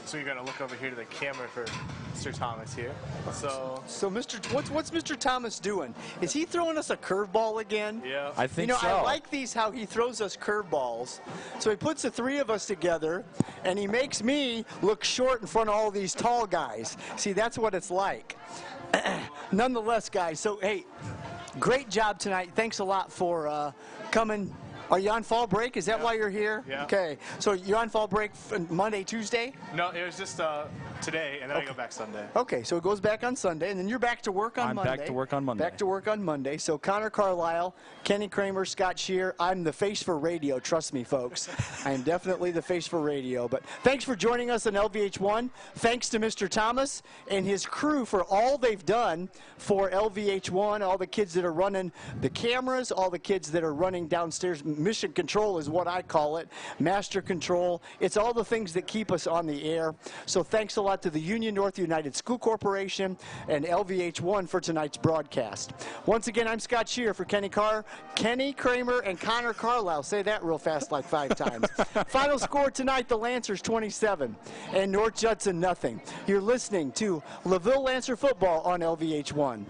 So you're going to look over here to the camera for Mr. Thomas here. So what's Mr. Thomas doing? Is he throwing us a curveball again? Yeah. I think so. I like how he throws us curveballs. So he puts the 3 of us together, and he makes me look short in front of all these tall guys. See, that's what it's like. Nonetheless, guys, so, hey, great job tonight. Thanks a lot for coming. Are you on fall break? Is that why you're here? Yeah. Okay. So you're on fall break Monday, Tuesday? No, it was just today, and then I go back Sunday. Okay, so it goes back on Sunday, and then you're back to work on Monday. I'm back to work on Monday. Back to work on Monday. So Connor Carlisle, Kenny Kramer, Scott Shear. I'm the face for radio. Trust me, folks. I am definitely the face for radio. But thanks for joining us on LVH1. Thanks to Mr. Thomas and his crew for all they've done for LVH1, all the kids that are running the cameras, all the kids that are running downstairs. Mission control is what I call it. Master control. It's all the things that keep us on the air. So thanks a lot to the Union North United School Corporation and LVH1 for tonight's broadcast. Once again, I'm Scott Shear for Kenny Kramer, and Connor Carlisle. Say that real fast like 5 times. Final score tonight, the Lancers 27 and North Judson nothing. You're listening to LaVille Lancer football on LVH1.